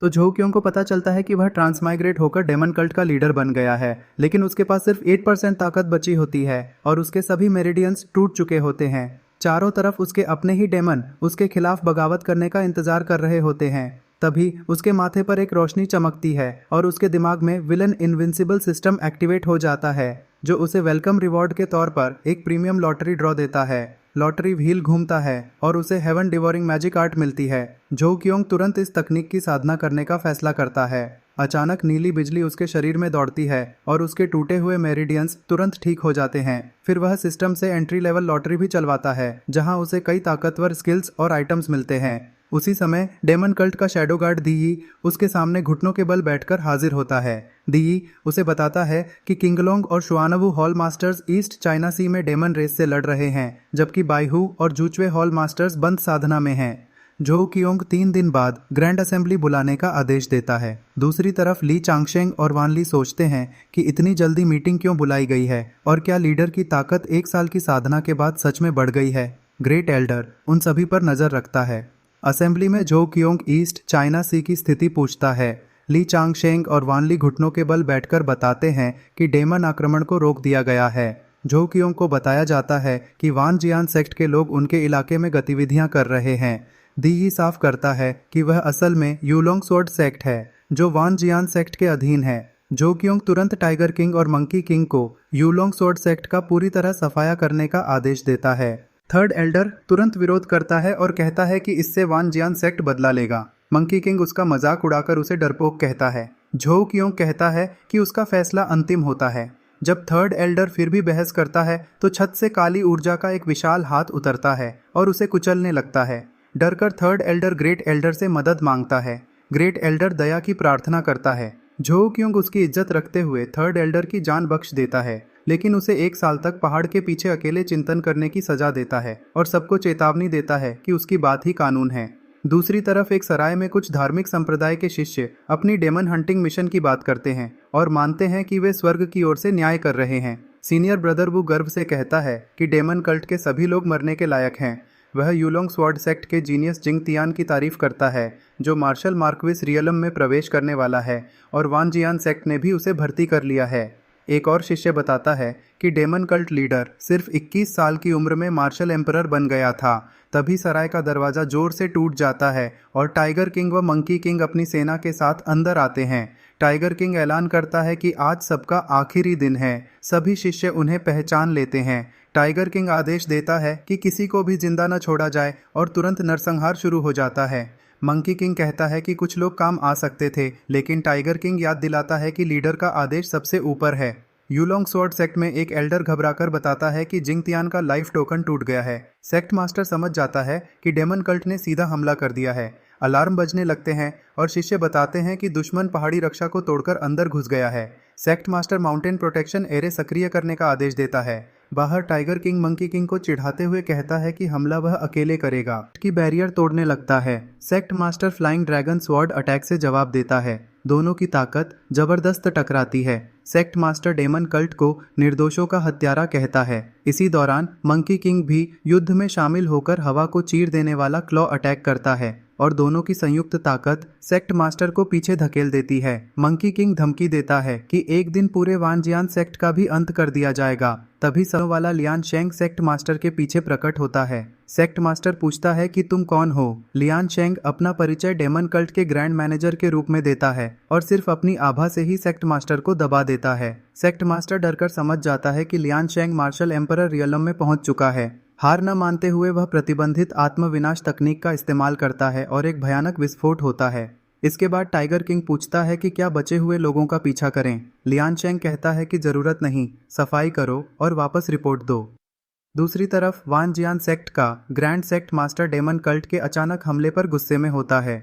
तो झोक्योंग को पता चलता है कि वह ट्रांसमाइग्रेट होकर डेमन कल्ट का लीडर बन गया है, लेकिन उसके पास सिर्फ 8% ताकत बची होती है और उसके सभी मेरिडियंस टूट चुके होते हैं। चारों तरफ उसके अपने ही डेमन उसके खिलाफ बगावत करने का इंतजार कर रहे होते हैं। तभी उसके माथे पर एक रोशनी चमकती है और उसके दिमाग में विलन इनविंसिबल सिस्टम एक्टिवेट हो जाता है, जो उसे वेलकम रिवॉर्ड के तौर पर एक प्रीमियम लॉटरी ड्रॉ देता है। लॉटरी व्हील घूमता है और उसे हेवन डिवोरिंग मैजिक आर्ट मिलती है। झोक्योंग तुरंत इस तकनीक की साधना करने का फैसला करता है। अचानक नीली बिजली उसके शरीर में दौड़ती है और उसके टूटे हुए मेरिडियंस तुरंत ठीक हो जाते हैं। फिर वह सिस्टम से एंट्री लेवल लॉटरी भी चलवाता है, जहां उसे कई ताकतवर स्किल्स और आइटम्स मिलते हैं। उसी समय डेमन कल्ट का शैडो गार्ड दीयी उसके सामने घुटनों के बल बैठकर हाजिर होता है। दीयी उसे बताता है कि किंगलोंग और शुआनवू हॉल मास्टर्स ईस्ट चाइना सी में डेमन रेस से लड़ रहे हैं, जबकि बाइहू और जूचवे हॉल मास्टर्स बंद साधना में हैं। झोक्योंग 3 दिन बाद ग्रैंड असेंबली बुलाने का आदेश देता है। दूसरी तरफ ली चांगशेंग और वान ली सोचते हैं कि इतनी जल्दी मीटिंग क्यों बुलाई गई है और क्या लीडर की ताकत 1 साल की साधना के बाद सच में बढ़ गई है। ग्रेट एल्डर उन सभी पर नजर रखता है। असेंबली में झोक्योंग ईस्ट चाइना सी की स्थिति पूछता है। ली चांगशेंग और वान ली घुटनों के बल बैठकर बताते हैं कि डेमन आक्रमण को रोक दिया गया है। झोक्योंग को बताया जाता है कि वान जियान सेक्ट के लोग उनके इलाके में गतिविधियां कर रहे हैं। दीयी साफ करता है कि वह असल में यूलोंग स्वॉर्ड सेक्ट है, जो वान जियान सेक्ट के अधीन है। झोक्योंग तुरंत टाइगर किंग और मंकी किंग को यूलोंग स्वॉर्ड सेक्ट का पूरी तरह सफाया करने का आदेश देता है। थर्ड एल्डर तुरंत विरोध करता है और कहता है कि इससे वान जियान सेक्ट बदला लेगा। मंकी किंग उसका मजाक उड़ाकर उसे डरपोक कहता है। झोक्योंग कहता है कि उसका फैसला अंतिम होता है। जब थर्ड एल्डर फिर भी बहस करता है तो छत से काली ऊर्जा का एक विशाल हाथ उतरता है और उसे कुचलने लगता है। डरकर थर्ड एल्डर ग्रेट एल्डर से मदद मांगता है। ग्रेट एल्डर दया की प्रार्थना करता है। झोक्योंग उसकी इज्जत रखते हुए थर्ड एल्डर की जान बख्श देता है, लेकिन उसे 1 साल तक पहाड़ के पीछे अकेले चिंतन करने की सजा देता है और सबको चेतावनी देता है कि उसकी बात ही कानून है। दूसरी तरफ एक सराय में कुछ धार्मिक संप्रदाय के शिष्य अपनी डेमन हंटिंग मिशन की बात करते हैं और मानते हैं कि वे स्वर्ग की ओर से न्याय कर रहे हैं। सीनियर ब्रदर वू गर्व से कहता है कि डेमन कल्ट के सभी लोग मरने के लायक हैं। वह यूलोंग स्वॉर्ड सेक्ट के जीनियस जिंग तियान की तारीफ करता है, जो मार्शल मार्क्विस रियलम में प्रवेश करने वाला है, और वान जियान सेक्ट ने भी उसे भर्ती कर लिया है। एक और शिष्य बताता है कि डेमन कल्ट लीडर सिर्फ 21 साल की उम्र में मार्शल एम्परर बन गया था। तभी सराय का दरवाजा जोर से टूट जाता है और टाइगर किंग व मंकी किंग अपनी सेना के साथ अंदर आते हैं। टाइगर किंग ऐलान करता है कि आज सबका आखिरी दिन है। सभी शिष्य उन्हें पहचान लेते हैं। टाइगर किंग आदेश देता है कि किसी को भी जिंदा न छोड़ा जाए और तुरंत नरसंहार शुरू हो जाता है। मंकी किंग कहता है कि कुछ लोग काम आ सकते थे, लेकिन टाइगर किंग याद दिलाता है कि लीडर का आदेश सबसे ऊपर है। यूलोंग स्वॉर्ड सेक्ट में एक एल्डर घबराकर बताता है कि जिंग तियान का लाइफ टोकन टूट गया है। सेक्ट मास्टर समझ जाता है कि डेमन कल्ट ने सीधा हमला कर दिया है। अलार्म बजने लगते हैं और शिष्य बताते हैं कि दुश्मन पहाड़ी रक्षा को तोड़कर अंदर घुस गया है। Sect master mountain protection array सक्रिय करने का आदेश देता है। बाहर टाइगर किंग मंकी किंग को चिढ़ाते हुए कहता है कि हमला वह अकेले करेगा। की बैरियर तोड़ने लगता है। Sect master flying dragon sword attack से जवाब देता है। दोनों की ताकत जबरदस्त टकराती है। सेक्ट मास्टर डेमन कल्ट को निर्दोषों का हत्यारा कहता है। इसी दौरान मंकी किंग भी युद्ध में शामिल होकर हवा को चीर देने वाला क्लॉ अटैक करता है और दोनों की संयुक्त ताकत सेक्ट मास्टर को पीछे धकेल देती है। मंकी किंग धमकी देता है कि एक दिन पूरे वान जियान सेक्ट का भी अंत कर दिया जाएगा। तभी सनो वाला लियान शेंग सेक्ट मास्टर के पीछे प्रकट होता है। सेक्ट मास्टर पूछता है कि तुम कौन हो। लियान शेंग अपना परिचय डेमन कल्ट के ग्रैंड मैनेजर के रूप में देता है और सिर्फ अपनी आभा से ही सेक्ट मास्टर को दबा देता है। सेक्ट मास्टर डरकर समझ जाता है कि लियान शेंग मार्शल एम्परर रियलम में पहुंच चुका है। हार न मानते हुए वह प्रतिबंधित आत्मविनाश तकनीक का इस्तेमाल करता है और एक भयानक विस्फोट होता है। इसके बाद टाइगर किंग पूछता है कि क्या बचे हुए लोगों का पीछा करें। लियान शेंग कहता है कि जरूरत नहीं, सफाई करो और वापस रिपोर्ट दो। दूसरी तरफ वान जियान सेक्ट का grand sect master demon cult के अचानक हमले पर गुस्से में होता है।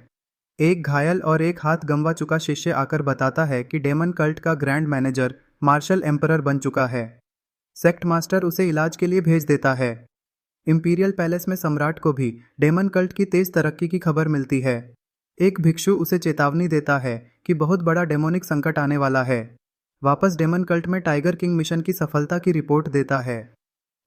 एक घायल और एक हाथ गंवा चुका शिष्य आकर बताता है कि डेमन कल्ट का ग्रैंड मैनेजर मार्शल एम्परर बन चुका है। सेक्ट मास्टर उसे इलाज के लिए भेज देता है। इंपीरियल पैलेस में सम्राट को भी डेमन कल्ट की तेज तरक्की की खबर मिलती है। एक भिक्षु उसे चेतावनी देता है कि बहुत बड़ा डेमोनिक संकट आने वाला है। वापस डेमन कल्ट में टाइगर किंग मिशन की सफलता की रिपोर्ट देता है।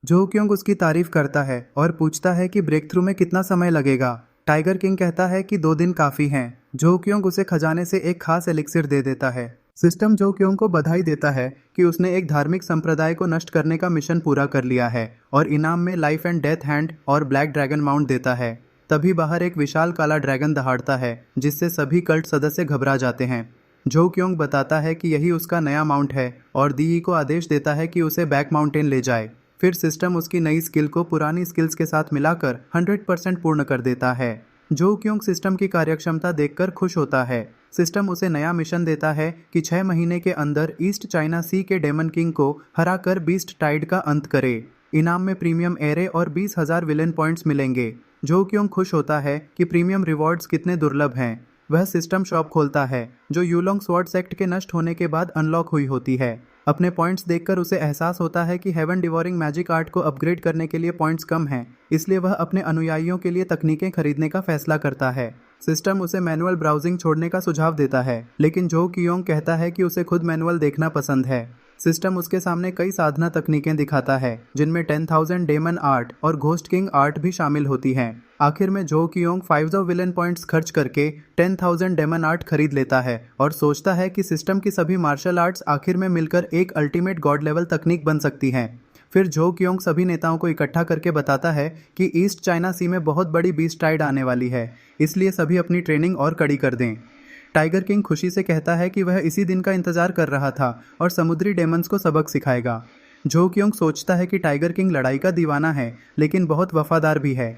झोक्योंग उसकी तारीफ करता है और पूछता है कि ब्रेक थ्रू में कितना समय लगेगा। टाइगर किंग कहता है कि 2 दिन काफी हैं। जो क्योंग उसे खजाने से एक खास एलिक्सिर दे देता है। सिस्टम जो क्योंग को बधाई देता है कि उसने एक धार्मिक संप्रदाय को नष्ट करने का मिशन पूरा कर लिया है और इनाम में लाइफ एंड डेथ हैंड और ब्लैक ड्रैगन माउंट देता है। तभी बाहर एक विशाल काला ड्रैगन दहाड़ता है जिससे सभी कल्ट सदस्य घबरा जाते हैं। जो क्योंग बताता है कि यही उसका नया माउंट है और दी को आदेश देता है कि उसे बैक माउंटेन ले जाए। फिर सिस्टम उसकी नई स्किल को पुरानी स्किल्स के साथ मिलाकर 100% पूर्ण कर देता है। जो क्योंग सिस्टम की कार्यक्षमता देखकर खुश होता है। सिस्टम उसे नया मिशन देता है कि 6 महीने के अंदर ईस्ट चाइना सी के डेमन किंग को हराकर बीस्ट टाइड का अंत करे। इनाम में प्रीमियम एरे और 20,000 विलेन पॉइंट्स मिलेंगे। जो क्योंग खुश होता है कि प्रीमियम रिवॉर्ड्स कितने दुर्लभ हैं। वह सिस्टम शॉप खोलता है जो यूलोंग स्वॉर्ड सेक्ट के नष्ट होने के बाद अनलॉक हुई होती है। अपने पॉइंट्स देखकर उसे एहसास होता है कि हेवन डिवोरिंग मैजिक आर्ट को अपग्रेड करने के लिए पॉइंट्स कम हैं, इसलिए वह अपने अनुयायियों के लिए तकनीकें खरीदने का फैसला करता है। सिस्टम उसे मैनुअल ब्राउजिंग छोड़ने का सुझाव देता है, लेकिन जो कियोंग कहता है कि उसे खुद मैनुअल देखना पसंद है। सिस्टम उसके सामने कई साधना तकनीकें दिखाता है जिनमें 10,000 डेमन आर्ट और घोस्ट किंग आर्ट भी शामिल होती हैं। आखिर में जो कियोंग 500 विलेन पॉइंट्स खर्च करके 10,000 डेमन आर्ट खरीद लेता है और सोचता है कि सिस्टम की सभी मार्शल आर्ट्स आखिर में मिलकर एक अल्टीमेट गॉड लेवल तकनीक बन सकती हैं। फिर जो कियोंग सभी नेताओं को इकट्ठा करके बताता है कि ईस्ट चाइना सी में बहुत बड़ी बीस्ट टाइड आने वाली है, इसलिए सभी अपनी ट्रेनिंग और कड़ी कर दें। टाइगर किंग खुशी से कहता है कि वह इसी दिन का इंतजार कर रहा था और समुद्री डेमन्स को सबक सिखाएगा। जो क्योंग सोचता है कि टाइगर किंग लड़ाई का दीवाना है लेकिन बहुत वफादार भी है।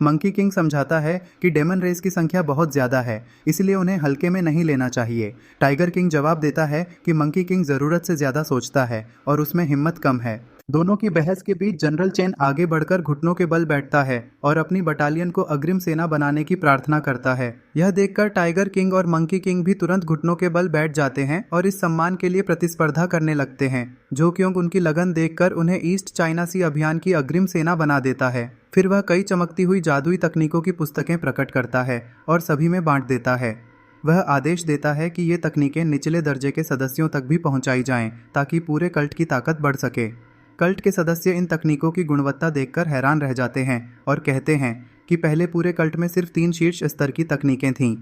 मंकी किंग समझाता है कि डेमन रेस की संख्या बहुत ज़्यादा है, इसलिए उन्हें हल्के में नहीं लेना चाहिए। टाइगर किंग जवाब देता है कि मंकी किंग ज़रूरत से ज़्यादा सोचता है और उसमें हिम्मत कम है। दोनों की बहस के बीच जनरल चेन आगे बढ़कर घुटनों के बल बैठता है और अपनी बटालियन को अग्रिम सेना बनाने की प्रार्थना करता है। यह देखकर टाइगर किंग और मंकी किंग भी तुरंत घुटनों के बल बैठ जाते हैं और इस सम्मान के लिए प्रतिस्पर्धा करने लगते हैं। जो क्योंग उनकी लगन देखकर उन्हें ईस्ट चाइना सी अभियान की अग्रिम सेना बना देता है। फिर वह कई चमकती हुई जादुई तकनीकों की पुस्तकें प्रकट करता है और सभी में बांट देता है। वह आदेश देता है कि ये तकनीकें निचले दर्जे के सदस्यों तक भी पहुंचाई जाएं ताकि पूरे कल्ट की ताकत बढ़ सके। कल्ट के सदस्य इन तकनीकों की गुणवत्ता देखकर हैरान रह जाते हैं और कहते हैं कि पहले पूरे कल्ट में सिर्फ 3 शीर्ष स्तर की तकनीकें थीं।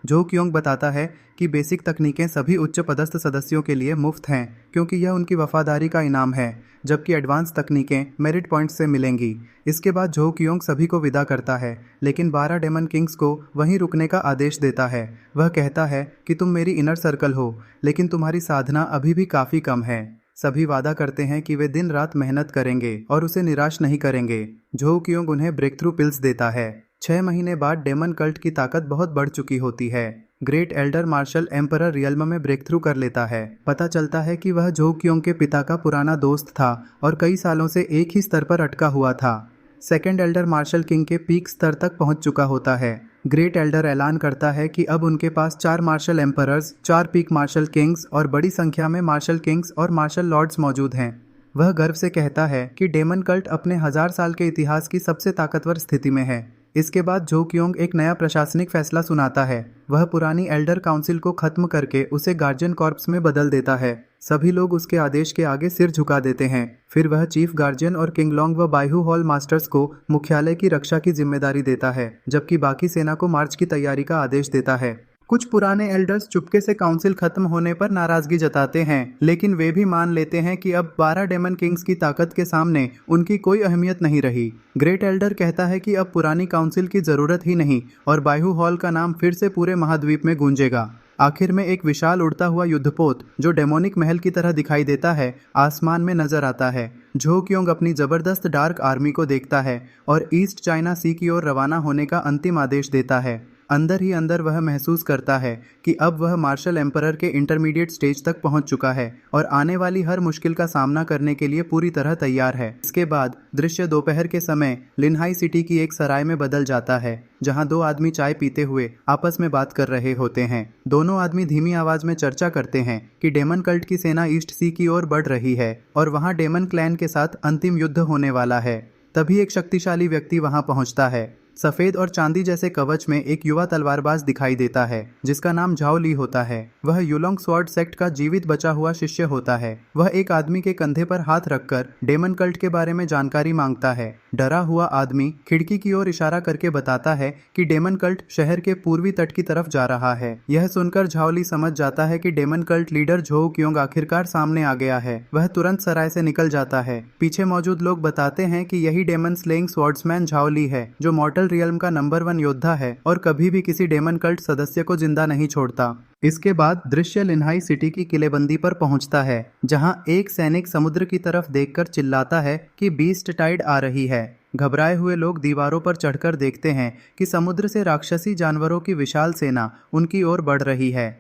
जो क्योंग बताता है कि बेसिक तकनीकें सभी उच्च पदस्थ सदस्यों के लिए मुफ्त हैं क्योंकि यह उनकी वफादारी का इनाम है, जबकि एडवांस तकनीकें मेरिट पॉइंट्स से मिलेंगी। इसके बाद जो क्योंग सभी को विदा करता है, लेकिन 12 डेमन किंग्स को वहीं रुकने का आदेश देता है। वह कहता है कि तुम मेरी इनर सर्कल हो, लेकिन तुम्हारी साधना अभी भी काफ़ी कम है। सभी वादा करते हैं कि वे दिन रात मेहनत करेंगे और उसे निराश नहीं करेंगे। जो क्योंग उन्हें ब्रेक थ्रू पिल्स देता है। 6 महीने बाद डेमन कल्ट की ताकत बहुत बढ़ चुकी होती है। Great elder martial emperor realm में ब्रेक थ्रू कर लेता है। पता चलता है कि वह जो क्योंग के पिता का पुराना दोस्त था और कई सालों से एक ही स्तर पर अटका हुआ था। सेकेंड एल्डर मार्शल किंग के पीक स्तर तक पहुंच चुका होता है। ग्रेट एल्डर ऐलान करता है कि अब उनके पास 4 martial emperors, 4 peak martial kings और बड़ी संख्या में मार्शल किंग्स और मार्शल लॉर्ड्स मौजूद हैं। वह गर्व से कहता है कि डेमन कल्ट अपने 1000 साल के इतिहास की सबसे ताकतवर स्थिति में है। इसके बाद जो क्योंग एक नया प्रशासनिक फैसला सुनाता है। वह पुरानी एल्डर काउंसिल को खत्म करके उसे गार्जियन कॉर्प्स में बदल देता है। सभी लोग उसके आदेश के आगे सिर झुका देते हैं। फिर वह चीफ गार्जियन और किंगलोंग व बायहू हॉल मास्टर्स को मुख्यालय की रक्षा की जिम्मेदारी देता है, जबकि बाकी सेना को मार्च की तैयारी का आदेश देता है। कुछ पुराने एल्डर्स चुपके से काउंसिल खत्म होने पर नाराजगी जताते हैं, लेकिन वे भी मान लेते हैं कि अब 12 डेमन किंग्स की ताकत के सामने उनकी कोई अहमियत नहीं रही। ग्रेट एल्डर कहता है कि अब पुरानी काउंसिल की जरूरत ही नहीं और बायहू हॉल का नाम फिर से पूरे महाद्वीप में गूंजेगा। आखिर में एक विशाल उड़ता हुआ युद्धपोत जो डेमोनिक महल की तरह दिखाई देता है, आसमान में नजर आता है। जो क्योंग अपनी जबरदस्त डार्क आर्मी को देखता है और ईस्ट चाइना सी की ओर रवाना होने का अंतिम आदेश देता है। अंदर ही अंदर वह महसूस करता है कि अब वह मार्शल एम्परर के इंटरमीडिएट स्टेज तक पहुंच चुका है और आने वाली हर मुश्किल का सामना करने के लिए पूरी तरह तैयार है। इसके बाद दृश्य दोपहर के समय लिनहाई सिटी की एक सराय में बदल जाता है, जहां 2 आदमी चाय पीते हुए आपस में बात कर रहे होते हैं। दोनों आदमी धीमी आवाज में चर्चा करते हैं कि डेमन कल्ट की सेना ईस्ट सी की ओर बढ़ रही है और वहां डेमन क्लैन के साथ अंतिम युद्ध होने वाला है। तभी एक शक्तिशाली व्यक्ति वहां पहुंचता है। सफेद और चांदी जैसे कवच में एक युवा तलवारबाज दिखाई देता है जिसका नाम झाओ ली होता है। वह यूलोंग स्वॉर्ड सेक्ट का जीवित बचा हुआ शिष्य होता है। वह एक आदमी के कंधे पर हाथ रखकर डेमन कल्ट के बारे में जानकारी मांगता है। डरा हुआ आदमी खिड़की की ओर इशारा करके बताता है कि डेमन कल्ट शहर के पूर्वी तट की तरफ जा रहा है। यह सुनकर झाओली समझ जाता है कि demon cult leader Zhou Qiong आखिरकार सामने आ गया है। वह तुरंत सराय से निकल जाता है। पीछे मौजूद लोग बताते हैं कि यही डेमन स्लेइंग स्वॉर्ड्समैन झाओली है, जो मॉर्टल रियल्म का नंबर 1 योद्धा है और कभी भी किसी डेमन कल्ट सदस्य को जिंदा नहीं छोड़ता। इसके बाद दृश्य लिन्हाई सिटी की किलेबंदी पर पहुंचता है, जहां एक सैनिक समुद्र की तरफ देखकर चिल्लाता है कि बीस्ट टाइड आ रही है। घबराए हुए लोग दीवारों पर चढ़कर देखते हैं कि समुद्र से राक्षसी जानवरों की विशाल सेना उनकी ओर बढ़ रही है।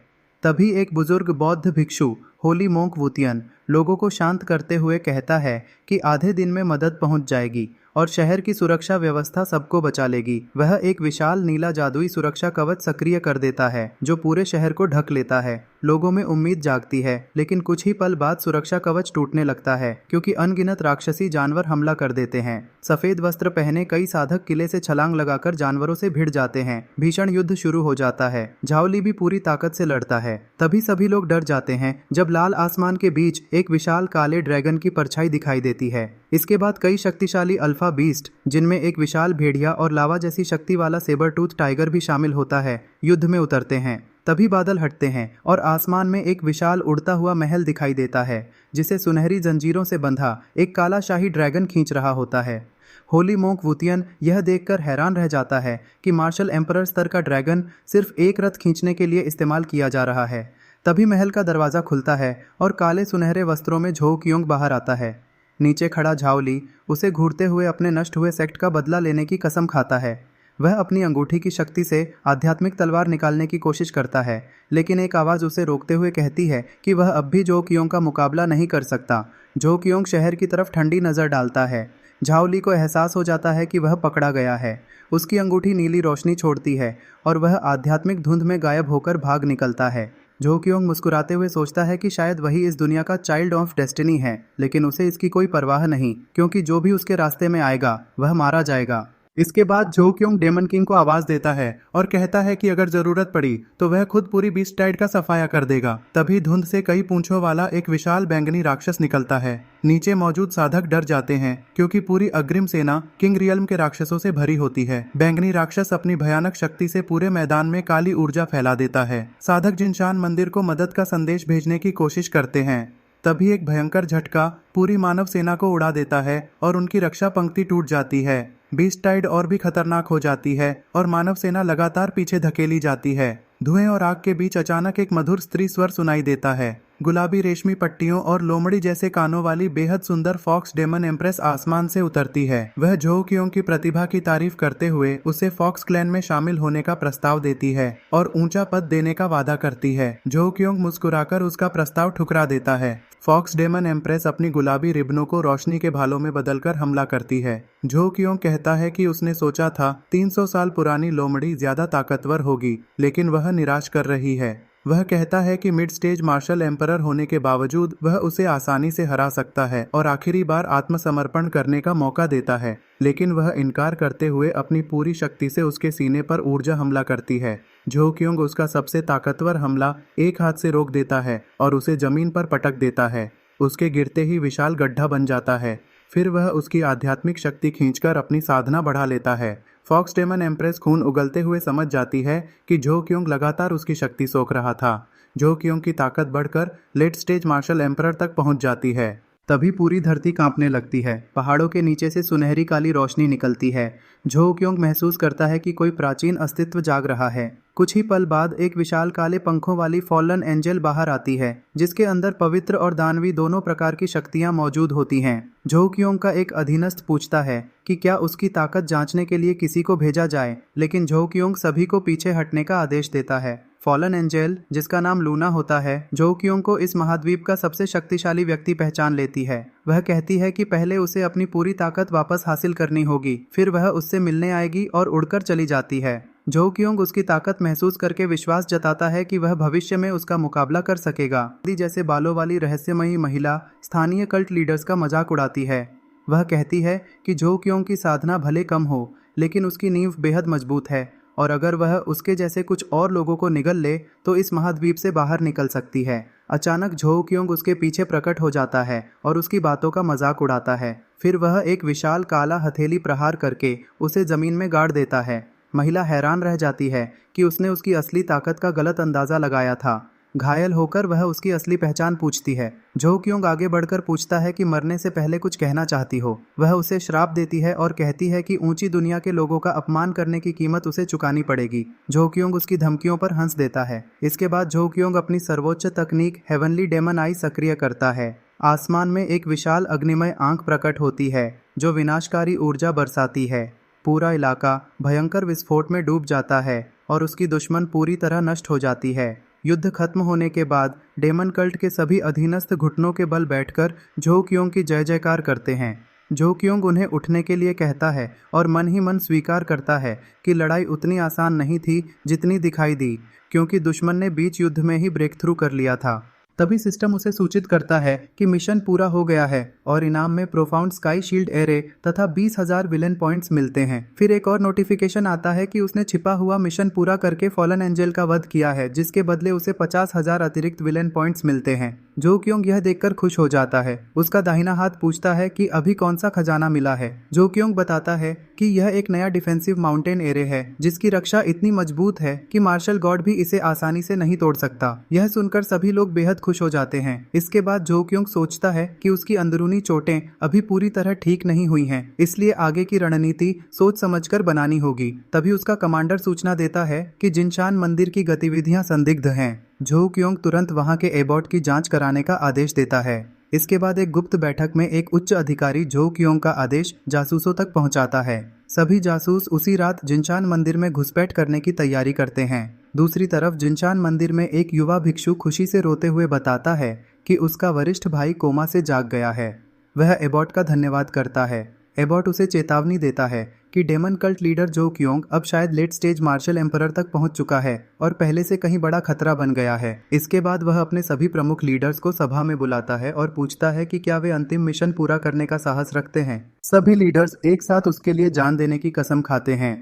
तभी एक बुजुर्ग बौद्ध भिक्षु होली मोंक वुतियन लोगों को शांत करते हुए कहता है कि आधे दिन में मदद पहुंच जाएगी और शहर की सुरक्षा व्यवस्था सबको बचा लेगी। वह एक विशाल नीला जादुई सुरक्षा कवच सक्रिय कर देता है, जो पूरे शहर को ढक लेता है। लोगों में उम्मीद जागती है, लेकिन कुछ ही पल बाद सुरक्षा कवच टूटने लगता है, क्योंकि अनगिनत राक्षसी जानवर हमला कर देते हैं। सफेद वस्त्र पहने कई साधक किले से छलांग लगाकर जानवरों से भिड़ जाते हैं। भीषण युद्ध शुरू हो जाता है। झाओली भी पूरी ताकत से लड़ता है। तभी सभी लोग डर जाते हैं जब लाल आसमान के बीच एक विशाल काले ड्रैगन की परछाई दिखाई देती है। इसके बाद कई शक्तिशाली अल्फा बीस्ट, जिनमें एक विशाल भेड़िया और लावा जैसी शक्ति वाला सेबर टूथ टाइगर भी शामिल होता है, युद्ध में उतरते हैं। तभी बादल हटते हैं और आसमान में एक विशाल उड़ता हुआ महल दिखाई देता है, जिसे सुनहरी जंजीरों से बंधा एक काला शाही ड्रैगन खींच रहा होता है। होली मोंक वुतियन यह देखकर हैरान रह जाता है कि मार्शल एम्परर स्तर का ड्रैगन सिर्फ एक रथ खींचने के लिए इस्तेमाल किया जा रहा है। तभी महल का दरवाजा खुलता है और काले सुनहरे वस्त्रों में झोउ क्योंग बाहर आता है। नीचे खड़ा झाओली उसे घूरते हुए अपने नष्ट हुए सेक्ट का बदला लेने की कसम खाता है। वह अपनी अंगूठी की शक्ति से आध्यात्मिक तलवार निकालने की कोशिश करता है, लेकिन एक आवाज़ उसे रोकते हुए कहती है कि वह अब भी झोउ क्योंग का मुकाबला नहीं कर सकता। झोउ क्योंग शहर की तरफ ठंडी नज़र डालता है। झाओली को एहसास हो जाता है कि वह पकड़ा गया है। उसकी अंगूठी नीली रोशनी छोड़ती है और वह आध्यात्मिक धुंध में गायब होकर भाग निकलता है। झोउ क्योंग मुस्कुराते हुए सोचता है कि शायद वही इस दुनिया का चाइल्ड ऑफ डेस्टिनी है, लेकिन उसे इसकी कोई परवाह नहीं, क्योंकि जो भी उसके रास्ते में आएगा वह मारा जाएगा। इसके बाद झोउ क्योंग डेमन किंग को आवाज देता है और कहता है कि अगर जरूरत पड़ी तो वह खुद पूरी बीस्ट टाइड का सफाया कर देगा। तभी धुंध से कई पूंछों वाला एक विशाल बैंगनी राक्षस निकलता है। नीचे मौजूद साधक डर जाते हैं, क्योंकि पूरी अग्रिम सेना किंग रियल्म के राक्षसों से भरी होती है। बैंगनी राक्षस अपनी भयानक शक्ति से पूरे मैदान में काली ऊर्जा फैला देता है। साधक जिनशान मंदिर को मदद का संदेश भेजने की कोशिश करते हैं। तभी एक भयंकर झटका पूरी मानव सेना को उड़ा देता है और उनकी रक्षा पंक्ति टूट जाती है। बीस्ट टाइड और भी खतरनाक हो जाती है और मानव सेना लगातार पीछे धकेली जाती है। धुएं और आग के बीच अचानक एक मधुर स्त्री स्वर सुनाई देता है। गुलाबी रेशमी पट्टियों और लोमड़ी जैसे कानों वाली बेहद सुंदर फॉक्स डेमन एम्प्रेस आसमान से उतरती है। वह झोउ क्योंग की प्रतिभा की तारीफ करते हुए उसे फॉक्स क्लैन में शामिल होने का प्रस्ताव देती है और ऊंचा पद देने का वादा करती है। झोउ क्योंग मुस्कुराकर उसका प्रस्ताव ठुकरा देता है। फॉक्स डेमन एम्प्रेस अपनी गुलाबी रिबनों को रोशनी के भालों में बदलकर हमला करती है। झोउ क्योंग कहता है कि उसने सोचा था 300 साल पुरानी लोमड़ी ज्यादा ताकतवर होगी, लेकिन वह निराश कर रही है। वह कहता है कि मिड स्टेज मार्शल एम्परर होने के बावजूद वह उसे आसानी से हरा सकता है और आखिरी बार आत्मसमर्पण करने का मौका देता है, लेकिन वह इनकार करते हुए अपनी पूरी शक्ति से उसके सीने पर ऊर्जा हमला करती है। झोउ क्योंग उसका सबसे ताकतवर हमला एक हाथ से रोक देता है और उसे जमीन पर पटक देता है। उसके गिरते ही विशाल गड्ढा बन जाता है। फिर वह उसकी आध्यात्मिक शक्ति खींचकर अपनी साधना बढ़ा लेता है। फॉक्स डेमन एम्प्रेस खून उगलते हुए समझ जाती है कि झोउ क्योंग लगातार उसकी शक्ति सोख रहा था। झोउ क्योंग की ताकत बढ़कर लेट स्टेज मार्शल एम्परर तक पहुंच जाती है। तभी पूरी धरती कांपने लगती है। पहाड़ों के नीचे से सुनहरी काली रोशनी निकलती है। झोउ क्योंग महसूस करता है कि कोई प्राचीन अस्तित्व जाग रहा है। कुछ ही पल बाद एक विशाल काले पंखों वाली फॉलन एंजल बाहर आती है, जिसके अंदर पवित्र और दानवी दोनों प्रकार की शक्तियां मौजूद होती हैं। झोउ क्योंग का एक अधीनस्थ पूछता है कि क्या उसकी ताकत जांचने के लिए किसी को भेजा जाए, लेकिन झोउ क्योंग सभी को पीछे हटने का आदेश देता है। फॉलन एंजल, जिसका नाम लूना होता है, झोउ क्योंग को इस महाद्वीप का सबसे शक्तिशाली व्यक्ति पहचान लेती है। वह कहती है कि पहले उसे अपनी पूरी ताकत वापस हासिल करनी होगी, फिर वह उससे मिलने आएगी और उड़कर चली जाती है। झोउ क्योंग उसकी ताकत महसूस करके विश्वास जताता है कि वह भविष्य में उसका मुकाबला कर सकेगा। जैसे बालों वाली रहस्यमयी महिला स्थानीय कल्ट लीडर्स का मजाक उड़ाती है। वह कहती है कि झोउ क्योंग की साधना भले कम हो, लेकिन उसकी नींव बेहद मजबूत है और अगर वह उसके जैसे कुछ और लोगों को निगल ले तो इस महाद्वीप से बाहर निकल सकती है। अचानक झोउ क्योंग उसके पीछे प्रकट हो जाता है और उसकी बातों का मजाक उड़ाता है। फिर वह एक विशाल काला हथेली प्रहार करके उसे जमीन में गाड़ देता है। महिला हैरान रह जाती है कि उसने उसकी असली ताकत का गलत अंदाजा लगाया था। घायल होकर वह उसकी असली पहचान पूछती है। झोउ क्योंग आगे बढ़कर पूछता है कि मरने से पहले कुछ कहना चाहती हो। वह उसे श्राप देती है और कहती है कि ऊंची दुनिया के लोगों का अपमान करने की कीमत उसे चुकानी पड़ेगी। झोउ क्योंग उसकी धमकियों पर हंस देता है। इसके बाद झोउ क्योंग अपनी सर्वोच्च तकनीक हेवनली डेमन आई सक्रिय करता है। आसमान में एक विशाल अग्निमय आंख प्रकट होती है जो विनाशकारी ऊर्जा बरसाती है। पूरा इलाका भयंकर विस्फोट में डूब जाता है और उसकी दुश्मन पूरी तरह नष्ट हो जाती है। युद्ध खत्म होने के बाद डेमन कल्ट के सभी अधीनस्थ घुटनों के बल बैठकर झोउ क्योंग की जय जयकार करते हैं। झोउ क्योंग उन्हें उठने के लिए कहता है और मन ही मन स्वीकार करता है कि लड़ाई उतनी आसान नहीं थी जितनी दिखाई दी, क्योंकि दुश्मन ने बीच युद्ध में ही ब्रेक थ्रू कर लिया था। तभी सिस्टम उसे सूचित करता है कि मिशन पूरा हो गया है और इनाम में प्रोफाउंड स्काई शील्ड एरे तथा 20,000 विलेन पॉइंट्स मिलते हैं। फिर एक और नोटिफिकेशन आता है कि उसने छिपा हुआ मिशन पूरा करके फॉलन एंजल का वध किया है, जिसके बदले उसे 50,000 अतिरिक्त विलेन पॉइंट्स मिलते हैं। झोउ क्योंग यह देखकर खुश हो जाता है। उसका दाहिना हाथ पूछता है कि अभी कौन सा खजाना मिला है। झोउ क्योंग बताता है कि यह एक नया डिफेंसिव माउंटेन एरे है जिसकी रक्षा इतनी मजबूत है कि मार्शल गॉड भी इसे आसानी से नहीं तोड़ सकता। यह सुनकर सभी लोग बेहद खुश हो जाते हैं। इसके बाद झोउ क्योंग सोचता है कि उसकी अंदरूनी चोटें अभी पूरी तरह ठीक नहीं हुई हैं, इसलिए आगे की रणनीति सोच समझकर बनानी होगी। तभी उसका कमांडर सूचना देता है कि जिनशान मंदिर की गतिविधियां संदिग्ध हैं। झोउ क्योंग तुरंत वहां के एबॉट की जांच कराने का आदेश देता है। इसके बाद एक गुप्त बैठक में एक उच्च अधिकारी झोउ क्योंग का आदेश जासूसों तक पहुंचाता है। सभी जासूस उसी रात जिनशान मंदिर में घुसपैठ करने की तैयारी करते हैं। दूसरी तरफ जिनशान मंदिर में एक युवा भिक्षु खुशी से रोते हुए बताता है कि उसका वरिष्ठ भाई कोमा से जाग गया है। वह एबॉट का धन्यवाद करता है। एबॉट उसे चेतावनी देता है कि demon cult leader Zhou Qiong अब शायद लेट स्टेज मार्शल एम्परर तक पहुंच चुका है और पहले से कहीं बड़ा खतरा बन गया है। इसके बाद वह अपने सभी प्रमुख लीडर्स को सभा में बुलाता है और पूछता है कि क्या वे अंतिम मिशन पूरा करने का साहस रखते हैं। सभी लीडर्स एक साथ उसके लिए जान देने की कसम खाते हैं।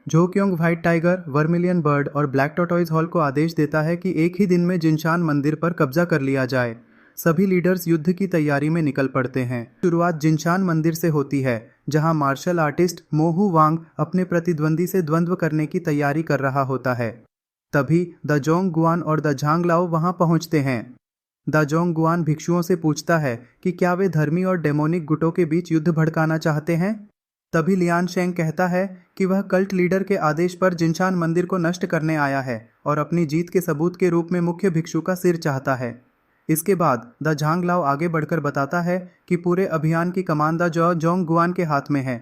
Zhou Kyung white tiger, vermilion bird और ब्लैक टॉर्टोइज हॉल को आदेश देता है कि एक ही दिन में जिनशान मंदिर पर कब्जा कर लिया जाए। सभी लीडर्स युद्ध की तैयारी में निकल पड़ते हैं। शुरुआत जिनशान मंदिर से होती है, जहां मार्शल आर्टिस्ट मोहू वांग अपने प्रतिद्वंदी से द्वंद्व करने की तैयारी कर रहा होता है। तभी द जोंग गुआन और द झांग लाओ वहां पहुंचते हैं। द जोंग गुआन भिक्षुओं से पूछता है कि क्या वे धर्मी और डेमोनिक गुटों के बीच युद्ध भड़काना चाहते हैं। तभी लियान शेंग कहता है कि वह कल्ट लीडर के आदेश पर जिनशान मंदिर को नष्ट करने आया है और अपनी जीत के सबूत के रूप में मुख्य भिक्षु का सिर चाहता है। इसके बाद द झांग लाओ आगे बढ़कर बताता है कि पूरे अभियान की कमान द जोंग गुआन के हाथ में है।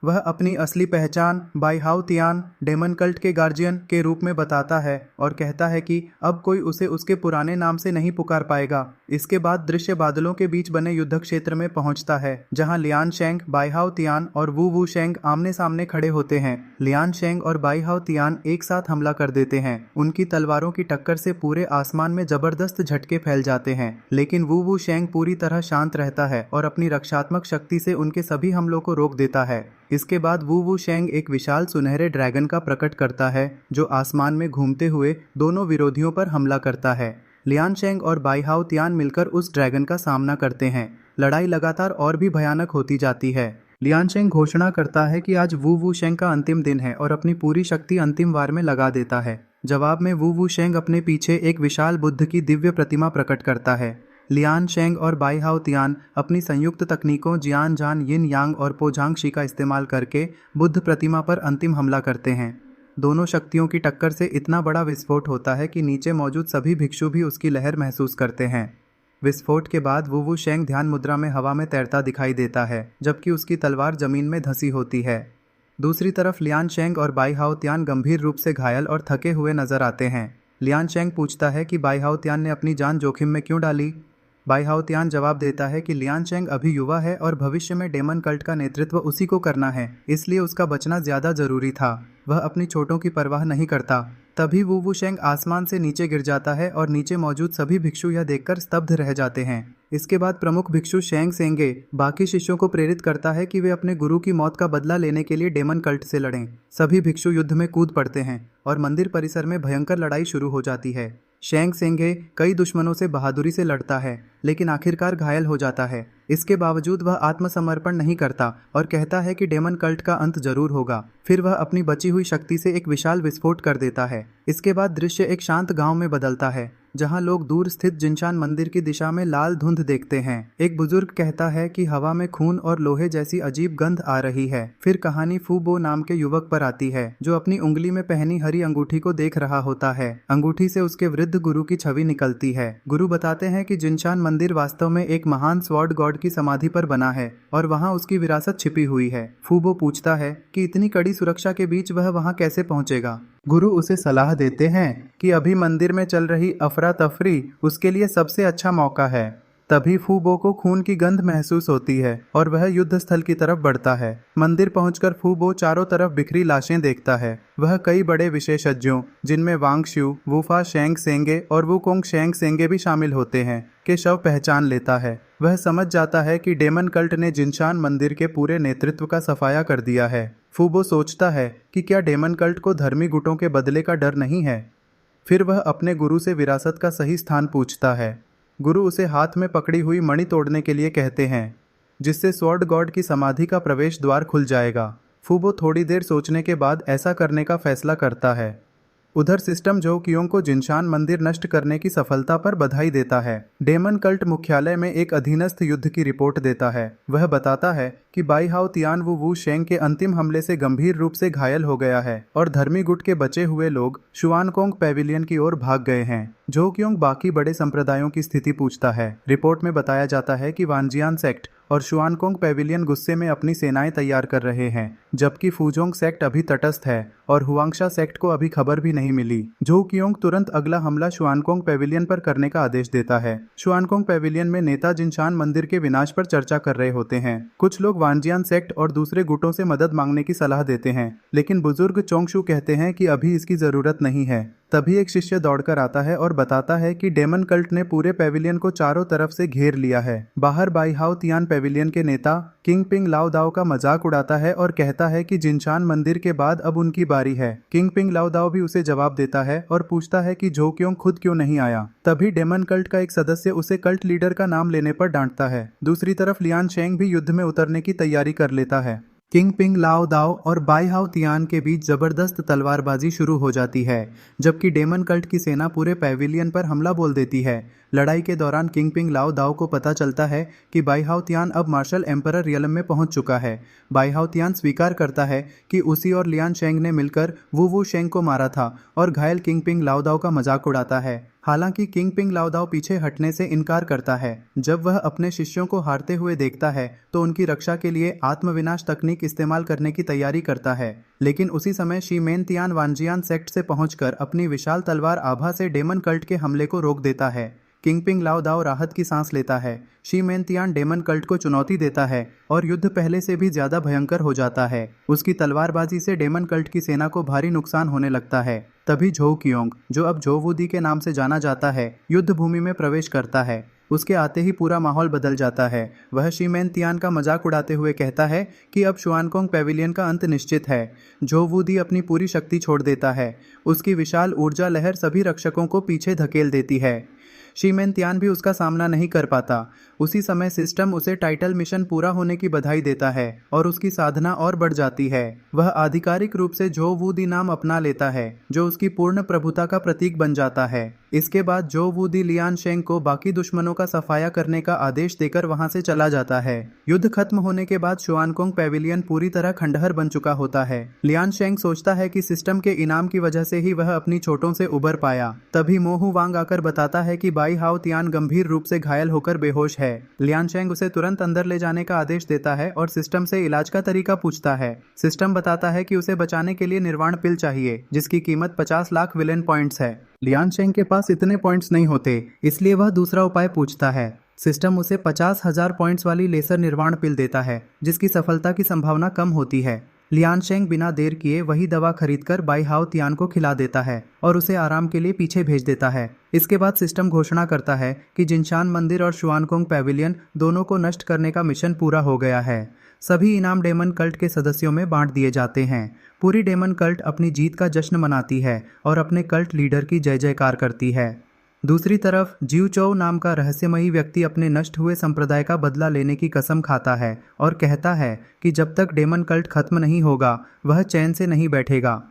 वह अपनी असली पहचान Bai Hao Tian demon cult के गार्जियन के रूप में बताता है और कहता है कि अब कोई उसे उसके पुराने नाम से नहीं पुकार पाएगा। इसके बाद दृश्य बादलों के बीच बने युद्ध क्षेत्र में पहुंचता है, जहां लियान शेंग, बाई हाउ तियान और वू वू शेंग आमने सामने खड़े होते हैं। लियान शेंग और बाई हाउ तियान एक साथ हमला कर देते हैं। उनकी तलवारों की टक्कर से पूरे आसमान में जबरदस्त झटके फैल जाते हैं, लेकिन वू वू शेंग पूरी तरह शांत रहता है और अपनी रक्षात्मक शक्ति से उनके सभी हमलों को रोक देता है। इसके बाद वू वू शेंग एक विशाल सुनहरे ड्रैगन का प्रकट करता है जो आसमान में घूमते हुए दोनों विरोधियों पर हमला करता है। लियान शेंग और बाई हाउ तियान मिलकर उस ड्रैगन का सामना करते हैं। लड़ाई लगातार और भी भयानक होती जाती है। लियान शेंग घोषणा करता है कि आज वू वू शेंग का अंतिम दिन है और अपनी पूरी शक्ति अंतिम वार में लगा देता है। जवाब में वू वू शेंग अपने पीछे एक विशाल बुद्ध की दिव्य प्रतिमा प्रकट करता है। लियान शेंग और बाई हाउ तियान अपनी संयुक्त तकनीकों जियान जान यिन यांग और पोजांग शी का इस्तेमाल करके बुद्ध प्रतिमा पर अंतिम हमला करते हैं। दोनों शक्तियों की टक्कर से इतना बड़ा विस्फोट होता है कि नीचे मौजूद सभी भिक्षु भी उसकी लहर महसूस करते हैं। विस्फोट के बाद वू वू शेंग ध्यान मुद्रा में हवा में तैरता दिखाई देता है, जबकि उसकी तलवार जमीन में धंसी होती है। दूसरी तरफ लियान शेंग और बाई हाउ तियान गंभीर रूप से घायल और थके हुए नजर आते हैं। लियान शेंग पूछता है कि बाई हाउ तियान ने अपनी जान जोखिम में क्यों डाली। बाई हाउ तियान जवाब देता है कि लियान शेंग अभी युवा है और भविष्य में डेमन कल्ट का नेतृत्व उसी को करना है, इसलिए उसका बचना ज्यादा जरूरी था। वह अपनी चोटों की परवाह नहीं करता। तभी वू वू शेंग आसमान से नीचे गिर जाता है और नीचे मौजूद सभी भिक्षु यह देखकर स्तब्ध रह जाते हैं। इसके बाद प्रमुख भिक्षु शेंग सेंगे बाकी शिष्यों को प्रेरित करता है कि वे अपने गुरु की मौत का बदला लेने के लिए डेमन कल्ट से लड़ें। सभी भिक्षु युद्ध में कूद पड़ते हैं और मंदिर परिसर में भयंकर लड़ाई शुरू हो जाती है। शेंग सेंगे कई दुश्मनों से बहादुरी से लड़ता है लेकिन आखिरकार घायल हो जाता है। इसके बावजूद वह आत्मसमर्पण नहीं करता और कहता है कि डेमन कल्ट का अंत जरूर होगा। फिर वह अपनी बची हुई शक्ति से एक विशाल विस्फोट कर देता है। इसके बाद दृश्य एक शांत गांव में बदलता है जहां लोग दूर स्थित जिनशान मंदिर की दिशा में लाल धुंध देखते हैं। एक बुजुर्ग कहता है कि हवा में खून और लोहे जैसी अजीब गंध आ रही है। फिर कहानी फू बो नाम के युवक पर आती है जो अपनी उंगली में पहनी हरी अंगूठी को देख रहा होता है। अंगूठी से उसके वृद्ध गुरु की छवि निकलती है। गुरु बताते हैं कि जिनशान मंदिर वास्तव में एक महान स्वॉर्ड गॉड की समाधि पर बना है और वहाँ उसकी विरासत छिपी हुई है। फू बो पूछता है कि इतनी कड़ी सुरक्षा के बीच वह वहाँ कैसे पहुँचेगा। गुरु उसे सलाह देते हैं कि अभी मंदिर में चल रही अफरा तफरी उसके लिए सबसे अच्छा मौका है। तभी फू बो को खून की गंध महसूस होती है और वह युद्ध स्थल की तरफ बढ़ता है। मंदिर पहुंचकर फू बो चारों तरफ बिखरी लाशें देखता है। वह कई बड़े विशेषज्ञों जिनमें वांग शू, वूफा शेंग सेंगे और वूकोंग शेंग सेंगे भी शामिल होते हैं के शव पहचान लेता है। वह समझ जाता है कि डेमन कल्ट ने जिनशान मंदिर के पूरे नेतृत्व का सफाया कर दिया है। फू बो सोचता है कि क्या डेमन कल्ट को धर्मी गुटों के बदले का डर नहीं है। फिर वह अपने गुरु से विरासत का सही स्थान पूछता है। गुरु उसे हाथ में पकड़ी हुई मणि तोड़ने के लिए कहते हैं जिससे स्वॉर्ड गॉड की समाधि का प्रवेश द्वार खुल जाएगा। फू बो थोड़ी देर सोचने के बाद ऐसा करने का फैसला करता है। उधर सिस्टम जो कियोंग को जिनशान मंदिर नष्ट करने की सफलता पर बधाई देता है। डेमन कल्ट मुख्यालय में एक अधीनस्थ युद्ध की रिपोर्ट देता है। वह बताता है कि बाई हाओ तियान वू शेंग के अंतिम हमले से गंभीर रूप से घायल हो गया है और धर्मी गुट के बचे हुए लोग शुआनकोंग पैविलियन की ओर भाग गए हैं। जो कियोंग बाकी बड़े संप्रदायों की स्थिति पूछता है। रिपोर्ट में बताया जाता है कि वानजियान सेक्ट और शुआनकोंग पैविलियन गुस्से में अपनी सेनाएं तैयार कर रहे हैं जबकि फूजोंग सेक्ट अभी तटस्थ है और हुआंगशा सेक्ट को अभी खबर भी नहीं मिली। जो कियोंग तुरंत अगला हमला शुआनकोंग पैविलियन पर करने का आदेश देता है। शुआनकोंग पैविलियन में नेता जिनशान मंदिर के विनाश पर चर्चा कर रहे होते हैं। कुछ लोग वानजियान सेक्ट और दूसरे गुटों से मदद मांगने की सलाह देते हैं लेकिन बुजुर्ग चोंगशू कहते हैं कि अभी इसकी जरूरत नहीं है। तभी एक शिष्य दौड़कर आता है और बताता है कि डेमन कल्ट ने पूरे पैविलियन को चारों तरफ से घेर लिया है। बाहर बाई हाओ तियान पैविलियन के नेता किंग पिंग लाओ दाओ का मजाक उड़ाता है और कहता है कि जिनशान मंदिर के बाद अब उनकी बारी है। किंग पिंग लाओ दाओ भी उसे जवाब देता है और पूछता है कि जो कियोंग खुद क्यों नहीं आया। तभी डेमन कल्ट का एक सदस्य उसे कल्ट लीडर का नाम लेने पर डांटता है। दूसरी तरफ लियान शेंग भी युद्ध में उतरने की तैयारी कर लेता है। किंग पिंग लाओ दाओ और बाई हाओ तियान के बीच जबरदस्त तलवारबाजी शुरू हो जाती है जबकि डेमन कल्ट की सेना पूरे पैविलियन पर हमला बोल देती है। लड़ाई के दौरान किंग पिंग लाओ दाओ को पता चलता है कि बाई हाओ तियान अब मार्शल एम्परर रियलम में पहुंच चुका है। बाई हाओ तियान स्वीकार करता है कि उसी और लियान शेंग ने मिलकर वू वू शेंग को मारा था और घायल किंग पिंग लाओ दाओ का मजाक उड़ाता है। हालांकि किंग पिंग लाओ दाओ पीछे हटने से इनकार करता है। जब वह अपने शिष्यों को हारते हुए देखता है तो उनकी रक्षा के लिए आत्मविनाश तकनीक इस्तेमाल करने की तैयारी करता है लेकिन उसी समय शीमेन तियान वानजियान सेक्ट से पहुंचकर अपनी विशाल तलवार आभा से डेमन कल्ट के हमले को रोक देता है। किंग पिंग लाओ दाओ राहत की सांस लेता है। शीमेन तियान डेमन कल्ट को चुनौती देता है और युद्ध पहले से भी ज्यादा भयंकर हो जाता है। उसकी तलवारबाजी से डेमन कल्ट की सेना को भारी नुकसान होने लगता है। तभी झो कियोंग जो अब झो वूदी के नाम से जाना जाता है युद्ध भूमि में प्रवेश करता है। उसके आते ही पूरा माहौल बदल जाता है। वह शीमेन तियान का मजाक उड़ाते हुए कहता है कि अब शुआनकोंग पैविलियन का अंत निश्चित है। झो वूदी अपनी पूरी शक्ति छोड़ देता है। उसकी विशाल ऊर्जा लहर सभी रक्षकों को पीछे धकेल देती है। शीमेन तियान भी उसका सामना नहीं कर पाता। उसी समय सिस्टम उसे टाइटल मिशन पूरा होने की बधाई देता है और उसकी साधना और बढ़ जाती है। वह आधिकारिक रूप से झो वूदी नाम अपना लेता है जो उसकी पूर्ण प्रभुता का प्रतीक बन जाता है। इसके बाद झो वूदी लियान शेंग को बाकी दुश्मनों का सफाया करने का आदेश देकर वहां से चला जाता है। युद्ध खत्म होने के बाद शुआनकोंग पैविलियन पूरी तरह खंडहर बन चुका होता है। लियान शेंग सोचता है कि सिस्टम के इनाम की वजह से ही वह अपनी चोटों से उबर पाया। तभी मोहू वांग आकर बताता है कि बाई हाओ तियान गंभीर रूप से घायल होकर बेहोश है। लियान शेंग उसे तुरंत अंदर ले जाने का आदेश देता है और सिस्टम से इलाज का तरीका पूछता है। सिस्टम बताता है कि उसे बचाने के लिए निर्वाण पिल चाहिए जिसकी कीमत 50 लाख विलेन पॉइंट्स है। लियान शेंग के पास इतने पॉइंट्स नहीं होते इसलिए वह दूसरा उपाय पूछता है। सिस्टम उसे 50,000 पॉइंट्स वाली लेसर निर्वाण पिल देता है जिसकी सफलता की संभावना कम होती है। लियांशेंग बिना देर किए वही दवा खरीदकर बाई हाओ तियान को खिला देता है और उसे आराम के लिए पीछे भेज देता है। इसके बाद सिस्टम घोषणा करता है कि जिनशान मंदिर और शुआनकोंग पैविलियन दोनों को नष्ट करने का मिशन पूरा हो गया है। सभी इनाम डेमन कल्ट के सदस्यों में बांट दिए जाते हैं। पूरी डेमन कल्ट अपनी जीत का जश्न मनाती है और अपने कल्ट लीडर की जय जयकार करती है। दूसरी तरफ जिऊ चौ नाम का रहस्यमयी व्यक्ति अपने नष्ट हुए संप्रदाय का बदला लेने की कसम खाता है और कहता है कि जब तक डेमन कल्ट खत्म नहीं होगा वह चैन से नहीं बैठेगा।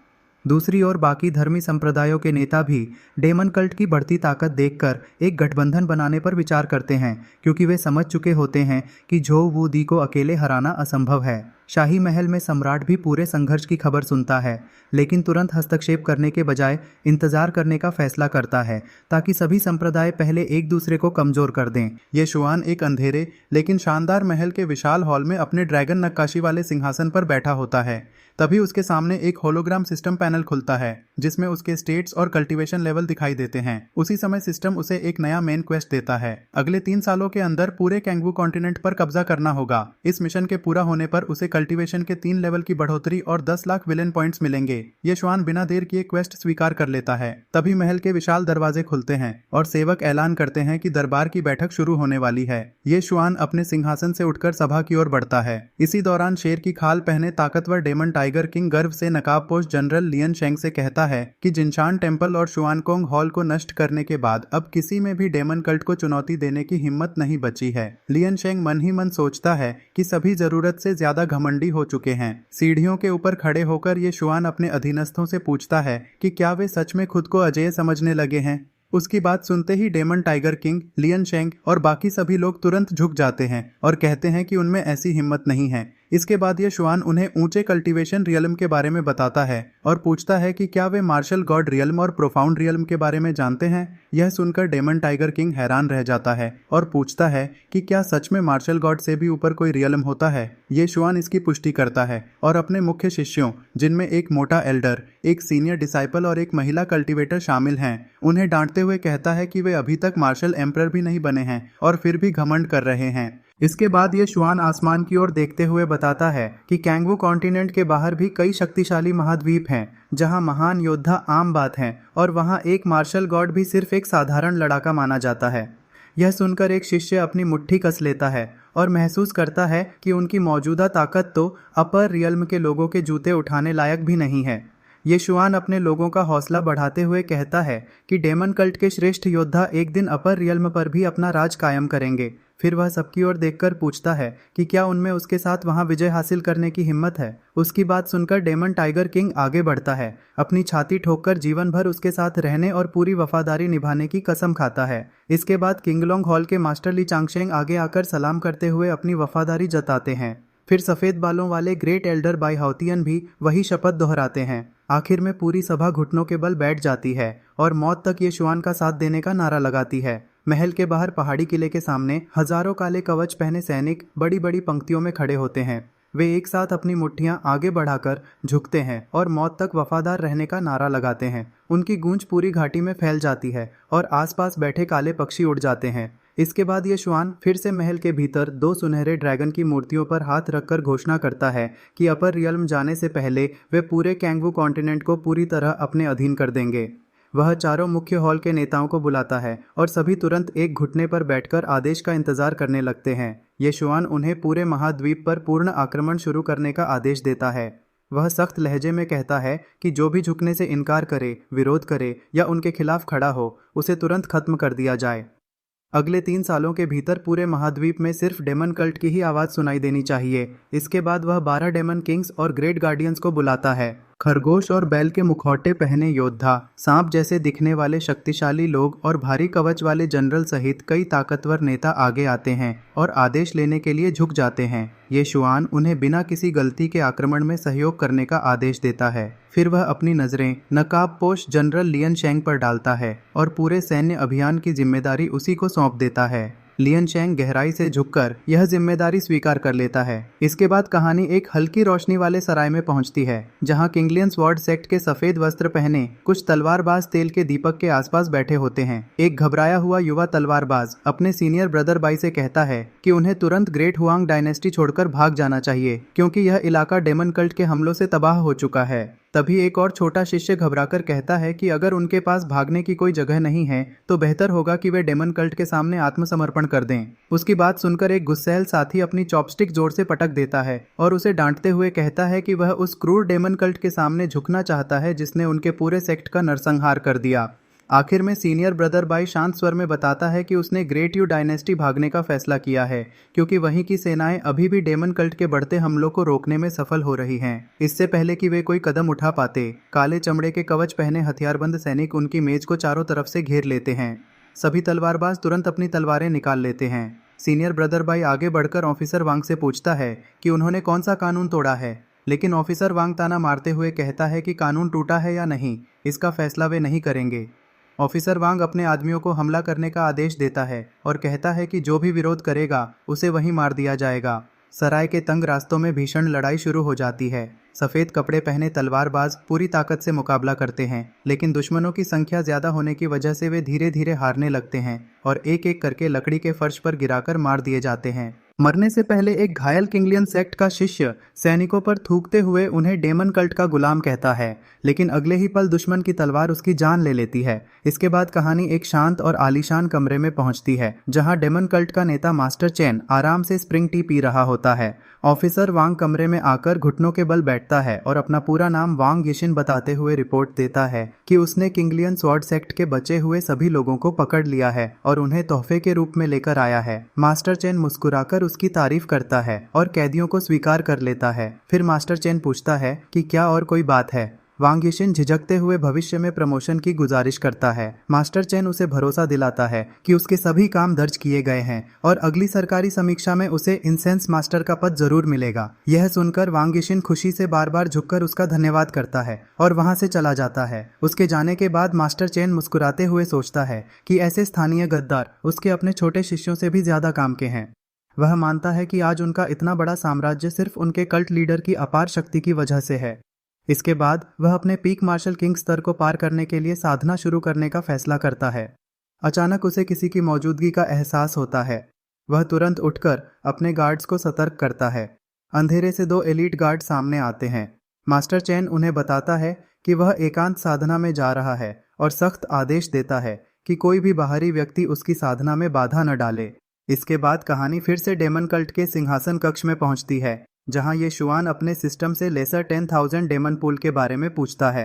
दूसरी ओर बाकी धर्मी संप्रदायों के नेता भी डेमन कल्ट की बढ़ती ताकत देखकर एक गठबंधन बनाने पर विचार करते हैं, क्योंकि वे समझ चुके होते हैं कि झो वू दी को अकेले हराना असंभव है। शाही महल में सम्राट भी पूरे संघर्ष की खबर सुनता है, लेकिन तुरंत हस्तक्षेप करने के बजाय इंतजार करने का फैसला करता है ताकि सभी संप्रदाय पहले एक दूसरे को कमजोर कर दें। ये शुआन एक अंधेरे लेकिन शानदार महल के विशाल हॉल में अपने ड्रैगन नक्काशी वाले सिंहासन पर बैठा होता है। तभी उसके सामने एक होलोग्राम सिस्टम पैनल खुलता है जिसमें उसके स्टेट्स और कल्टीवेशन लेवल दिखाई देते हैं। उसी समय सिस्टम उसे एक नया मेन क्वेस्ट देता है। अगले 3 सालों के अंदर पूरे कैंगवू कॉन्टिनेंट पर कब्जा करना होगा। इस मिशन के पूरा होने पर उसे कल्टीवेशन के 3 लेवल की बढ़ोतरी और 10 लाख विलेन पॉइंट्स मिलेंगे। ये शुआन बिना देर किए क्वेस्ट स्वीकार कर लेता है। तभी महल के विशाल दरवाजे खुलते हैं और सेवक ऐलान करते हैं कि दरबार की बैठक शुरू होने वाली है। ये शुआन अपने सिंहासन से उठकर सभा की ओर बढ़ता है। इसी दौरान शेर की खाल पहने ताकतवर डेमन टाइगर किंग गर्व से नकाबपोश जनरल लियन शेंग से कहता है कि जिनशान टेम्पल और शुआनकोंग हॉल को नष्ट करने के बाद अब किसी में भी डेमन कल्ट को चुनौती देने की हिम्मत नहीं बची है। लियन शेंग मन ही मन सोचता है कि सभी जरूरत से ज्यादा घमंडी हो चुके हैं। सीढ़ियों के ऊपर खड़े होकर ये शुआन अपने अधीनस्थों से पूछता है कि क्या वे सच में खुद को अजेय समझने लगे हैं। उसकी बात सुनते ही डेमन टाइगर किंग, लियन शेंग और बाकी सभी लोग तुरंत झुक जाते हैं और कहते हैं कि उनमें ऐसी हिम्मत नहीं है। इसके बाद ये शुआन उन्हें ऊंचे कल्टीवेशन रियल्म के बारे में बताता है और पूछता है कि क्या वे मार्शल गॉड रियल्म और प्रोफाउंड रियल्म के बारे में जानते हैं। यह सुनकर डेमन टाइगर किंग हैरान रह जाता है और पूछता है कि क्या सच में मार्शल गॉड से भी ऊपर कोई रियल्म होता है। ये शुआन इसकी पुष्टि करता है और अपने मुख्य शिष्यों, जिनमें एक मोटा एल्डर, एक सीनियर डिसाइपल और एक महिला कल्टीवेटर शामिल हैं, उन्हें डांटते हुए कहता है कि वे अभी तक मार्शल एम्परर भी नहीं बने हैं और फिर भी घमंड कर रहे हैं। इसके बाद ये शुआन आसमान की ओर देखते हुए बताता है कि कैंगवू कॉन्टिनेंट के बाहर भी कई शक्तिशाली महाद्वीप हैं जहां महान योद्धा आम बात हैं और वहां एक मार्शल गॉड भी सिर्फ एक साधारण लड़ाका माना जाता है। यह सुनकर एक शिष्य अपनी मुट्ठी कस लेता है और महसूस करता है कि उनकी मौजूदा ताकत तो अपर रियल्म के लोगों के जूते उठाने लायक भी नहीं है। ये शुआन अपने लोगों का हौसला बढ़ाते हुए कहता है कि डेमन कल्ट के श्रेष्ठ योद्धा एक दिन अपर रियल्म पर भी अपना राज कायम करेंगे। फिर वह सबकी ओर देखकर पूछता है कि क्या उनमें उसके साथ वहां विजय हासिल करने की हिम्मत है। उसकी बात सुनकर डेमन टाइगर किंग आगे बढ़ता है, अपनी छाती ठोककर जीवन भर उसके साथ रहने और पूरी वफादारी निभाने की कसम खाता है। इसके बाद किंगलोंग हॉल के मास्टर ली चांगशेंग आगे आकर सलाम करते हुए अपनी वफादारी जताते हैं। फिर सफेद बालों वाले ग्रेट एल्डर बाई हाउतियन भी वही शपथ दोहराते हैं। आखिर में पूरी सभा घुटनों के बल बैठ जाती है और मौत तक ये शुआन का साथ देने का नारा लगाती है। महल के बाहर पहाड़ी किले के सामने हजारों काले कवच पहने सैनिक बड़ी बड़ी पंक्तियों में खड़े होते हैं। वे एक साथ अपनी मुट्ठियां आगे बढ़ाकर झुकते हैं और मौत तक वफादार रहने का नारा लगाते हैं। उनकी गूंज पूरी घाटी में फैल जाती है और आसपास बैठे काले पक्षी उड़ जाते हैं। इसके बाद ये शुआन फिर से महल के भीतर 2 सुनहरे ड्रैगन की मूर्तियों पर हाथ रखकर घोषणा करता है कि अपर रियल्म जाने से पहले वे पूरे कैंगवू कॉन्टिनेंट को पूरी तरह अपने अधीन कर देंगे। वह चारों मुख्य हॉल के नेताओं को बुलाता है और सभी तुरंत एक घुटने पर बैठकर आदेश का इंतजार करने लगते हैं। ये शुआन उन्हें पूरे महाद्वीप पर पूर्ण आक्रमण शुरू करने का आदेश देता है। वह सख्त लहजे में कहता है कि जो भी झुकने से इनकार करे, विरोध करे या उनके खिलाफ खड़ा हो, उसे तुरंत खत्म कर दिया जाए। अगले 3 सालों के भीतर पूरे महाद्वीप में सिर्फ डेमन कल्ट की ही आवाज़ सुनाई देनी चाहिए। इसके बाद वह 12 डेमन किंग्स और ग्रेट गार्डियंस को बुलाता है। खरगोश और बैल के मुखौटे पहने योद्धा, सांप जैसे दिखने वाले शक्तिशाली लोग और भारी कवच वाले जनरल सहित कई ताकतवर नेता आगे आते हैं और आदेश लेने के लिए झुक जाते हैं। ये शुआन उन्हें बिना किसी गलती के आक्रमण में सहयोग करने का आदेश देता है। फिर वह अपनी नज़रें नकाबपोश जनरल लियन शेंग पर डालता है और पूरे सैन्य अभियान की जिम्मेदारी उसी को सौंप देता है। लियन चैंग गहराई से झुककर यह जिम्मेदारी स्वीकार कर लेता है। इसके बाद कहानी एक हल्की रोशनी वाले सराय में पहुंचती है, जहां किंगलियन स्वॉर्ड सेक्ट के सफेद वस्त्र पहने कुछ तलवारबाज तेल के दीपक के आसपास बैठे होते हैं। एक घबराया हुआ युवा तलवारबाज अपने सीनियर ब्रदर बाई से कहता है कि उन्हें तुरंत ग्रेट हुआंग डायनेस्टी छोड़कर भाग जाना चाहिए, क्योंकि यह इलाका डेमन कल्ट के हमलों से तबाह हो चुका है। तभी एक और छोटा शिष्य घबराकर कहता है कि अगर उनके पास भागने की कोई जगह नहीं है तो बेहतर होगा कि वे डेमन कल्ट के सामने आत्मसमर्पण कर दें। उसकी बात सुनकर एक गुस्सैल साथी अपनी चॉपस्टिक जोर से पटक देता है और उसे डांटते हुए कहता है कि वह उस क्रूर डेमन कल्ट के सामने झुकना चाहता है जिसने उनके पूरे सेक्ट का नरसंहार कर दिया। आखिर में सीनियर ब्रदर बाई शांत स्वर में बताता है कि उसने ग्रेट यू डायनेस्टी भागने का फैसला किया है, क्योंकि वहीं की सेनाएं अभी भी डेमन कल्ट के बढ़ते हमलों को रोकने में सफल हो रही हैं। इससे पहले कि वे कोई कदम उठा पाते, काले चमड़े के कवच पहने हथियारबंद सैनिक उनकी मेज को चारों तरफ से घेर लेते हैं। सभी तलवारबाज तुरंत अपनी तलवारें निकाल लेते हैं। सीनियर ब्रदर बाई आगे बढ़कर ऑफिसर वांग से पूछता है कि उन्होंने कौन सा कानून तोड़ा है, लेकिन ऑफिसर वांग ताना मारते हुए कहता है कि कानून टूटा है या नहीं, इसका फैसला वे नहीं करेंगे। ऑफिसर वांग अपने आदमियों को हमला करने का आदेश देता है और कहता है कि जो भी विरोध करेगा उसे वहीं मार दिया जाएगा। सराय के तंग रास्तों में भीषण लड़ाई शुरू हो जाती है। सफ़ेद कपड़े पहने तलवारबाज पूरी ताकत से मुकाबला करते हैं, लेकिन दुश्मनों की संख्या ज़्यादा होने की वजह से वे धीरे धीरे हारने लगते हैं और एक एक करके लकड़ी के फर्श पर गिराकर मार दिए जाते हैं। मरने से पहले एक घायल किंगलियन सेक्ट का शिष्य सैनिकों पर थूकते हुए उन्हें डेमन कल्ट का गुलाम कहता है, लेकिन अगले ही पल दुश्मन की तलवार उसकी जान ले लेती है। इसके बाद कहानी एक शांत और आलीशान कमरे में पहुंचती है, जहां डेमन कल्ट का नेता मास्टर चैन आराम से स्प्रिंग टी पी रहा होता है। ऑफिसर वांग कमरे में आकर घुटनों के बल बैठता है और अपना पूरा नाम वांग यिशिन बताते हुए रिपोर्ट देता है कि उसने किंगलियन स्वॉर्ड सेक्ट के बचे हुए सभी लोगों को पकड़ लिया है और उन्हें तोहफे के रूप में लेकर आया है। मास्टर चैन मुस्कुराकर उसकी तारीफ करता है और कैदियों को स्वीकार कर लेता है। फिर मास्टर चैन पूछता है कि क्या और कोई बात है। वांग यिशिन झिझकते हुए भविष्य में प्रमोशन की गुजारिश करता है। मास्टर चैन उसे भरोसा दिलाता है कि उसके सभी काम दर्ज किए गए हैं और अगली सरकारी समीक्षा में उसे इंसेंस मास्टर का पद जरूर मिलेगा। यह सुनकर वांग यिशिन खुशी से बार बार झुककर उसका धन्यवाद करता है और वहां से चला जाता है। उसके जाने के बाद मास्टर चैन मुस्कुराते हुए सोचता है कि ऐसे स्थानीय गद्दार उसके अपने छोटे शिष्यों से भी ज्यादा काम के हैं। वह मानता है कि आज उनका इतना बड़ा साम्राज्य सिर्फ उनके कल्ट लीडर की अपार शक्ति की वजह से है। इसके बाद वह अपने पीक मार्शल किंग स्तर को पार करने के लिए साधना शुरू करने का फैसला करता है। अचानक उसे किसी की मौजूदगी का एहसास होता है। वह तुरंत उठकर अपने गार्ड्स को सतर्क करता है। अंधेरे से 2 एलीट गार्ड सामने आते हैं। मास्टर चैन उन्हें बताता है कि वह एकांत साधना में जा रहा है और सख्त आदेश देता है कि कोई भी बाहरी व्यक्ति उसकी साधना में बाधा न डाले। इसके बाद कहानी फिर से डेमन कल्ट के सिंहासन कक्ष में पहुंचती है, जहां ये शुआन अपने सिस्टम से लेसर 10,000 डेमन पूल के बारे में पूछता है।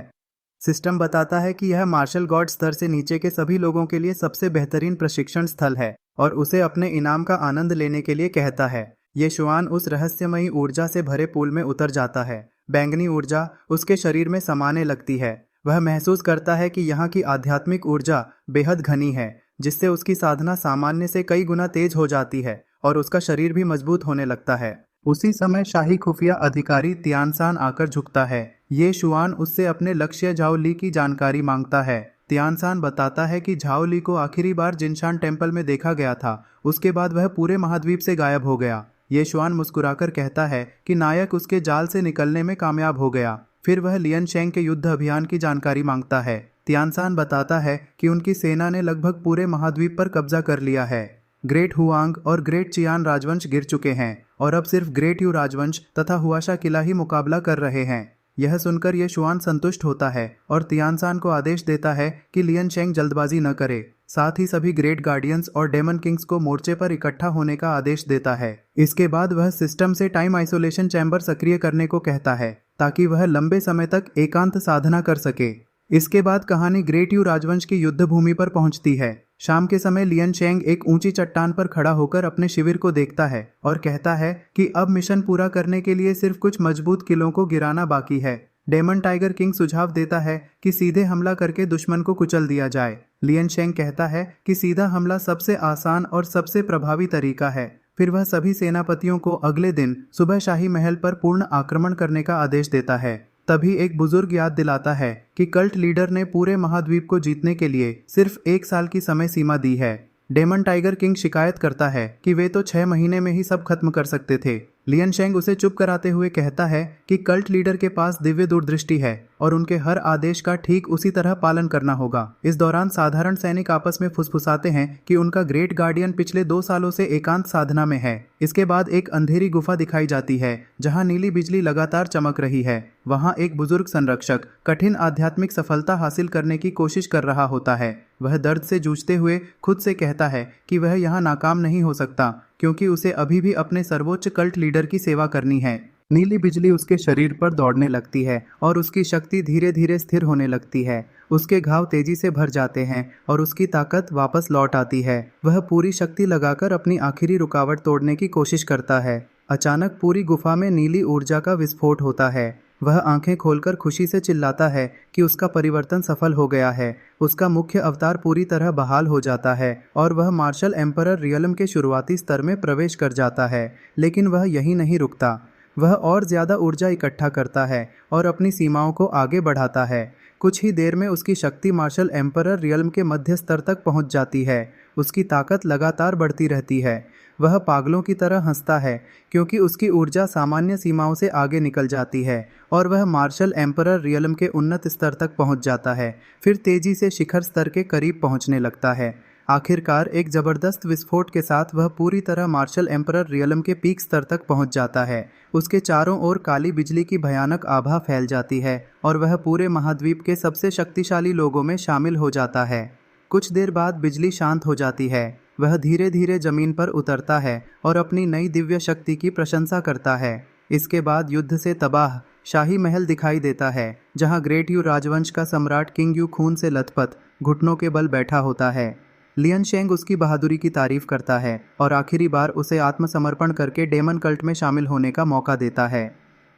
सिस्टम बताता है कि यह मार्शल गॉड स्तर से नीचे के सभी लोगों के लिए सबसे बेहतरीन प्रशिक्षण स्थल है और उसे अपने इनाम का आनंद लेने के लिए कहता है। ये शुआन उस रहस्यमयी ऊर्जा से भरे पूल में उतर जाता है। बैंगनी ऊर्जा उसके शरीर में समाने लगती है। वह महसूस करता है कि यहाँ की आध्यात्मिक ऊर्जा बेहद घनी है, जिससे उसकी साधना सामान्य से कई गुना तेज हो जाती है और उसका शरीर भी मजबूत होने लगता है। उसी समय शाही खुफिया अधिकारी तियानसान आकर झुकता है। ये शुआन उससे अपने लक्ष्य झाओ ली की जानकारी मांगता है। तियानसान बताता है कि झाओ ली को आखिरी बार जिनशान टेम्पल में देखा गया था, उसके बाद वह पूरे महाद्वीप से गायब हो गया। ये शुआन मुस्कुराकर कहता है कि नायक उसके जाल से निकलने में कामयाब हो गया। फिर वह लियन शेंग के युद्ध अभियान की जानकारी मांगता है। तियानसान बताता है कि उनकी सेना ने लगभग पूरे महाद्वीप पर कब्जा कर लिया है। ग्रेट हुआंग और ग्रेट चियान राजवंश गिर चुके हैं और अब सिर्फ ग्रेट यू राजवंश तथा हुआशा किला ही मुकाबला कर रहे हैं। यह सुनकर यह शुआन संतुष्ट होता है और तियानसान को आदेश देता है कि लियन शेंग जल्दबाजी न करे। साथ ही सभी ग्रेट गार्डियंस और डेमन किंग्स को मोर्चे पर इकट्ठा होने का आदेश देता है। इसके बाद वह सिस्टम से टाइम आइसोलेशन चैम्बर सक्रिय करने को कहता है ताकि वह लंबे समय तक एकांत साधना कर सके। इसके बाद कहानी ग्रेट यू राजवंश की युद्ध भूमि पर पहुंचती है। शाम के समय लियन शेंग एक ऊंची चट्टान पर खड़ा होकर अपने शिविर को देखता है और कहता है कि अब मिशन पूरा करने के लिए सिर्फ कुछ मजबूत किलों को गिराना बाकी है। डेमन टाइगर किंग सुझाव देता है कि सीधे हमला करके दुश्मन को कुचल दिया जाए। लियन शेंग कहता है कि सीधा हमला सबसे आसान और सबसे प्रभावी तरीका है। फिर वह सभी सेनापतियों को अगले दिन सुबह शाही महल पर पूर्ण आक्रमण करने का आदेश देता है। तभी एक बुजुर्ग याद दिलाता है कि कल्ट लीडर ने पूरे महाद्वीप को जीतने के लिए सिर्फ 1 साल की समय सीमा दी है। डेमन टाइगर किंग शिकायत करता है कि वे तो 6 महीने में ही सब खत्म कर सकते थे। लियन शेंग उसे चुप कराते हुए कहता है कि कल्ट लीडर के पास दिव्य दूरदृष्टि है और उनके हर आदेश का ठीक उसी तरह पालन करना होगा। इस दौरान साधारण सैनिक आपस में फुसफुसाते हैं कि उनका ग्रेट गार्डियन पिछले 2 सालों से एकांत साधना में है। इसके बाद एक अंधेरी गुफा दिखाई जाती है जहां नीली बिजली लगातार चमक रही है। वहां एक बुजुर्ग संरक्षक कठिन आध्यात्मिक सफलता हासिल करने की कोशिश कर रहा होता है। वह दर्द से जूझते हुए खुद से कहता है कि वह यहाँ नाकाम नहीं हो सकता, क्योंकि उसे अभी भी अपने सर्वोच्च कल्ट लीडर की सेवा करनी है। नीली बिजली उसके शरीर पर दौड़ने लगती है और उसकी शक्ति धीरे धीरे स्थिर होने लगती है। उसके घाव तेजी से भर जाते हैं और उसकी ताकत वापस लौट आती है। वह पूरी शक्ति लगाकर अपनी आखिरी रुकावट तोड़ने की कोशिश करता है। अचानक पूरी गुफा में नीली ऊर्जा का विस्फोट होता है। वह आंखें खोलकर खुशी से चिल्लाता है कि उसका परिवर्तन सफल हो गया है। उसका मुख्य अवतार पूरी तरह बहाल हो जाता है और वह मार्शल एम्परर रियलम के शुरुआती स्तर में प्रवेश कर जाता है। लेकिन वह यहीं नहीं रुकता। वह और ज़्यादा ऊर्जा इकट्ठा करता है और अपनी सीमाओं को आगे बढ़ाता है। कुछ ही देर में उसकी शक्ति मार्शल एम्परर रियलम के मध्य स्तर तक पहुंच जाती है। उसकी ताकत लगातार बढ़ती रहती है। वह पागलों की तरह हंसता है क्योंकि उसकी ऊर्जा सामान्य सीमाओं से आगे निकल जाती है और वह मार्शल एम्परर रियलम के उन्नत स्तर तक पहुंच जाता है, फिर तेजी से शिखर स्तर के करीब पहुंचने लगता है। आखिरकार एक जबरदस्त विस्फोट के साथ वह पूरी तरह मार्शल एम्परर रियलम के पीक स्तर तक पहुंच जाता है। उसके चारों ओर काली बिजली की भयानक आभा फैल जाती है और वह पूरे महाद्वीप के सबसे शक्तिशाली लोगों में शामिल हो जाता है। कुछ देर बाद बिजली शांत हो जाती है। वह धीरे धीरे जमीन पर उतरता है और अपनी नई दिव्य शक्ति की प्रशंसा करता है। इसके बाद युद्ध से तबाह शाही महल दिखाई देता है, जहां ग्रेट यू राजवंश का सम्राट किंग यू खून से लथपथ घुटनों के बल बैठा होता है। लियन शेंग उसकी बहादुरी की तारीफ करता है और आखिरी बार उसे आत्मसमर्पण करके डेमन कल्ट में शामिल होने का मौका देता है।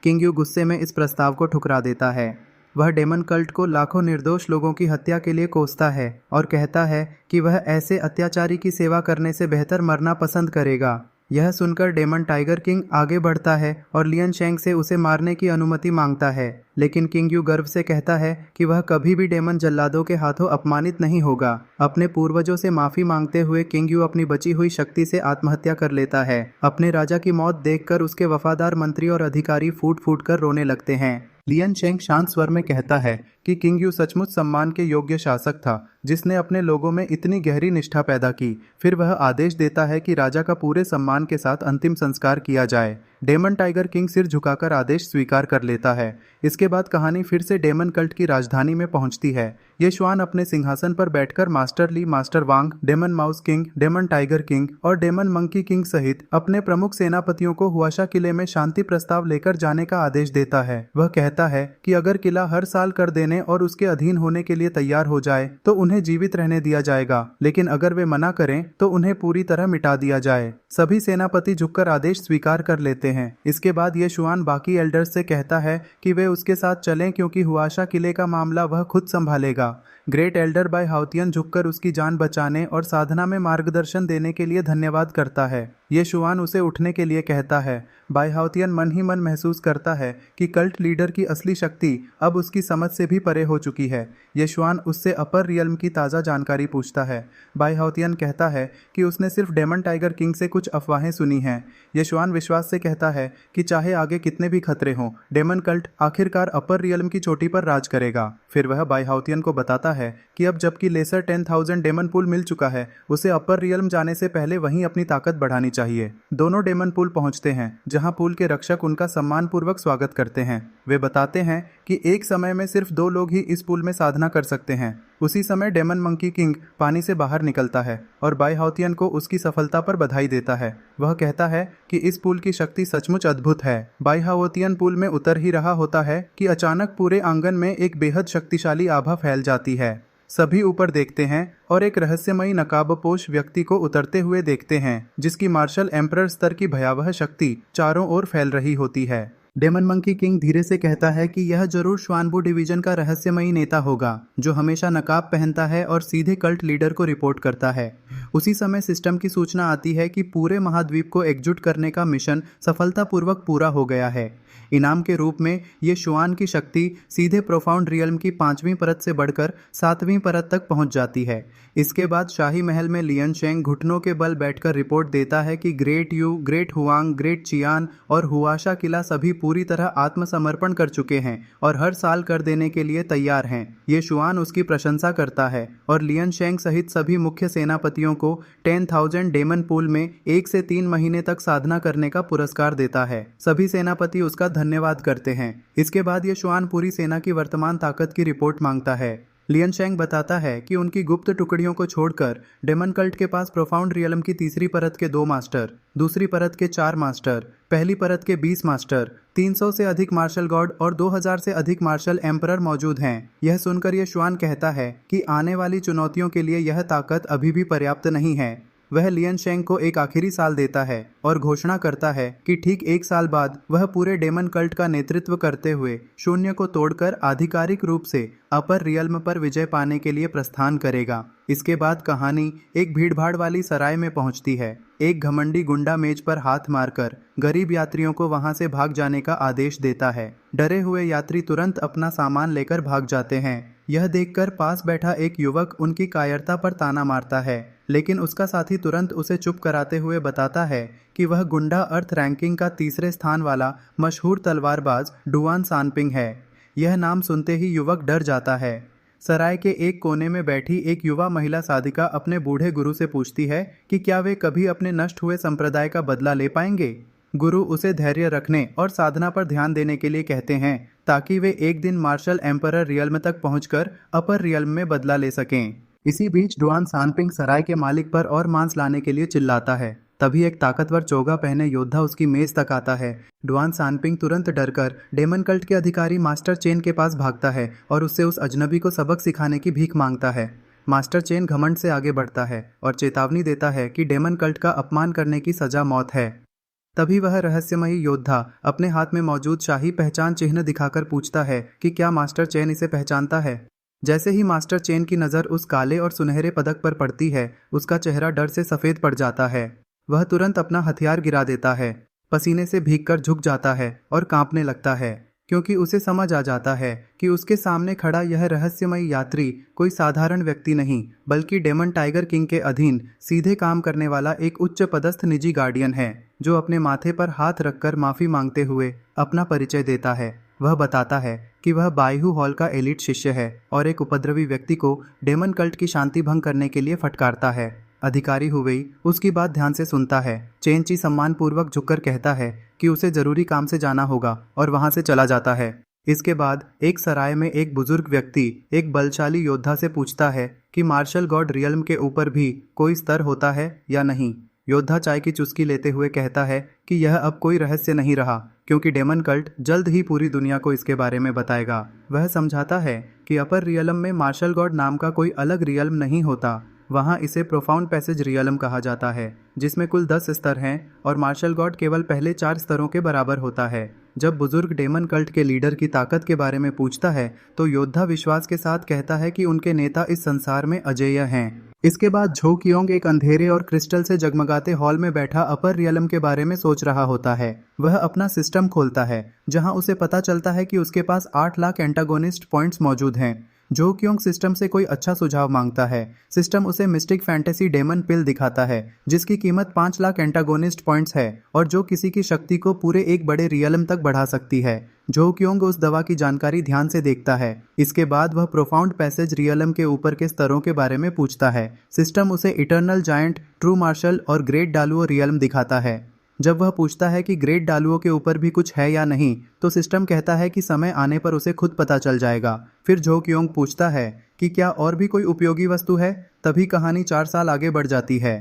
किंग यू गुस्से में इस प्रस्ताव को ठुकरा देता है। वह डेमन कल्ट को लाखों निर्दोष लोगों की हत्या के लिए कोसता है और कहता है कि वह ऐसे अत्याचारी की सेवा करने से बेहतर मरना पसंद करेगा। यह सुनकर डेमन टाइगर किंग आगे बढ़ता है और लियन शेंग से उसे मारने की अनुमति मांगता है, लेकिन किंग यू गर्व से कहता है कि वह कभी भी डेमन जल्लादों के हाथों अपमानित नहीं होगा। अपने पूर्वजों से माफी मांगते हुए किंग यू अपनी बची हुई शक्ति से आत्महत्या कर लेता है। अपने राजा की मौत देखकर उसके वफादार मंत्री और अधिकारी फूट फूट कर रोने लगते हैं। लियन शेंग शांत स्वर में कहता है कि किंग यू सचमुच सम्मान के योग्य शासक था, जिसने अपने लोगों में इतनी गहरी निष्ठा पैदा की। फिर वह आदेश देता है कि राजा का पूरे सम्मान के साथ अंतिम संस्कार किया जाए। डेमन टाइगर किंग सिर झुकाकर आदेश स्वीकार कर लेता है। इसके बाद कहानी फिर से डेमन कल्ट की राजधानी में पहुंचती है। ये श्वान अपने सिंहासन पर बैठकर master Li, master Wang, demon mouse king, demon tiger king और डेमन मंकी किंग सहित अपने प्रमुख सेनापतियों को हुआशा किले में शांति प्रस्ताव लेकर जाने का आदेश देता है। वह कहता है कि अगर किला हर साल कर देने और उसके अधीन होने के लिए तैयार हो जाए तो उन्हें जीवित रहने दिया जाएगा, लेकिन अगर वे मना करें तो उन्हें पूरी तरह मिटा दिया जाए। सभी सेनापति झुककर आदेश स्वीकार कर लेते हैं। इसके बाद ये शुआन बाकी एल्डर्स से कहता है कि वे उसके साथ चलें, क्योंकि हुआशा किले का मामला वह खुद संभालेगा। ग्रेट एल्डर बाय हाउतियन झुककर उसकी जान बचाने और साधना में मार्गदर्शन देने के लिए धन्यवाद करता है। ये शुआन उसे उठने के लिए कहता है। बाय हाउतियन मन ही मन महसूस करता है कि कल्ट लीडर की असली शक्ति अब उसकी समझ से भी परे हो चुकी है। ये शुआन उससे अपर रियल्म की ताज़ा जानकारी पूछता है। बाय हाउतियन कहता है कि उसने सिर्फ डेमन टाइगर किंग से कुछ अफवाहें सुनी हैं। ये शुआन विश्वास से कहता है कि चाहे आगे कितने भी खतरे हों, डेमन कल्ट आखिरकार अपर रियल्म की चोटी पर राज करेगा। फिर वह बाय हाउतियन को बताता है कि अब जबकि लेसर 10,000 डेमन पूल मिल चुका है, उसे अपर रियल्म जाने से पहले वहीं अपनी ताकत बढ़ानी चाहिए। दोनों डेमन पूल पहुंचते हैं, जहां पूल के रक्षक उनका सम्मानपूर्वक स्वागत करते हैं। वे बताते हैं कि एक समय में सिर्फ 2 लोग ही इस पूल में साधना कर सकते हैं। उसी समय डेमन मंकी किंग पानी से बाहर निकलता है और बाय हाउतियन को उसकी सफलता पर बधाई देता है। वह कहता है कि इस पूल की शक्ति सचमुच अद्भुत है। बाय हाउतियन पूल में उतर ही रहा होता है कि अचानक पूरे आंगन में एक बेहद शक्तिशाली आभा फैल जाती है। सभी ऊपर देखते हैं और एक रहस्यमयी नकाबपोश व्यक्ति को उतरते हुए देखते हैं, जिसकी मार्शल एम्परर स्तर की भयावह शक्ति चारों ओर फैल रही होती है। डेमन मंकी किंग धीरे से कहता है कि यह जरूर श्वानबू डिवीजन का रहस्यमयी नेता होगा, जो हमेशा नकाब पहनता है और सीधे कल्ट लीडर को रिपोर्ट करता है। उसी समय सिस्टम की सूचना आती है कि पूरे महाद्वीप को एकजुट करने का मिशन सफलतापूर्वक पूरा हो गया है। इनाम के रूप में ये शुआन की शक्ति सीधे प्रोफाउंड रियल्म की 5वीं परत से बढ़कर 7वीं परत तक पहुंच जाती है। इसके बाद शाही महल में लियन शेंग घुटनों के बल बैठकर रिपोर्ट देता है कि great you, great Huang, great Chiyaan और हुआशा किला सभी पूरी तरह आत्मसमर्पण कर चुके हैं और हर साल कर देने के लिए तैयार हैं। ये शुआन उसकी प्रशंसा करता है और लियन शेंग सहित सभी मुख्य सेनापतियों को 10,000 डेमन पूल में 1 से 3 महीने तक साधना करने का पुरस्कार देता है। सभी सेनापति उसका धन्यवाद करते हैं। इसके बाद ये शुआन पूरी सेना की वर्तमान ताकत की रिपोर्ट मांगता है। लियन शेंग बताता है कि उनकी गुप्त टुकड़ियों को छोड़कर डेमन कल्ट के पास प्रोफाउंड रियलम की तीसरी परत के 2 मास्टर, दूसरी परत के 4 मास्टर, पहली परत के 20 मास्टर, 300 से अधिक मार्शल गॉड और 2000 से अधिक मार्शल एम्परर मौजूद हैं। यह सुनकर यह शुआन कहता है कि आने वाली चुनौतियों के लिए यह ताकत अभी भी पर्याप्त नहीं है। वह लियन शेंग को एक आखिरी साल देता है और घोषणा करता है कि ठीक 1 साल बाद वह पूरे डेमन कल्ट का नेतृत्व करते हुए शून्य को तोड़कर आधिकारिक रूप से अपर रियल्म पर विजय पाने के लिए प्रस्थान करेगा। इसके बाद कहानी एक भीड़भाड़ वाली सराय में पहुंचती है। एक घमंडी गुंडा मेज पर हाथ मारकर गरीब यात्रियों को वहां से भाग जाने का आदेश देता है। डरे हुए यात्री तुरंत अपना सामान लेकर भाग जाते हैं। यह देखकर पास बैठा एक युवक उनकी कायरता पर ताना मारता है, लेकिन उसका साथी तुरंत उसे चुप कराते हुए बताता है कि वह गुंडा अर्थ रैंकिंग का 3रे स्थान वाला मशहूर तलवारबाज डुआन सानपिंग है। यह नाम सुनते ही युवक डर जाता है। सराय के एक कोने में बैठी एक युवा महिला साधिका अपने बूढ़े गुरु से पूछती है कि क्या वे कभी अपने नष्ट हुए संप्रदाय का बदला ले पाएंगे। गुरु उसे धैर्य रखने और साधना पर ध्यान देने के लिए कहते हैं ताकि वे एक दिन मार्शल एम्परर रियल्म तक पहुंचकर अपर रियल्म में बदला ले सकें। इसी बीच डुआन सानपिंग सराय के मालिक पर और मांस लाने के लिए चिल्लाता है। तभी एक ताकतवर चोगा पहने योद्धा उसकी मेज तक आता है। डुआन सानपिंग तुरंत डरकर डेमन कल्ट के अधिकारी मास्टर चेन के पास भागता है और उससे उस अजनबी को सबक सिखाने की भीख मांगता है। मास्टर चेन घमंड से आगे बढ़ता है और चेतावनी देता है कि डेमन कल्ट का अपमान करने की सजा मौत है। तभी वह रहस्यमयी योद्धा अपने हाथ में मौजूद शाही पहचान चिन्ह दिखाकर पूछता है कि क्या मास्टर चेन इसे पहचानता है। जैसे ही मास्टर चेन की नज़र उस काले और सुनहरे पदक पर पड़ती है, उसका चेहरा डर से सफ़ेद पड़ जाता है। वह तुरंत अपना हथियार गिरा देता है, पसीने से भीगकर झुक जाता है और कांपने लगता है, क्योंकि उसे समझ आ जाता है कि उसके सामने खड़ा यह रहस्यमयी यात्री कोई साधारण व्यक्ति नहीं, बल्कि डेमन टाइगर किंग के अधीन सीधे काम करने वाला एक उच्च पदस्थ निजी गार्डियन है, जो अपने माथे पर हाथ रखकर माफ़ी मांगते हुए अपना परिचय देता है। वह बताता है कि वह बायहू हॉल का एलिट शिष्य है और एक उपद्रवी व्यक्ति को डेमन कल्ट की शांति भंग करने के लिए फटकारता है। अधिकारी हुवेई उसकी बात ध्यान से सुनता है। चेनची सम्मानपूर्वक झुककर कहता है कि उसे जरूरी काम से जाना होगा और वहां से चला जाता है। इसके बाद एक सराय में एक बुजुर्ग व्यक्ति एक बलशाली योद्धा से पूछता है कि मार्शल गॉड रियल्म के ऊपर भी कोई स्तर होता है या नहीं। योद्धा चाय की चुस्की लेते हुए कहता है कि यह अब कोई रहस्य नहीं रहा, क्योंकि डेमन कल्ट जल्द ही पूरी दुनिया को इसके बारे में बताएगा। वह समझाता है कि अपर रियल्म में मार्शल गॉड नाम का कोई अलग रियल्म नहीं होता। वहाँ इसे प्रोफाउंड पैसेज रियल्म कहा जाता है, जिसमें कुल 10 स्तर हैं और मार्शल गॉड केवल पहले 4 स्तरों के बराबर होता है। जब बुजुर्ग डेमन कल्ट के लीडर की ताकत के बारे में पूछता है तो योद्धा विश्वास के साथ कहता है कि उनके नेता इस संसार में अजेय हैं। इसके बाद झो कियोंग एक अंधेरे और क्रिस्टल से जगमगाते हॉल में बैठा अपर रियल्म के बारे में सोच रहा होता है। वह अपना सिस्टम खोलता है, जहां उसे पता चलता है कि उसके पास 8 लाख एंटागोनिस्ट पॉइंट्स मौजूद हैं। जो क्योंग सिस्टम से कोई अच्छा सुझाव मांगता है। सिस्टम उसे मिस्टिक फैंटेसी डेमन पिल दिखाता है, जिसकी कीमत 5 लाख एंटागोनिस्ट पॉइंट्स है और जो किसी की शक्ति को पूरे एक बड़े रियल्म तक बढ़ा सकती है। जो क्योंग उस दवा की जानकारी ध्यान से देखता है। इसके बाद वह प्रोफाउंड पैसेज रियल्म के ऊपर के स्तरों के बारे में पूछता है। सिस्टम उसे इटर्नल जायंट, ट्रू मार्शल और ग्रेट डालुओ रियल्म दिखाता है। जब वह पूछता है कि ग्रेट डालुओं के ऊपर भी कुछ है या नहीं, तो सिस्टम कहता है कि समय आने पर उसे खुद पता चल जाएगा। फिर जो क्योंग पूछता है कि क्या और भी कोई उपयोगी वस्तु है। तभी कहानी 4 साल आगे बढ़ जाती है।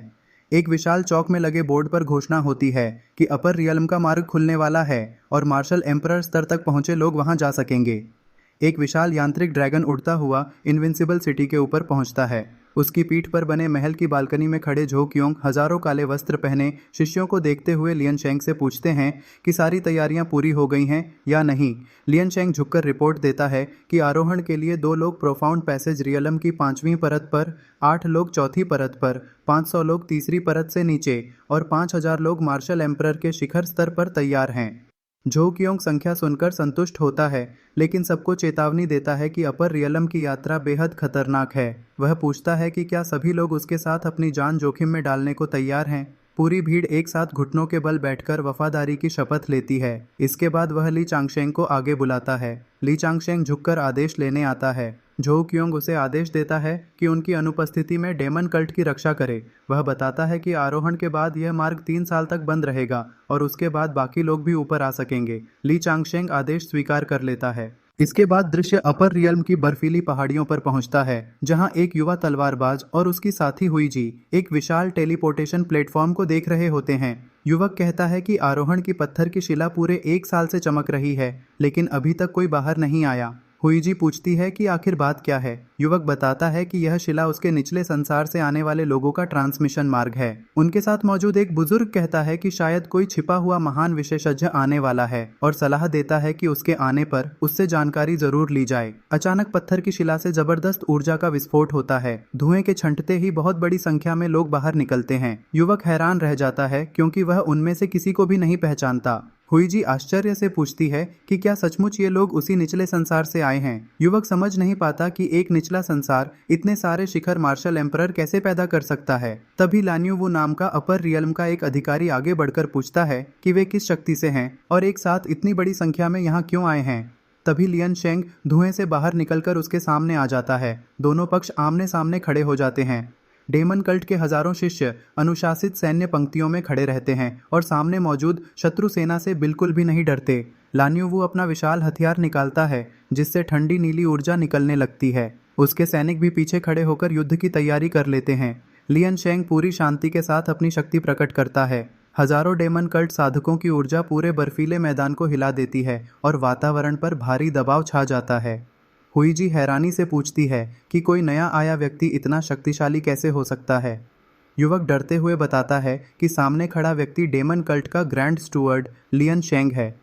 एक विशाल चौक में लगे बोर्ड पर घोषणा होती है कि अपर रियल्म का मार्ग खुलने वाला है और मार्शल एम्परर स्तर तक पहुंचे लोग वहां जा सकेंगे। एक विशाल यांत्रिक ड्रैगन उड़ता हुआ इनविंसिबल सिटी के ऊपर पहुंचता है। उसकी पीठ पर बने महल की बालकनी में खड़े झो क्योंग हजारों काले वस्त्र पहने शिष्यों को देखते हुए लियन शेंग से पूछते हैं कि सारी तैयारियां पूरी हो गई हैं या नहीं। लियन शेंग झुककर रिपोर्ट देता है कि आरोहण के लिए 2 लोग प्रोफाउंड पैसेज रियलम की 5वीं परत पर, 8 लोग 4थी परत पर, 500 लोग तीसरी परत से नीचे और 5000 लोग मार्शल एम्परर के शिखर स्तर पर तैयार हैं। झो क्योंग संख्या सुनकर संतुष्ट होता है, लेकिन सबको चेतावनी देता है कि अपर रियलम की यात्रा बेहद खतरनाक है। वह पूछता है कि क्या सभी लोग उसके साथ अपनी जान जोखिम में डालने को तैयार हैं। पूरी भीड़ एक साथ घुटनों के बल बैठकर वफादारी की शपथ लेती है। इसके बाद वह ली चांगशेंग को आगे बुलाता है। ली चांगशेंग झुककर आदेश लेने आता है। झो क्योंग उसे आदेश देता है कि उनकी अनुपस्थिति में डेमन कल्ट की रक्षा करे। वह बताता है कि आरोहण के बाद यह मार्ग 3 साल तक बंद रहेगा और उसके बाद बाकी लोग भी ऊपर आ सकेंगे। ली चांगशेंग आदेश स्वीकार कर लेता है। इसके बाद दृश्य अपर रियल्म की बर्फीली पहाड़ियों पर पहुंचता है, जहां एक युवा तलवारबाज और उसकी साथी हुई जी एक विशाल टेलीपोर्टेशन प्लेटफॉर्म को देख रहे होते हैं। युवक कहता है कि आरोहण की पत्थर की शिला पूरे 1 साल से चमक रही है, लेकिन अभी तक कोई बाहर नहीं आया। हुईजी पूछती है कि आखिर बात क्या है। युवक बताता है कि यह शिला उसके निचले संसार से आने वाले लोगों का ट्रांसमिशन मार्ग है। उनके साथ मौजूद एक बुजुर्ग कहता है कि शायद कोई छिपा हुआ महान विशेषज्ञ आने वाला है और सलाह देता है कि उसके आने पर उससे जानकारी जरूर ली जाए। अचानक पत्थर की शिला से जबरदस्त ऊर्जा का विस्फोट होता है। धुएं के छंटते ही बहुत बड़ी संख्या में लोग बाहर निकलते हैं। युवक हैरान रह जाता है क्योंकि वह उनमें से किसी को भी नहीं पहचानता। हुईजी आश्चर्य से पूछती है कि क्या सचमुच ये लोग उसी निचले संसार से आए हैं। युवक समझ नहीं पाता कि एक निचला संसार इतने सारे शिखर मार्शल एम्परर कैसे पैदा कर सकता है। तभी लान्यू वू नाम का अपर रियल्म का एक अधिकारी आगे बढ़कर पूछता है कि वे किस शक्ति से हैं और एक साथ इतनी बड़ी संख्या में यहाँ क्यों आए हैं। तभी लियन शेंग धुएं से बाहर निकलकर उसके सामने आ जाता है। दोनों पक्ष आमने सामने खड़े हो जाते हैं। डेमन कल्ट के हजारों शिष्य अनुशासित सैन्य पंक्तियों में खड़े रहते हैं और सामने मौजूद शत्रु सेना से बिल्कुल भी नहीं डरते। लान्यू वू अपना विशाल हथियार निकालता है, जिससे ठंडी नीली ऊर्जा निकलने लगती है। उसके सैनिक भी पीछे खड़े होकर युद्ध की तैयारी कर लेते हैं। लियन शेंग पूरी शांति के साथ अपनी शक्ति प्रकट करता है। हजारों डेमन कल्ट साधकों की ऊर्जा पूरे बर्फीले मैदान को हिला देती है और वातावरण पर भारी दबाव छा जाता है। हुईजी हैरानी से पूछती है कि कोई नया आया व्यक्ति इतना शक्तिशाली कैसे हो सकता है। युवक डरते हुए बताता है कि सामने खड़ा व्यक्ति डेमन कल्ट का ग्रैंड स्टूअर्ड लियन शेंग है।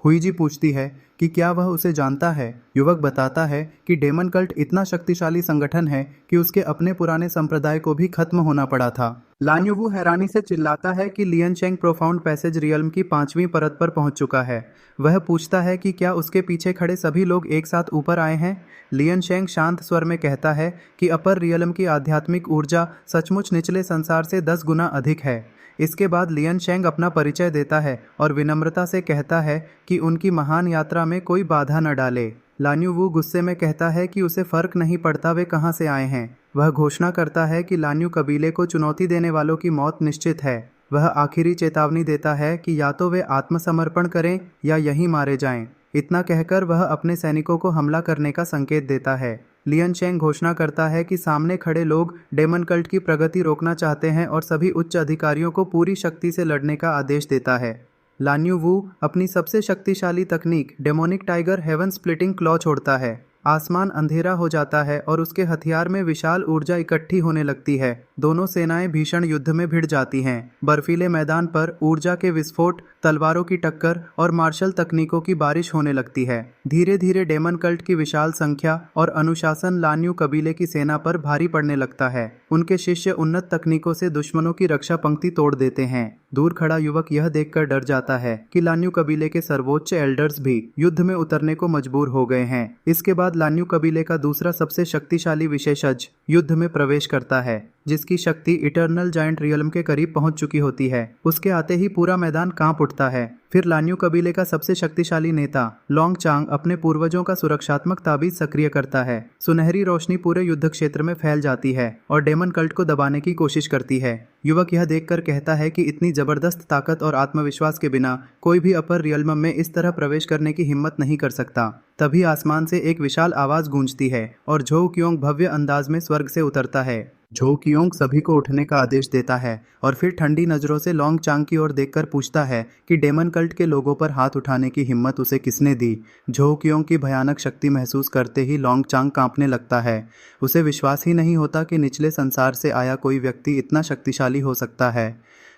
हुईजी पूछती है कि क्या वह उसे जानता है। युवक बताता है कि डेमन कल्ट इतना शक्तिशाली संगठन है कि उसके अपने पुराने संप्रदाय को भी खत्म होना पड़ा था। लान्यू वू हैरानी से चिल्लाता है कि लियन शेंग प्रोफाउंड पैसेज रियल्म की 5वीं परत पर पहुंच चुका है। वह पूछता है कि क्या उसके पीछे खड़े सभी लोग एक साथ ऊपर आए हैं। लियन शेंग शांत स्वर में कहता है कि अपर रियल्म की आध्यात्मिक ऊर्जा सचमुच निचले संसार से 10 गुना अधिक है। इसके बाद लियन शेंग अपना परिचय देता है और विनम्रता से कहता है कि उनकी महान यात्रा में कोई बाधा न डाले। लान्यू वू गुस्से में कहता है कि उसे फर्क नहीं पड़ता वे कहाँ से आए हैं। वह घोषणा करता है कि लान्यू कबीले को चुनौती देने वालों की मौत निश्चित है। वह आखिरी चेतावनी देता है कि या तो वे आत्मसमर्पण करें या यहीं मारे जाएं। इतना कहकर वह अपने सैनिकों को हमला करने का संकेत देता है। लियन शेंग घोषणा करता है कि सामने खड़े लोग डेमन कल्ट की प्रगति रोकना चाहते हैं और सभी उच्च अधिकारियों को पूरी शक्ति से लड़ने का आदेश देता है। लान्यू वू अपनी सबसे शक्तिशाली तकनीक demonic tiger heaven splitting claw छोड़ता है। आसमान अंधेरा हो जाता है और उसके हथियार में विशाल ऊर्जा इकट्ठी होने लगती है। दोनों सेनाएं भीषण युद्ध में भिड़ जाती हैं। बर्फीले मैदान पर ऊर्जा के विस्फोट, तलवारों की टक्कर और मार्शल तकनीकों की बारिश होने लगती है। धीरे धीरे डेमन कल्ट की विशाल संख्या और अनुशासन लान्यू कबीले की सेना पर भारी पड़ने लगता है। उनके शिष्य उन्नत तकनीकों से दुश्मनों की रक्षा पंक्ति तोड़ देते हैं। दूर खड़ा युवक यह देखकर डर जाता है कि लान्यू कबीले के सर्वोच्च एल्डर्स भी युद्ध में उतरने को मजबूर हो गए हैं। इसके बाद लान्यू कबीले का दूसरा सबसे शक्तिशाली विशेषज्ञ युद्ध में प्रवेश करता है, जिसकी शक्ति इटर्नल जायंट रियल्म के करीब पहुंच चुकी होती है। उसके आते ही पूरा मैदान कांप उठता है। फिर लान्यू कबीले का सबसे शक्तिशाली नेता लोंग चांग अपने पूर्वजों का सुरक्षात्मक ताबीज सक्रिय करता है। सुनहरी रोशनी पूरे युद्ध क्षेत्र में फैल जाती है और डेमन कल्ट को दबाने की कोशिश करती है। युवक यह देखकर कहता है कि इतनी जबरदस्त ताकत और आत्मविश्वास के बिना कोई भी अपर रियल्म में इस तरह प्रवेश करने की हिम्मत नहीं कर सकता। तभी आसमान से एक विशाल आवाज गूंजती है और झो क्योंग भव्य अंदाज में स्वर्ग से उतरता है। झो क्योंग सभी को उठने का आदेश देता है और फिर ठंडी नजरों से लोंग चांग की ओर देखकर पूछता है कि डेमन कल्ट के लोगों पर हाथ उठाने की हिम्मत उसे किसने दी। झो क्योंग की भयानक शक्ति महसूस करते ही लोंग चांग कांपने लगता है। उसे विश्वास ही नहीं होता कि निचले संसार से आया कोई व्यक्ति इतना शक्तिशाली हो सकता है।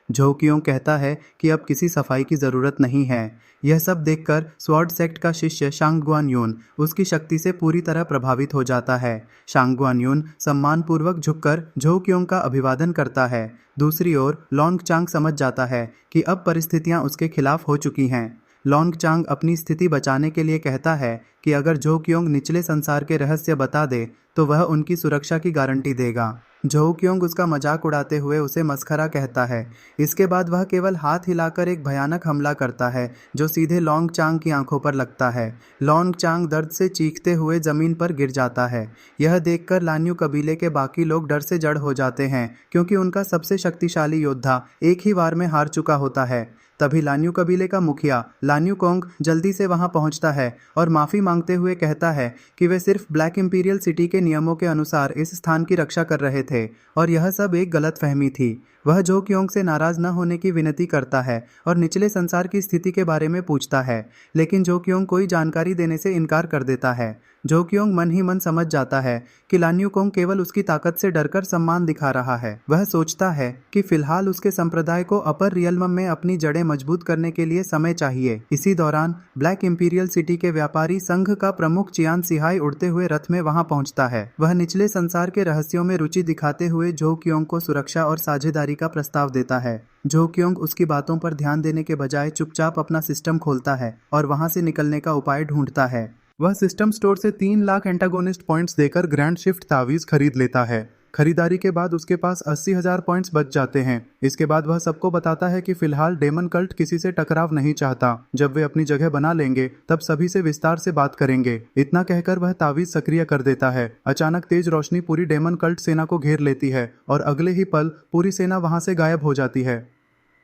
झो क्योंग कहता है कि अब किसी सफाई की जरूरत नहीं है। यह सब देखकर स्वॉर्ड सेक्ट का शिष्य शांगगुआन यून उसकी शक्ति से पूरी तरह प्रभावित हो जाता है। शांगगुआन यून सम्मानपूर्वक झुककर झो क्योंग का अभिवादन करता है। दूसरी ओर लोंग चांग समझ जाता है कि अब परिस्थितियां उसके खिलाफ हो चुकी हैं। लॉन्ग चांग अपनी स्थिति बचाने के लिए कहता है कि अगर जो क्योंग निचले संसार के रहस्य बता दे तो वह उनकी सुरक्षा की गारंटी देगा। जो क्योंग उसका मजाक उड़ाते हुए उसे मस्खरा कहता है। इसके बाद वह केवल हाथ हिलाकर एक भयानक हमला करता है जो सीधे लॉन्ग चांग की आंखों पर लगता है। लॉन्ग चांग दर्द से चीखते हुए जमीन पर गिर जाता है। यह देखकर लान्यू कबीले के बाकी लोग डर से जड़ हो जाते हैं क्योंकि उनका सबसे शक्तिशाली योद्धा एक ही वार में हार चुका होता है। तभी लान्यू कबीले का मुखिया लान्यू कोंग जल्दी से वहां पहुंचता है और माफ़ी मांगते हुए कहता है कि वे सिर्फ ब्लैक इंपीरियल सिटी के नियमों के अनुसार इस स्थान की रक्षा कर रहे थे और यह सब एक गलतफहमी थी। वह जो क्योंग से नाराज न होने की विनती करता है और निचले संसार की स्थिति के बारे में पूछता है, लेकिन जो क्योंग कोई जानकारी देने से इनकार कर देता है। जो क्योंग मन ही मन समझ जाता है कि लान्यू कोंग केवल उसकी ताकत से डरकर सम्मान दिखा रहा है। वह सोचता है कि फिलहाल उसके संप्रदाय को अपर रियल्म में अपनी जड़ें मजबूत करने के लिए समय चाहिए। इसी दौरान ब्लैक इंपीरियल सिटी के व्यापारी संघ का प्रमुख चियान सिहाई उड़ते हुए रथ में वहां पहुंचता है। वह निचले संसार के रहस्यों में रुचि दिखाते हुए जो क्योंग को सुरक्षा और साझेदारी का प्रस्ताव देता है। जो क्योंग उसकी बातों पर ध्यान देने के बजाय चुपचाप अपना सिस्टम खोलता है और वहां से निकलने का उपाय ढूंढता है। वह सिस्टम स्टोर से 3 लाख एंटागोनिस्ट पॉइंट्स देकर ग्रैंड शिफ्ट तावीज खरीद लेता है। खरीदारी के बाद उसके पास 80,000 पॉइंट्स बच जाते हैं। इसके बाद वह सबको बताता है कि फिलहाल डेमन कल्ट किसी से टकराव नहीं चाहता। जब वे अपनी जगह बना लेंगे तब सभी से विस्तार से बात करेंगे। इतना कहकर वह तावीज सक्रिय कर देता है। अचानक तेज रोशनी पूरी डेमन कल्ट सेना को घेर लेती है और अगले ही पल पूरी सेना वहां से गायब हो जाती है।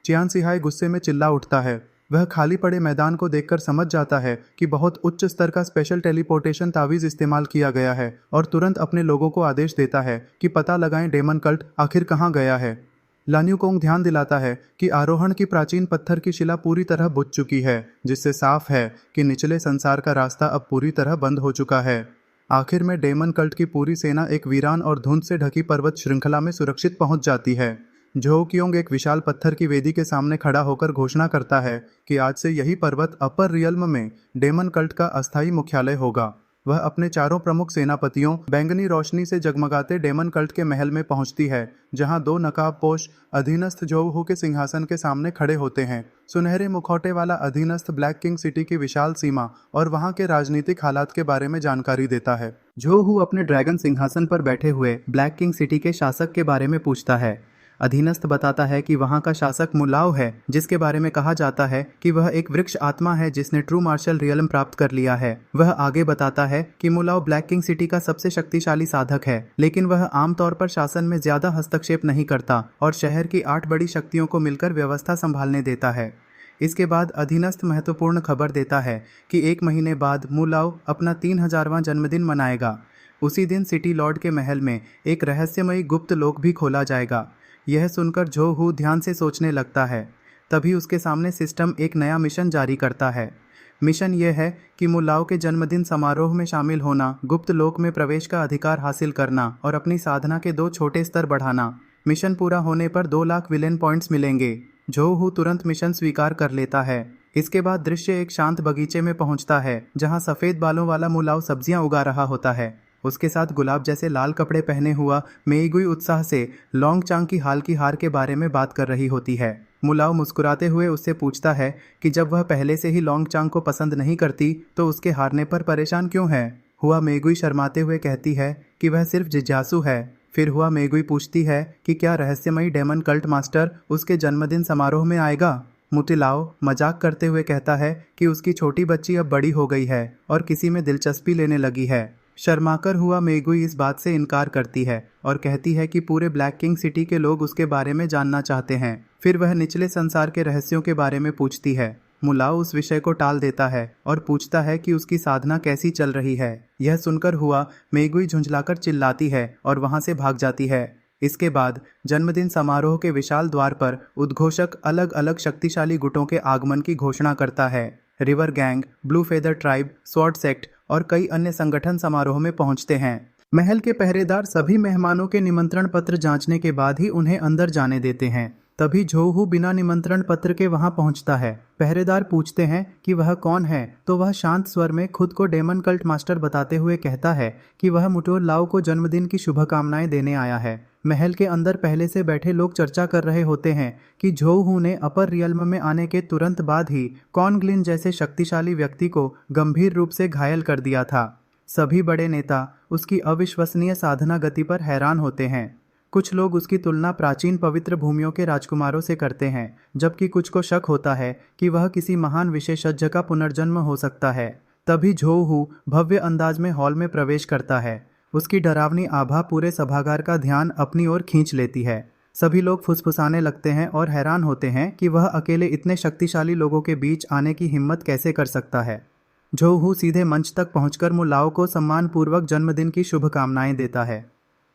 चियान सिहाई गुस्से में चिल्ला उठता है। वह खाली पड़े मैदान को देखकर समझ जाता है कि बहुत उच्च स्तर का स्पेशल टेलीपोर्टेशन तावीज इस्तेमाल किया गया है और तुरंत अपने लोगों को आदेश देता है कि पता लगाएं डेमन कल्ट आखिर कहां गया है। लान्यू कोंग ध्यान दिलाता है कि आरोहण की प्राचीन पत्थर की शिला पूरी तरह बुझ चुकी है, जिससे साफ है कि निचले संसार का रास्ता अब पूरी तरह बंद हो चुका है। आखिर में डेमन कल्ट की पूरी सेना एक वीरान और धुंध से ढकी पर्वत श्रृंखला में सुरक्षित पहुंच जाती है। जो क्योंग एक विशाल पत्थर की वेदी के सामने खड़ा होकर घोषणा करता है कि आज से यही पर्वत अपर रियल्म में डेमन कल्ट का अस्थायी मुख्यालय होगा। वह अपने चारों प्रमुख सेनापतियों बैंगनी रोशनी से जगमगाते डेमन कल्ट के महल में पहुंचती है, जहां 2 नकाबपोश अधीनस्थ जोहू के सिंहासन के सामने खड़े होते हैं। सुनहरे मुखौटे वाला अधीनस्थ ब्लैक किंग सिटी की विशाल सीमा और वहां के राजनीतिक हालात के बारे में जानकारी देता है। जोहू अपने ड्रैगन सिंहासन पर बैठे हुए ब्लैक किंग सिटी के शासक के बारे में पूछता है। अधीनस्थ बताता है कि वहां का शासक मुलाव है, जिसके बारे में कहा जाता है कि वह एक वृक्ष आत्मा है जिसने ट्रू मार्शल रियल्म प्राप्त कर लिया है। वह आगे बताता है कि मुलाव ब्लैक किंग सिटी का सबसे शक्तिशाली साधक है, लेकिन वह आमतौर पर शासन में ज्यादा हस्तक्षेप नहीं करता और शहर की 8 बड़ी शक्तियों को मिलकर व्यवस्था संभालने देता है। इसके बाद अधीनस्थ महत्वपूर्ण खबर देता है कि 1 महीने बाद मुलाव अपना 3000वां जन्मदिन मनाएगा। उसी दिन सिटी लॉर्ड के महल में एक रहस्यमयी गुप्त लोक भी खोला जाएगा। यह सुनकर जो हू ध्यान से सोचने लगता है। तभी उसके सामने सिस्टम एक नया मिशन जारी करता है। मिशन यह है कि मुलाव के जन्मदिन समारोह में शामिल होना, गुप्त लोक में प्रवेश का अधिकार हासिल करना और अपनी साधना के 2 छोटे स्तर बढ़ाना। मिशन पूरा होने पर 2 लाख विलेन पॉइंट्स मिलेंगे। जो हू तुरंत मिशन स्वीकार कर लेता है। इसके बाद दृश्य एक शांत बगीचे में पहुंचता है, जहां सफ़ेद बालों वाला मुलाव सब्जियां उगा रहा होता है। उसके साथ गुलाब जैसे लाल कपड़े पहने हुआ मेईगुई उत्साह से लॉन्ग चांग की हाल की हार के बारे में बात कर रही होती है। मुलाव मुस्कुराते हुए उससे पूछता है कि जब वह पहले से ही लॉन्ग चांग को पसंद नहीं करती तो उसके हारने पर परेशान क्यों है। हुआ मेईगुई शर्माते हुए कहती है कि वह सिर्फ जिज्ञासु है। फिर हुआ मेईगुई पूछती है कि क्या रहस्यमयी डेमन कल्ट मास्टर उसके जन्मदिन समारोह में आएगा। मुतिलाओ मजाक करते हुए कहता है कि उसकी छोटी बच्ची अब बड़ी हो गई है और किसी में दिलचस्पी लेने लगी है। शर्माकर हुआ मेईगुई इस बात से इनकार करती है और कहती है कि पूरे ब्लैक किंग सिटी के लोग उसके बारे में जानना चाहते हैं। फिर वह निचले संसार के रहस्यों के बारे में पूछती है। मुलाव उस विषय को टाल देता है और पूछता है कि उसकी साधना कैसी चल रही है। यह सुनकर हुआ मेईगुई झुंझलाकर चिल्लाती है और वहां से भाग जाती है। इसके बाद जन्मदिन समारोह के विशाल द्वार पर उद्घोषक अलग अलग शक्तिशाली गुटों के आगमन की घोषणा करता है। River gang, blue feather tribe, sword sect और कई अन्य संगठन समारोह में पहुंचते हैं। महल के पहरेदार सभी मेहमानों के निमंत्रण पत्र जांचने के बाद ही उन्हें अंदर जाने देते हैं। तभी जोहू बिना निमंत्रण पत्र के वहां पहुंचता है। पहरेदार पूछते हैं कि वह कौन है, तो वह शांत स्वर में खुद को डेमन कल्ट मास्टर बताते हुए कहता है कि वह मुटोर लाओ को जन्मदिन की शुभकामनाएं देने आया है। महल के अंदर पहले से बैठे लोग चर्चा कर रहे होते हैं कि झोऊ ने अपर रियल्म में आने के तुरंत बाद ही कॉर्नग्लिन जैसे शक्तिशाली व्यक्ति को गंभीर रूप से घायल कर दिया था। सभी बड़े नेता उसकी अविश्वसनीय साधना गति पर हैरान होते हैं। कुछ लोग उसकी तुलना प्राचीन पवित्र भूमियों के राजकुमारों से करते हैं, जबकि कुछ को शक होता है कि वह किसी महान विशेषज्ञ का पुनर्जन्म हो सकता है। तभी झोऊ भव्य अंदाज में हॉल में प्रवेश करता है। उसकी डरावनी आभा पूरे सभागार का ध्यान अपनी ओर खींच लेती है। सभी लोग फुसफुसाने लगते हैं और हैरान होते हैं कि वह अकेले इतने शक्तिशाली लोगों के बीच आने की हिम्मत कैसे कर सकता है। झोऊ सीधे मंच तक पहुंचकर मुलाओ को सम्मानपूर्वक जन्मदिन की शुभकामनाएं देता है।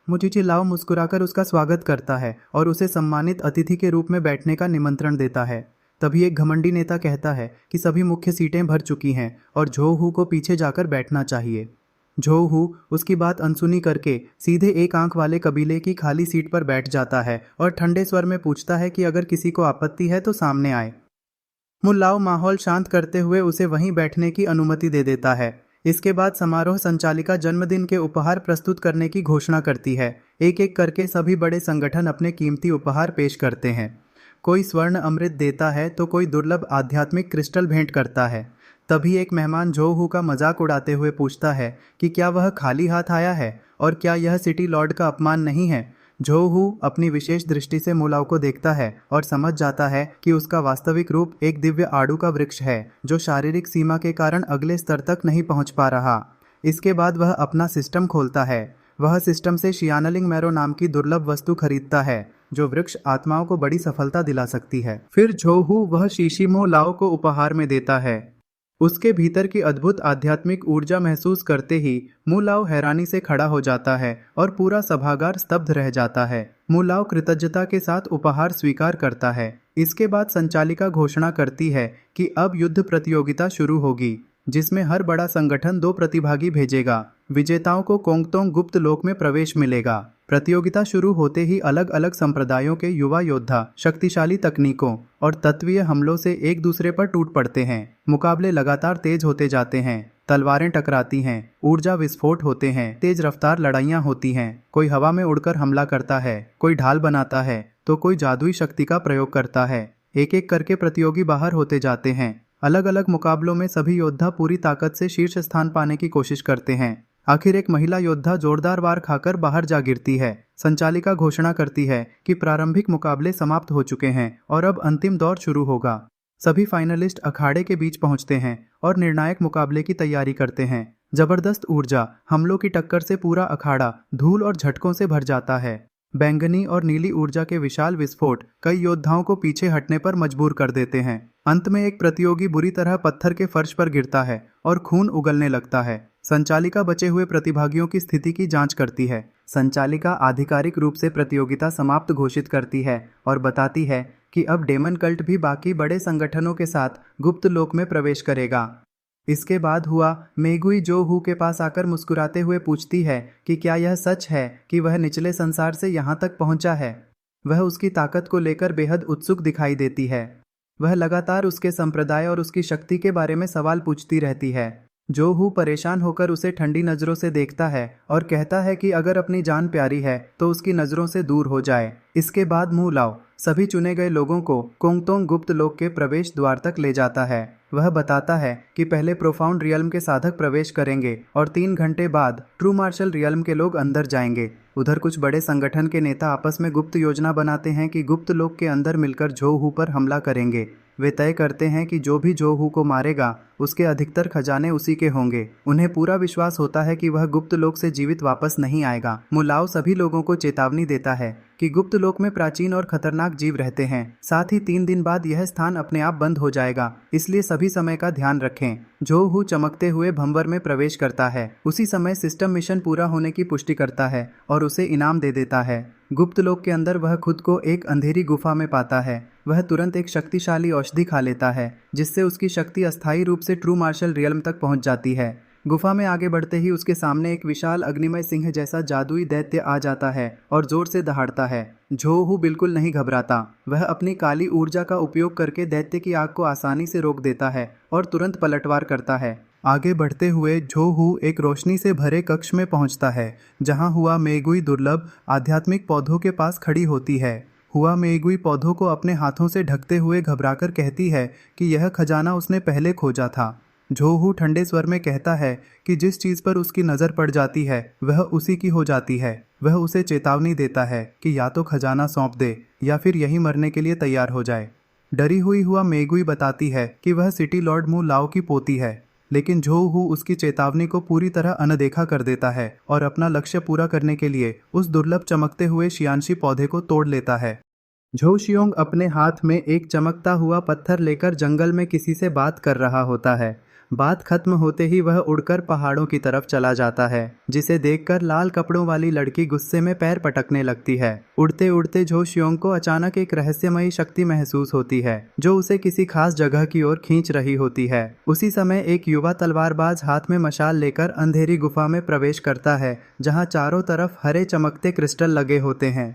मुचिची लाओ मुस्कुराकर उसका स्वागत करता है और उसे सम्मानित अतिथि के रूप में बैठने का निमंत्रण देता है। तभी एक घमंडी नेता कहता है कि सभी मुख्य सीटें भर चुकी हैं और झोऊ को पीछे जाकर बैठना चाहिए। झोऊ उसकी बात अनसुनी करके सीधे एक आंख वाले कबीले की खाली सीट पर बैठ जाता है और ठंडे स्वर में पूछता है कि अगर किसी को आपत्ति है तो सामने आए। मुल्लाओ माहौल शांत करते हुए उसे वहीं बैठने की अनुमति दे देता है। इसके बाद समारोह संचालिका जन्मदिन के उपहार प्रस्तुत करने की घोषणा करती है। एक एक करके सभी बड़े संगठन अपने कीमती उपहार पेश करते हैं। कोई स्वर्ण अमृत देता है तो कोई दुर्लभ आध्यात्मिक क्रिस्टल भेंट करता है। तभी एक मेहमान झोऊ का मजाक उड़ाते हुए पूछता है कि क्या वह खाली हाथ आया है और क्या यह सिटी लॉर्ड का अपमान नहीं है। झोऊ अपनी विशेष दृष्टि से मुलाओ को देखता है और समझ जाता है कि उसका वास्तविक रूप एक दिव्य आड़ू का वृक्ष है जो शारीरिक सीमा के कारण अगले स्तर तक नहीं पहुंच पा रहा। इसके बाद वह अपना सिस्टम खोलता है। वह सिस्टम से शियानलिंग मैरो नाम की दुर्लभ वस्तु खरीदता है जो वृक्ष आत्माओं को बड़ी सफलता दिला सकती है। फिर झोऊ वह शीशीमो लाओ को उपहार में देता है। उसके भीतर की अद्भुत आध्यात्मिक ऊर्जा महसूस करते ही मुलाओ हैरानी से खड़ा हो जाता है और पूरा सभागार स्तब्ध रह जाता है। मुलाओ कृतज्ञता के साथ उपहार स्वीकार करता है। इसके बाद संचालिका घोषणा करती है कि अब युद्ध प्रतियोगिता शुरू होगी, जिसमें हर बड़ा संगठन 2 प्रतिभागी भेजेगा। विजेताओं को कोंगतोंग गुप्त लोक में प्रवेश मिलेगा। प्रतियोगिता शुरू होते ही अलग अलग संप्रदायों के युवा योद्धा शक्तिशाली तकनीकों और तत्वीय हमलों से एक दूसरे पर टूट पड़ते हैं। मुकाबले लगातार तेज होते जाते हैं। तलवारें टकराती हैं, ऊर्जा विस्फोट होते हैं, तेज रफ्तार लड़ाइयाँ होती हैं। कोई हवा में उड़कर हमला करता है, कोई ढाल बनाता है तो कोई जादुई शक्ति का प्रयोग करता है। एक एक करके प्रतियोगी बाहर होते जाते हैं। अलग अलग मुकाबलों में सभी योद्धा पूरी ताकत से शीर्ष स्थान पाने की कोशिश करते हैं। आखिर एक महिला योद्धा जोरदार वार खाकर बाहर जा गिरती है। संचालिका घोषणा करती है कि प्रारंभिक मुकाबले समाप्त हो चुके हैं और अब अंतिम दौर शुरू होगा। सभी फाइनलिस्ट अखाड़े के बीच पहुंचते हैं और निर्णायक मुकाबले की तैयारी करते हैं। जबरदस्त ऊर्जा हमलों की टक्कर से पूरा अखाड़ा धूल और झटकों से भर जाता है। बैंगनी और नीली ऊर्जा के विशाल विस्फोट कई योद्धाओं को पीछे हटने पर मजबूर कर देते हैं। अंत में एक प्रतियोगी बुरी तरह पत्थर के फर्श पर गिरता है और खून उगलने लगता है। संचालिका बचे हुए प्रतिभागियों की स्थिति की जांच करती है। संचालिका आधिकारिक रूप से प्रतियोगिता समाप्त घोषित करती है और बताती है कि अब डेमन कल्ट भी बाकी बड़े संगठनों के साथ गुप्त लोक में प्रवेश करेगा। इसके बाद हुआ मेगुई झोऊ के पास आकर मुस्कुराते हुए पूछती है कि क्या यह सच है कि वह निचले संसार से यहाँ तक पहुँचा है। वह उसकी ताकत को लेकर बेहद उत्सुक दिखाई देती है। वह लगातार उसके संप्रदाय और उसकी शक्ति के बारे में सवाल पूछती रहती है। झोऊ परेशान होकर उसे ठंडी नज़रों से देखता है और कहता है कि अगर अपनी जान प्यारी है तो उसकी नज़रों से दूर हो जाए। इसके बाद मुलाओ सभी चुने गए लोगों को कोंगतोंग गुप्त लोक के प्रवेश द्वार तक ले जाता है। वह बताता है कि पहले प्रोफाउंड रियल्म के साधक प्रवेश करेंगे और 3 घंटे बाद ट्रू मार्शल रियल्म के लोग अंदर जाएंगे। उधर कुछ बड़े संगठन के नेता आपस में गुप्त योजना बनाते हैं कि गुप्त लोक के अंदर मिलकर झोऊ पर हमला करेंगे। वे तय करते हैं कि जो भी झोऊ को मारेगा उसके अधिकतर खजाने उसी के होंगे। उन्हें पूरा विश्वास होता है कि वह गुप्त लोक से जीवित वापस नहीं आएगा। मुलाओ सभी लोगों को चेतावनी देता है कि गुप्त लोक में प्राचीन और खतरनाक जीव रहते हैं। साथ ही 3 दिन बाद यह स्थान अपने आप बंद हो जाएगा, इसलिए सभी समय का ध्यान रखें। झोऊ चमकते हुए भंवर में प्रवेश करता है। उसी समय सिस्टम मिशन पूरा होने की पुष्टि करता है और उसे इनाम दे देता है। गुप्त लोक के अंदर वह खुद को एक अंधेरी गुफा में पाता है। वह तुरंत एक शक्तिशाली औषधि खा लेता है, जिससे उसकी शक्ति अस्थायी रूप से ट्रू मार्शल रियल्म तक पहुंच जाती है। गुफा में आगे बढ़ते ही उसके सामने एक विशाल अग्निमय सिंह जैसा जादुई दैत्य आ जाता है और जोर से दहाड़ता है। झोऊ बिल्कुल नहीं घबराता। वह अपनी काली ऊर्जा का उपयोग करके दैत्य की आग को आसानी से रोक देता है और तुरंत पलटवार करता है। आगे बढ़ते हुए झो हू एक रोशनी से भरे कक्ष में पहुंचता है जहां हुआ मेगुई दुर्लभ आध्यात्मिक पौधों के पास खड़ी होती है। हुआ मेगुई पौधों को अपने हाथों से ढकते हुए घबराकर कहती है कि यह खजाना उसने पहले खोजा था। झो हू ठंडे स्वर में कहता है कि जिस चीज पर उसकी नजर पड़ जाती है वह उसी की हो जाती है। वह उसे चेतावनी देता है कि या तो खजाना सौंप दे या फिर यही मरने के लिए तैयार हो जाए। डरी हुई हुआ मेगुई बताती है कि वह सिटी लॉर्ड मू लाओ की पोती है, लेकिन झो हू उसकी चेतावनी को पूरी तरह अनदेखा कर देता है और अपना लक्ष्य पूरा करने के लिए उस दुर्लभ चमकते हुए शियानशी पौधे को तोड़ लेता है। झो शियोंग अपने हाथ में एक चमकता हुआ पत्थर लेकर जंगल में किसी से बात कर रहा होता है। बात खत्म होते ही वह उड़कर पहाड़ों की तरफ चला जाता है, जिसे देखकर लाल कपड़ों वाली लड़की गुस्से में पैर पटकने लगती है। उड़ते उड़ते झो शियोंग को अचानक एक रहस्यमयी शक्ति महसूस होती है जो उसे किसी खास जगह की ओर खींच रही होती है। उसी समय एक युवा तलवारबाज हाथ में मशाल लेकर अंधेरी गुफा में प्रवेश करता है जहाँ चारों तरफ हरे चमकते क्रिस्टल लगे होते हैं।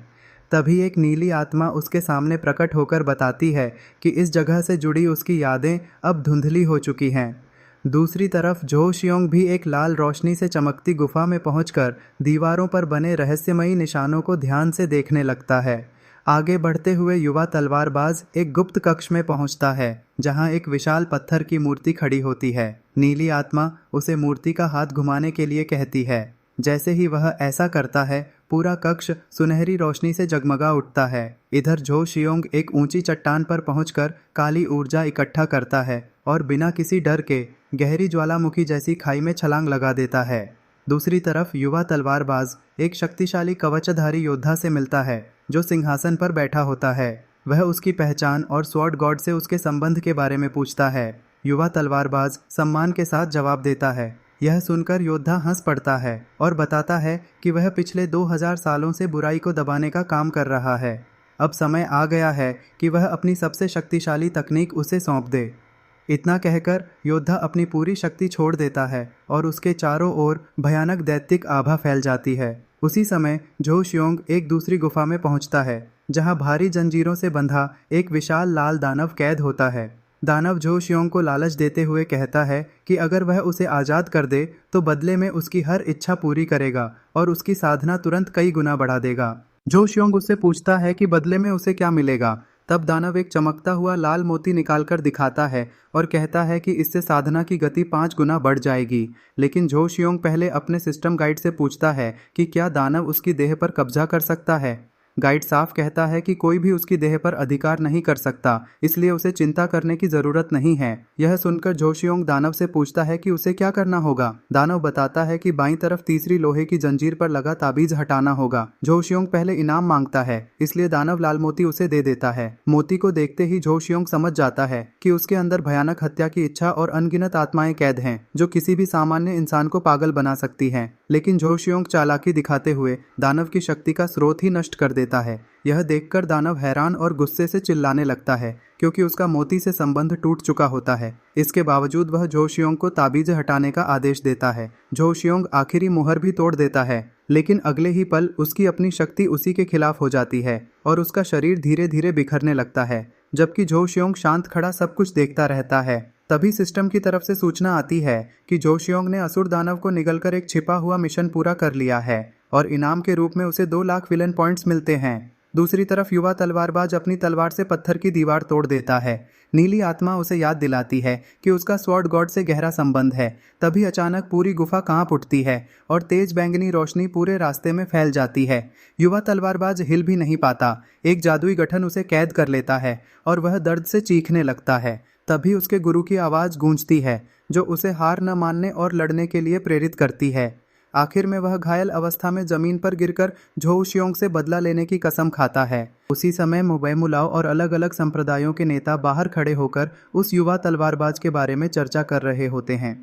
तभी एक नीली आत्मा उसके सामने प्रकट होकर बताती है कि इस जगह से जुड़ी उसकी यादें अब धुंधली हो चुकी हैं। दूसरी तरफ झो शियोंग भी एक लाल रोशनी से चमकती गुफा में पहुंचकर दीवारों पर बने रहस्यमयी निशानों को ध्यान से देखने लगता है। आगे बढ़ते हुए युवा तलवारबाज एक गुप्त कक्ष में पहुंचता है जहां एक विशाल पत्थर की मूर्ति खड़ी होती है। नीली आत्मा उसे मूर्ति का हाथ घुमाने के लिए कहती है। जैसे ही वह ऐसा करता है पूरा कक्ष सुनहरी रोशनी से जगमगा उठता है। इधर झो शियोंग एक ऊंची चट्टान पर पहुंचकर काली ऊर्जा इकट्ठा करता है और बिना किसी डर के गहरी ज्वालामुखी जैसी खाई में छलांग लगा देता है। दूसरी तरफ युवा तलवारबाज एक शक्तिशाली कवचधारी योद्धा से मिलता है जो सिंहासन पर बैठा होता है। वह उसकी पहचान और स्वॉर्ड गॉड से उसके संबंध के बारे में पूछता है। युवा तलवारबाज सम्मान के साथ जवाब देता है। यह सुनकर योद्धा हंस पड़ता है और बताता है कि वह पिछले 2000 सालों से बुराई को दबाने का काम कर रहा है। अब समय आ गया है कि वह अपनी सबसे शक्तिशाली तकनीक उसे सौंप दे। इतना कहकर योद्धा अपनी पूरी शक्ति छोड़ देता है और उसके चारों ओर भयानक दैत्यिक आभा फैल जाती है। उसी समय झो शियोंग एक दूसरी गुफा में पहुंचता है जहां भारी जंजीरों से बंधा एक विशाल लाल दानव कैद होता है। दानव झो शियोंग को लालच देते हुए कहता है कि अगर वह उसे आज़ाद कर दे तो बदले में उसकी हर इच्छा पूरी करेगा और उसकी साधना तुरंत कई गुना बढ़ा देगा। झो शियोंग उससे पूछता है कि बदले में उसे क्या मिलेगा। तब दानव एक चमकता हुआ लाल मोती निकालकर दिखाता है और कहता है कि इससे साधना की गति 5 गुना बढ़ जाएगी। लेकिन झो शियोंग पहले अपने सिस्टम गाइड से पूछता है कि क्या दानव उसकी देह पर कब्जा कर सकता है। गाइड साफ कहता है कि कोई भी उसकी देह पर अधिकार नहीं कर सकता, इसलिए उसे चिंता करने की जरूरत नहीं है। यह सुनकर झो शियोंग दानव से पूछता है कि उसे क्या करना होगा। दानव बताता है कि बाईं तरफ तीसरी लोहे की जंजीर पर लगा ताबीज हटाना होगा। झो शियोंग पहले इनाम मांगता है, इसलिए दानव लाल मोती उसे दे देता है। मोती को देखते ही झो शियोंग समझ जाता है कि उसके अंदर भयानक हत्या की इच्छा और अनगिनत आत्माएं कैद हैं जो किसी भी सामान्य इंसान को पागल बना सकती हैं। लेकिन झो शियोंग चालाकी दिखाते हुए दानव की शक्ति का स्रोत ही नष्ट कर देता है। यह देखकर दानव हैरान और गुस्से से चिल्लाने लगता है क्योंकि उसका मोती से संबंध टूट चुका होता है। इसके बावजूद वह झो शियोंग को ताबीज़ हटाने का आदेश देता है। झो शियोंग आखिरी मुहर भी तोड़ देता है, लेकिन अगले ही पल उसकी अपनी शक्ति उसी के खिलाफ हो जाती है और उसका शरीर धीरे धीरे बिखरने लगता है। जबकि झो शियोंग शांत खड़ा सब कुछ देखता रहता है। तभी सिस्टम की तरफ से सूचना आती है कि झो शियोंग ने असुर दानव को निगलकर एक छिपा हुआ मिशन पूरा कर लिया है और इनाम के रूप में उसे 2 लाख विलन पॉइंट्स मिलते हैं। दूसरी तरफ युवा तलवारबाज अपनी तलवार से पत्थर की दीवार तोड़ देता है। नीली आत्मा उसे याद दिलाती है कि उसका स्वॉर्ड गॉड से गहरा संबंध है। तभी अचानक पूरी गुफा कांप उठती है और तेज बैंगनी रोशनी पूरे रास्ते में फैल जाती है। युवा तलवारबाज हिल भी नहीं पाता। एक जादुई गठन उसे कैद कर लेता है और वह दर्द से चीखने लगता है। तभी उसके गुरु की आवाज़ गूंजती है जो उसे हार न मानने और लड़ने के लिए प्रेरित करती है। आखिर में वह घायल अवस्था में जमीन पर गिरकर झो शियोंग से बदला लेने की कसम खाता है। उसी समय मुबे मुलाओ और अलग अलग संप्रदायों के नेता बाहर खड़े होकर उस युवा तलवारबाज के बारे में चर्चा कर रहे होते हैं।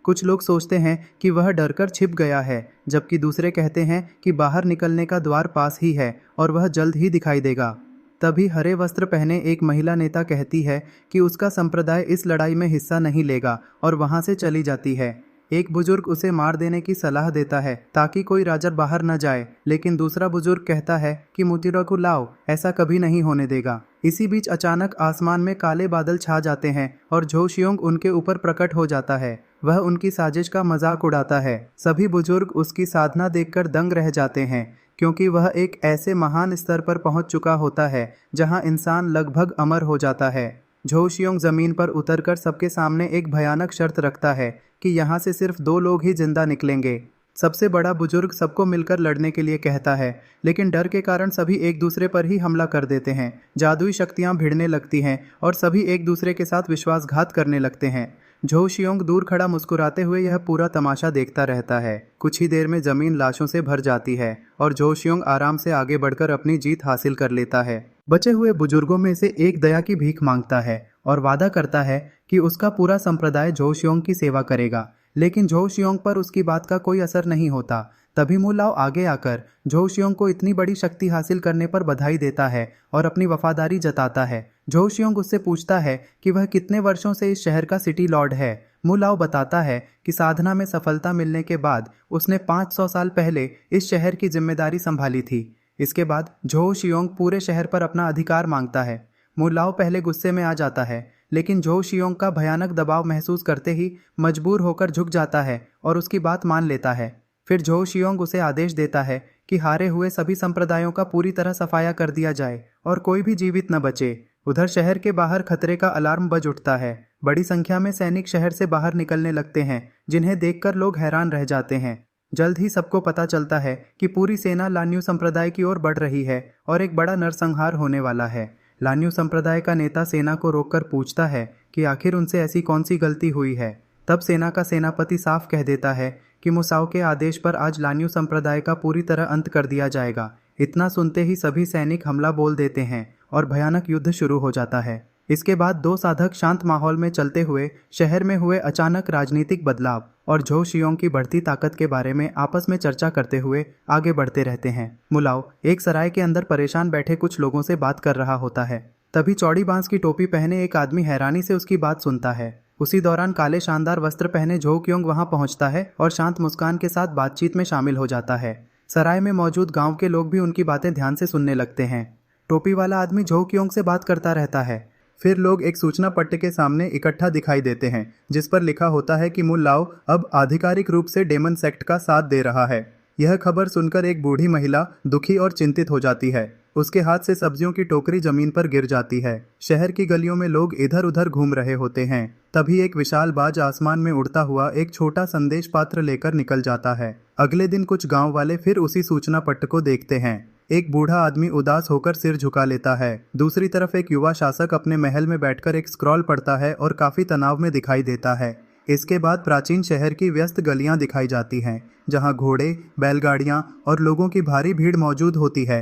कुछ लोग सोचते हैं कि वह डरकर छिप गया है, जबकि दूसरे कहते हैं कि बाहर निकलने का द्वार पास ही है और वह जल्द ही दिखाई देगा। तभी हरे वस्त्र पहने एक महिला नेता कहती है कि उसका संप्रदाय इस लड़ाई में हिस्सा नहीं लेगा और वहां से चली जाती है। एक बुजुर्ग उसे मार देने की सलाह देता है ताकि कोई राजा बाहर न जाए, लेकिन दूसरा बुजुर्ग कहता है कि मुतिरा को लाओ, ऐसा कभी नहीं होने देगा। इसी बीच अचानक आसमान में काले बादल छा जाते हैं और झो शियोंग उनके ऊपर प्रकट हो जाता है। वह उनकी साजिश का मजाक उड़ाता है। सभी बुजुर्ग उसकी साधना देखकर दंग रह जाते हैं, क्योंकि वह एक ऐसे महान स्तर पर पहुंच चुका होता है जहां इंसान लगभग अमर हो जाता है। झो शियोंग जमीन पर उतरकर सबके सामने एक भयानक शर्त रखता है कि यहाँ से सिर्फ 2 लोग ही जिंदा निकलेंगे। सबसे बड़ा बुजुर्ग सबको मिलकर लड़ने के लिए कहता है, लेकिन डर के कारण सभी एक दूसरे पर ही हमला कर देते हैं। जादुई शक्तियां भिड़ने लगती हैं और सभी एक दूसरे के साथ विश्वासघात करने लगते हैं। झो शियोंग दूर खड़ा मुस्कुराते हुए यह पूरा तमाशा देखता रहता है। कुछ ही देर में जमीन लाशों से भर जाती है और झो शियोंग आराम से आगे बढ़कर अपनी जीत हासिल कर लेता है। बचे हुए बुजुर्गों में से एक दया की भीख मांगता है और वादा करता है कि उसका पूरा संप्रदाय झो शियोंग की सेवा करेगा, लेकिन झो शियोंग पर उसकी बात का कोई असर नहीं होता। तभी मुलाव आगे आकर झो शियोंग को इतनी बड़ी शक्ति हासिल करने पर बधाई देता है और अपनी वफादारी जताता है। झो शियोंग उससे पूछता है कि वह कितने वर्षों से इस शहर का सिटी लॉर्ड है। मुलाव बताता है कि साधना में सफलता मिलने के बाद उसने 500 साल पहले इस शहर की जिम्मेदारी संभाली थी। इसके बाद झो शियोंग पूरे शहर पर अपना अधिकार मांगता है। मुलाव पहले गुस्से में आ जाता है, लेकिन झो शियोंग का भयानक दबाव महसूस करते ही मजबूर होकर झुक जाता है और उसकी बात मान लेता है। फिर झो शियोंग उसे आदेश देता है कि हारे हुए सभी संप्रदायों का पूरी तरह सफाया कर दिया जाए और कोई भी जीवित न बचे। उधर शहर के बाहर खतरे का अलार्म बज उठता है। बड़ी संख्या में सैनिक शहर से बाहर निकलने लगते हैं, जिन्हें देखकर लोग हैरान रह जाते हैं। जल्द ही सबको पता चलता है कि पूरी सेना लान्यू संप्रदाय की ओर बढ़ रही है और एक बड़ा नरसंहार होने वाला है। लान्यू संप्रदाय का नेता सेना को रोककर पूछता है कि आखिर उनसे ऐसी कौन सी गलती हुई है। तब सेना का सेनापति साफ कह देता है कि मुसाओ के आदेश पर आज लान्यू संप्रदाय का पूरी तरह अंत कर दिया जाएगा। इतना सुनते ही सभी सैनिक हमला बोल देते हैं और भयानक युद्ध शुरू हो जाता है। इसके बाद 2 साधक शांत माहौल में चलते हुए शहर में हुए अचानक राजनीतिक बदलाव और झो शियोंग की बढ़ती ताकत के बारे में आपस में चर्चा करते हुए आगे बढ़ते रहते हैं। मुलाव एक सराय के अंदर परेशान बैठे कुछ लोगों से बात कर रहा होता है। तभी चौड़ी बांस की टोपी पहने एक आदमी हैरानी से उसकी बात सुनता है। उसी दौरान काले शानदार वस्त्र पहने झो कियोंग वहां पहुंचता है और शांत मुस्कान के साथ बातचीत में शामिल हो जाता है। सराय में मौजूद गांव के लोग भी उनकी बातें ध्यान से सुनने लगते हैं। टोपी वाला आदमी झो कियोंग से बात करता रहता है। फिर लोग एक सूचना पट्ट के सामने इकट्ठा दिखाई देते हैं, जिस पर लिखा होता है कि मुलाव अब आधिकारिक रूप से डेमन सेक्ट का साथ दे रहा है। यह खबर सुनकर एक बूढ़ी महिला दुखी और चिंतित हो जाती है। उसके हाथ से सब्जियों की टोकरी जमीन पर गिर जाती है। शहर की गलियों में लोग इधर उधर घूम रहे होते हैं। तभी एक विशाल बाज आसमान में उड़ता हुआ एक छोटा संदेश पात्र लेकर निकल जाता है। अगले दिन कुछ गांव वाले फिर उसी सूचना पट्ट को देखते हैं। एक बूढ़ा आदमी उदास होकर सिर झुका लेता है। दूसरी तरफ एक युवा शासक अपने महल में बैठकर एक स्क्रॉल पढ़ता है और काफी तनाव में दिखाई देता है। इसके बाद प्राचीन शहर की व्यस्त गलियां दिखाई जाती हैं, जहां घोड़े, बैलगाड़ियां और लोगों की भारी भीड़ मौजूद होती है।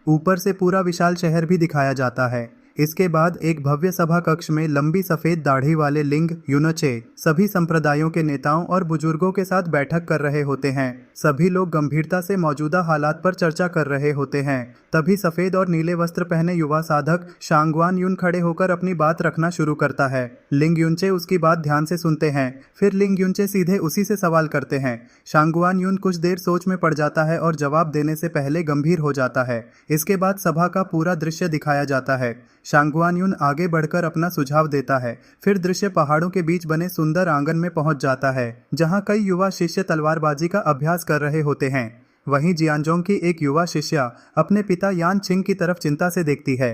ऊपर से पूरा विशाल शहर भी दिखाया जाता है। इसके बाद एक भव्य सभा कक्ष में लंबी सफेद दाढ़ी वाले लिंग युनचे सभी संप्रदायों के नेताओं और बुजुर्गों के साथ बैठक कर रहे होते हैं। सभी लोग गंभीरता से मौजूदा हालात पर चर्चा कर रहे होते हैं। तभी सफेद और नीले वस्त्र पहने युवा साधक शांगवान युन खड़े होकर अपनी बात रखना शुरू करता है। लिंग युनचे उसकी बात ध्यान से सुनते हैं। फिर लिंग युनचे सीधे उसी से सवाल करते हैं। शांगवान युन कुछ देर सोच में पड़ जाता है और जवाब देने से पहले गंभीर हो जाता है। इसके बाद सभा का पूरा दृश्य दिखाया जाता है। शांगवान युन आगे बढ़कर अपना सुझाव देता है। फिर दृश्य पहाड़ों के बीच बने सुंदर आंगन में पहुंच जाता है, जहां कई युवा शिष्य तलवारबाजी का अभ्यास कर रहे होते हैं। वहीं जियानजोंग की एक युवा शिष्या अपने पिता यान छिंग की तरफ चिंता से देखती है।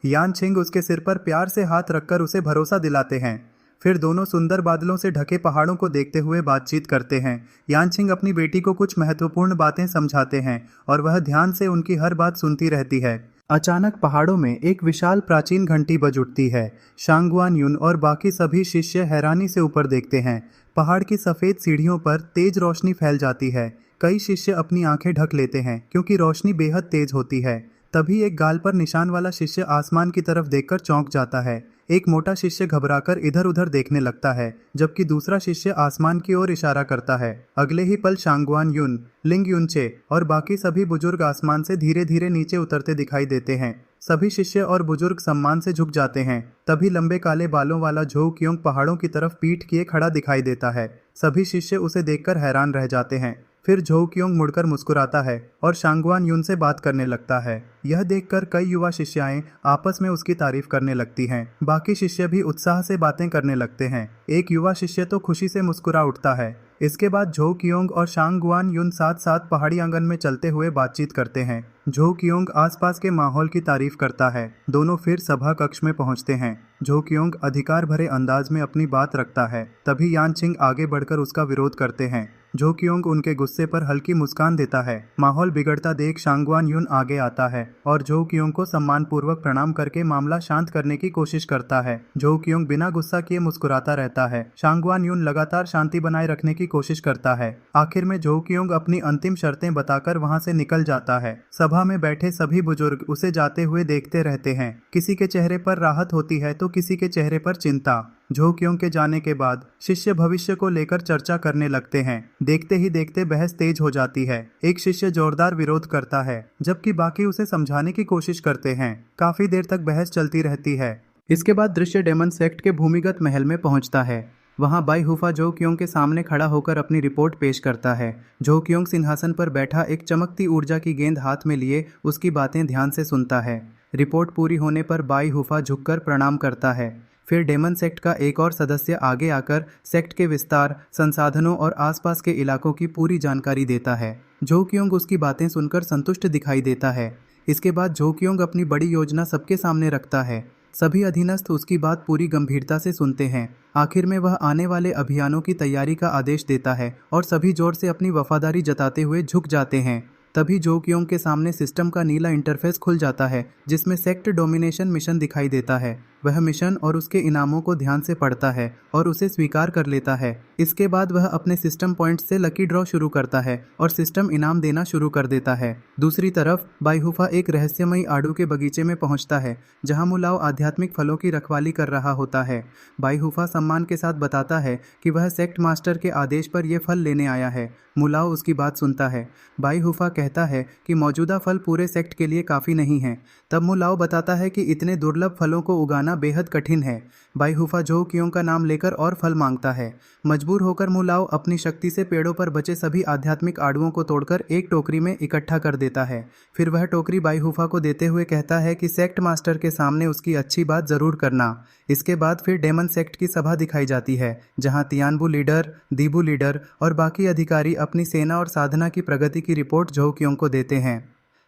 यान छिंग उसके सिर पर प्यार से हाथ रखकर उसे भरोसा दिलाते हैं। फिर दोनों सुंदर बादलों से ढके पहाड़ों को देखते हुए बातचीत करते हैं। यान छिंग अपनी बेटी को कुछ महत्वपूर्ण बातें समझाते हैं और वह ध्यान से उनकी हर बात सुनती रहती है। अचानक पहाड़ों में एक विशाल प्राचीन घंटी बज उठती है। शांगवान युन और बाकी सभी शिष्य हैरानी से ऊपर देखते हैं। पहाड़ की सफेद सीढ़ियों पर तेज रोशनी फैल जाती है। कई शिष्य अपनी आंखें ढक लेते हैं क्योंकि रोशनी बेहद तेज होती है। तभी एक गाल पर निशान वाला शिष्य आसमान की तरफ देखकर चौंक जाता है। एक मोटा शिष्य घबराकर इधर उधर देखने लगता है, जबकि दूसरा शिष्य आसमान की ओर इशारा करता है। अगले ही पल शांगवान युन, लिंग युनचे और बाकी सभी बुजुर्ग आसमान से धीरे धीरे नीचे उतरते दिखाई देते हैं। सभी शिष्य और बुजुर्ग सम्मान से झुक जाते हैं। तभी लंबे काले बालों वाला झो कियोंग पहाड़ों की तरफ पीठ किए खड़ा दिखाई देता है। सभी शिष्य उसे देखकर हैरान रह जाते हैं। फिर झोउ क्योंग मुड़कर मुस्कुराता है और शांगवान यून से बात करने लगता है। यह देखकर कई युवा शिष्याएं आपस में उसकी तारीफ करने लगती हैं। बाकी शिष्य भी उत्साह से बातें करने लगते हैं। एक युवा शिष्य तो खुशी से मुस्कुरा उठता है। इसके बाद झोउ क्योंग और शांगवान यून साथ साथ पहाड़ी आंगन में चलते हुए बातचीत करते हैं। झोउ क्योंग आसपास के माहौल की तारीफ करता है। दोनों फिर सभा कक्ष में पहुंचते हैं। झोउ क्योंग अधिकार भरे अंदाज में अपनी बात रखता है। तभी यानचिंग आगे बढ़कर उसका विरोध करते हैं। झोउ क्योंग उनके गुस्से पर हल्की मुस्कान देता है। माहौल बिगड़ता देख शांगवान यून आगे आता है और झोउ क्योंग को सम्मानपूर्वक प्रणाम करके मामला शांत करने की कोशिश करता है। झोउ क्योंग बिना गुस्सा किए मुस्कुराता रहता है। शांगवान यून लगातार शांति बनाए रखने की कोशिश करता है। आखिर में झोउ क्योंग अपनी अंतिम शर्तें बताकर वहां से निकल जाता है। सभा में बैठे सभी बुजुर्ग उसे जाते हुए देखते रहते हैं। किसी के चेहरे पर राहत होती है तो किसी के चेहरे पर चिंता। झोउ क्योंग के जाने के बाद शिष्य भविष्य को लेकर चर्चा करने लगते हैं। देखते ही देखते बहस तेज हो जाती है। एक शिष्य जोरदार विरोध करता है जबकि बाकी उसे समझाने की कोशिश करते हैं। काफी देर तक बहस चलती रहती है। इसके बाद दृश्य डेमन सेक्ट के भूमिगत महल में पहुंचता है। वहां बाई हुफा झोउ क्योंग के सामने खड़ा होकर अपनी रिपोर्ट पेश करता है। झोउ क्योंग सिंहासन पर बैठा एक चमकती ऊर्जा की गेंद हाथ में लिए उसकी बातें ध्यान से सुनता है। रिपोर्ट पूरी होने पर बाई हुफा झुककर प्रणाम करता है। फिर डेमन सेक्ट का एक और सदस्य आगे आकर सेक्ट के विस्तार, संसाधनों और आसपास के इलाकों की पूरी जानकारी देता है। झोउ क्योंग उसकी बातें सुनकर संतुष्ट दिखाई देता है। इसके बाद झोउ क्योंग अपनी बड़ी योजना सबके सामने रखता है। सभी अधीनस्थ उसकी बात पूरी गंभीरता से सुनते हैं। आखिर में वह आने वाले अभियानों की तैयारी का आदेश देता है और सभी जोर से अपनी वफादारी जताते हुए झुक जाते हैं। तभी झोउ क्योंग के सामने सिस्टम का नीला इंटरफेस खुल जाता है जिसमें सेक्ट डोमिनेशन मिशन दिखाई देता है। वह मिशन और उसके इनामों को ध्यान से पढ़ता है और उसे स्वीकार कर लेता है। इसके बाद वह अपने सिस्टम पॉइंट से लकी ड्रॉ शुरू करता है और सिस्टम इनाम देना शुरू कर देता है। दूसरी तरफ बाई हुफा एक रहस्यमयी आड़ू के बगीचे में पहुंचता है जहां मुलाओ आध्यात्मिक फलों की रखवाली कर रहा होता है। बाई हुफा सम्मान के साथ बताता है कि वह सेक्ट मास्टर के आदेश पर यह फल लेने आया है। मुलाओ उसकी बात सुनता है। बाई हुफा कहता है कि मौजूदा फल पूरे सेक्ट के लिए काफ़ी नहीं हैं। तब मुलाओ बताता है कि इतने दुर्लभ फलों को उगाना बेहद कठिन है। बाई हुफा झोउ क्योंग का नाम लेकर और फल मांगता है। मजबूर होकर मुलाओ अपनी शक्ति से पेड़ों पर बचे सभी आध्यात्मिक आड़ुओं को तोड़कर एक टोकरी में इकट्ठा कर देता है। फिर वह टोकरी बाई हुफा को देते हुए कहता है कि सेक्ट मास्टर के सामने उसकी अच्छी बात जरूर करना। इसके बाद फिर डेमन सेक्ट की सभा दिखाई जाती है जहां तियानबू लीडर, दीबू लीडर और बाकी अधिकारी अपनी सेना और साधना की प्रगति की रिपोर्ट झोउ क्योंग को देते हैं।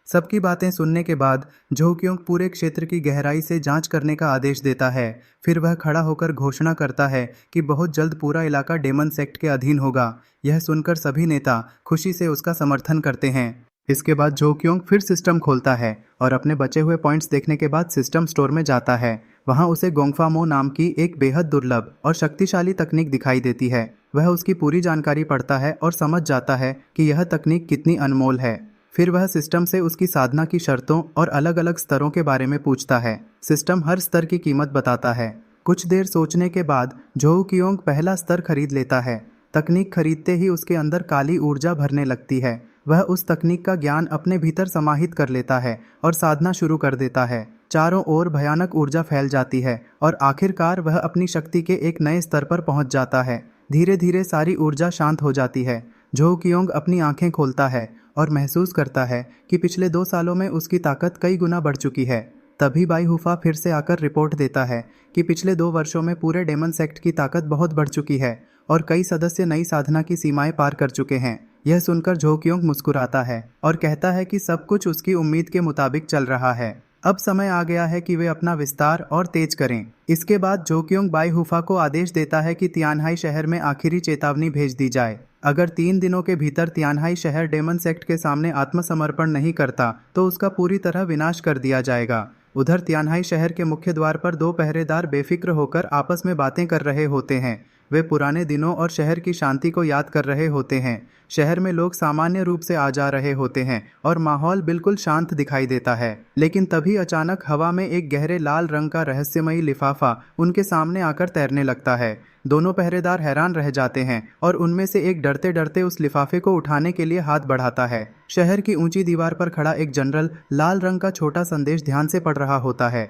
सबकी बातें सुनने के बाद झोउ क्योंग पूरे क्षेत्र की गहराई से जांच करने का आदेश देता है। फिर वह खड़ा होकर घोषणा करता है कि बहुत जल्द पूरा इलाका डेमन सेक्ट के अधीन होगा। यह सुनकर सभी नेता खुशी से उसका समर्थन करते हैं। इसके बाद झोउ क्योंग फिर सिस्टम खोलता है और अपने बचे हुए पॉइंट्स देखने के बाद सिस्टम स्टोर में जाता है। वहां उसे गोंगफामो नाम की एक बेहद दुर्लभ और शक्तिशाली तकनीक दिखाई देती है। वह उसकी पूरी जानकारी पढ़ता है और समझ जाता है कि यह तकनीक कितनी अनमोल है। फिर वह सिस्टम से उसकी साधना की शर्तों और अलग अलग स्तरों के बारे में पूछता है। सिस्टम हर स्तर की कीमत बताता है। कुछ देर सोचने के बाद झोउ क्योंग पहला स्तर खरीद लेता है। तकनीक खरीदते ही उसके अंदर काली ऊर्जा भरने लगती है। वह उस तकनीक का ज्ञान अपने भीतर समाहित कर लेता है और साधना शुरू कर देता है। चारों ओर भयानक ऊर्जा फैल जाती है और आखिरकार वह अपनी शक्ति के एक नए स्तर पर पहुंच जाता है। धीरे धीरे सारी ऊर्जा शांत हो जाती है। झोउ क्योंग अपनी आंखें खोलता है और महसूस करता है कि पिछले 2 सालों में उसकी ताकत कई गुना बढ़ चुकी है। तभी बाई हुफा फिर से आकर रिपोर्ट देता है कि पिछले 2 वर्षों में पूरे डेमन सेक्ट की ताकत बहुत बढ़ चुकी है और कई सदस्य नई साधना की सीमाएं पार कर चुके हैं। यह सुनकर झोउ क्योंग मुस्कुराता है और कहता है कि सब कुछ उसकी उम्मीद के मुताबिक चल रहा है। अब समय आ गया है कि वे अपना विस्तार और तेज करें। इसके बाद झोउ क्योंग बाई हुफा को आदेश देता है कि तियानहाई शहर में आखिरी चेतावनी भेज दी जाए। अगर 3 दिनों के भीतर तियानहाई शहर डेमन सेक्ट के सामने आत्मसमर्पण नहीं करता तो उसका पूरी तरह विनाश कर दिया जाएगा। उधर तियानहाई शहर के मुख्य द्वार पर 2 पहरेदार बेफिक्र होकर आपस में बातें कर रहे होते हैं। वे पुराने दिनों और शहर की शांति को याद कर रहे होते हैं। शहर में लोग सामान्य रूप से आ जा रहे होते हैं और माहौल बिल्कुल शांत दिखाई देता है। लेकिन तभी अचानक हवा में एक गहरे लाल रंग का रहस्यमयी लिफाफा उनके सामने आकर तैरने लगता है। दोनों पहरेदार हैरान रह जाते हैं और उनमें से एक डरते डरते उस लिफाफे को उठाने के लिए हाथ बढ़ाता है। शहर की ऊंची दीवार पर खड़ा एक जनरल लाल रंग का छोटा संदेश ध्यान से पढ़ रहा होता है।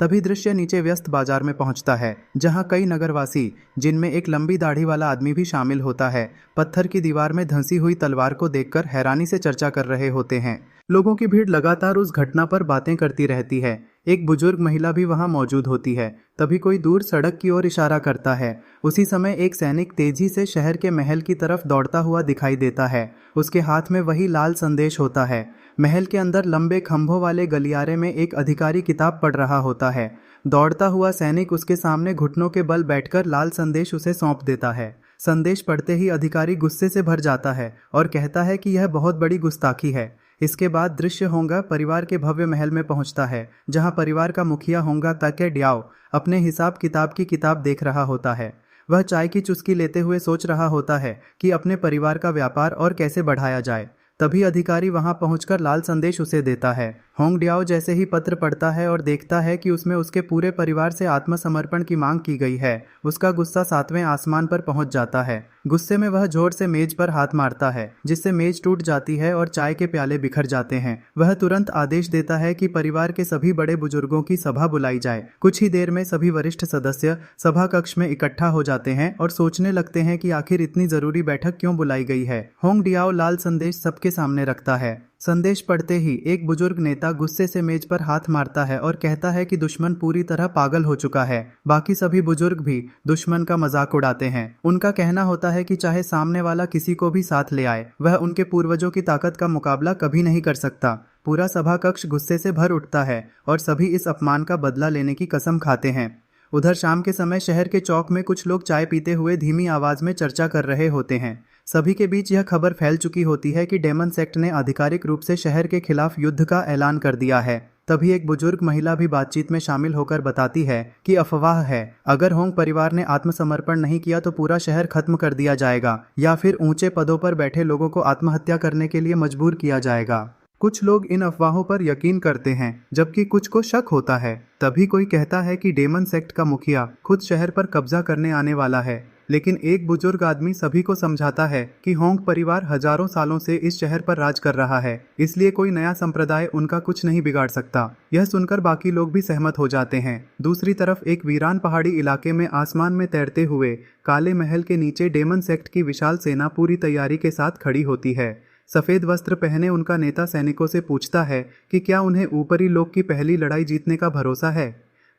तभी दृश्य नीचे व्यस्त बाजार में पहुंचता है, जहां कई नगरवासी, जिनमें एक लंबी दाढ़ी वाला आदमी भी शामिल होता है, पत्थर की दीवार में धंसी हुई तलवार को देखकर हैरानी से चर्चा कर रहे होते हैं। लोगों की भीड़ लगातार उस घटना पर बातें करती रहती है। एक बुजुर्ग महिला भी वहां मौजूद होती है। तभी कोई दूर सड़क की ओर इशारा करता है। उसी समय एक सैनिक तेजी से शहर के महल की तरफ दौड़ता हुआ दिखाई देता है। उसके हाथ में वही लाल संदेश होता है। महल के अंदर लंबे खंभों वाले गलियारे में एक अधिकारी किताब पढ़ रहा होता है। दौड़ता हुआ सैनिक उसके सामने घुटनों के बल बैठकर लाल संदेश उसे सौंप देता है। संदेश पढ़ते ही अधिकारी गुस्से से भर जाता है और कहता है कि यह बहुत बड़ी गुस्ताखी है। इसके बाद दृश्य होंगा परिवार के भव्य महल में पहुंचता है, जहां परिवार का मुखिया होंगा ताके ड्याओ अपने हिसाब किताब की किताब देख रहा होता है। वह चाय की चुस्की लेते हुए सोच रहा होता है कि अपने परिवार का व्यापार और कैसे बढ़ाया जाए। तभी अधिकारी वहां पहुंचकर लाल संदेश उसे देता है। होंग ड्याओ जैसे ही पत्र पढ़ता है और देखता है कि उसमें उसके पूरे परिवार से आत्मसमर्पण की मांग की गई है, उसका गुस्सा 7वें आसमान पर पहुंच जाता है। गुस्से में वह जोर से मेज पर हाथ मारता है, जिससे मेज टूट जाती है और चाय के प्याले बिखर जाते हैं। वह तुरंत आदेश देता है कि परिवार के सभी बड़े बुजुर्गों की सभा बुलाई जाए। कुछ ही देर में सभी वरिष्ठ सदस्य सभा कक्ष में इकट्ठा हो जाते हैं और सोचने लगते हैं कि आखिर इतनी जरूरी बैठक क्यों बुलाई गई है। होंग ड्याओ लाल संदेश सबके सामने रखता है। संदेश पढ़ते ही एक बुजुर्ग नेता गुस्से से मेज पर हाथ मारता है और कहता है कि दुश्मन पूरी तरह पागल हो चुका है। बाकी सभी बुजुर्ग भी दुश्मन का मजाक उड़ाते हैं। उनका कहना होता है कि चाहे सामने वाला किसी को भी साथ ले आए, वह उनके पूर्वजों की ताकत का मुकाबला कभी नहीं कर सकता। पूरा सभा कक्ष गुस्से से भर उठता है और सभी इस अपमान का बदला लेने की कसम खाते हैं। उधर शाम के समय शहर के चौक में कुछ लोग चाय पीते हुए धीमी आवाज में चर्चा कर रहे होते हैं। सभी के बीच यह खबर फैल चुकी होती है कि डेमन सेक्ट ने आधिकारिक रूप से शहर के खिलाफ युद्ध का ऐलान कर दिया है। तभी एक बुजुर्ग महिला भी बातचीत में शामिल होकर बताती है कि अफवाह है, अगर होंग परिवार ने आत्मसमर्पण नहीं किया तो पूरा शहर खत्म कर दिया जाएगा या फिर ऊंचे पदों पर बैठे लोगों को आत्महत्या करने के लिए मजबूर किया जाएगा। कुछ लोग इन अफवाहों पर यकीन करते हैं, जबकि कुछ को शक होता है। तभी कोई कहता है कि डेमन सेक्ट का मुखिया खुद शहर पर कब्जा करने आने वाला है, लेकिन एक बुजुर्ग आदमी सभी को समझाता है कि होंग परिवार हजारों सालों से इस शहर पर राज कर रहा है, इसलिए कोई नया संप्रदाय उनका कुछ नहीं बिगाड़ सकता। यह सुनकर बाकी लोग भी सहमत हो जाते हैं। दूसरी तरफ एक वीरान पहाड़ी इलाके में आसमान में तैरते हुए काले महल के नीचे डेमन सेक्ट की विशाल सेना पूरी तैयारी के साथ खड़ी होती है। सफेद वस्त्र पहने उनका नेता सैनिकों से पूछता है कि क्या उन्हें ऊपरी लोक की पहली लड़ाई जीतने का भरोसा है।